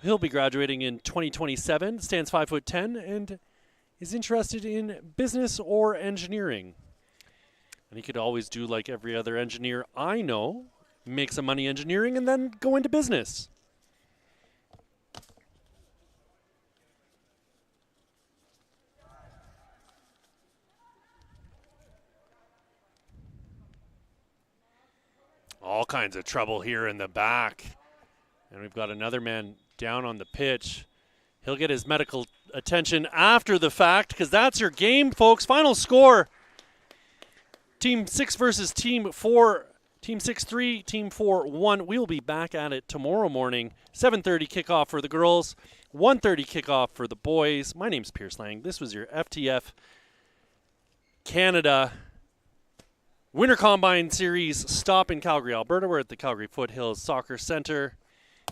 He'll be graduating in 2027, stands 5'10", and is interested in business or engineering. And he could always do like every other engineer I know, make some money engineering and then go into business. All kinds of trouble here in the back. And we've got another man down on the pitch. He'll get his medical attention after the fact because that's your game, folks. Final score. Team 6 versus Team 4. Team 6-3, Team 4-1. We'll be back at it tomorrow morning. 7:30 kickoff for the girls. 1:30 kickoff for the boys. My name's Pierce Lang. This was your FTF Canada Winter Combine Series stop in Calgary, Alberta. We're at the Calgary Foothills Soccer Center.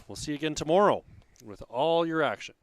We'll see you again tomorrow with all your action.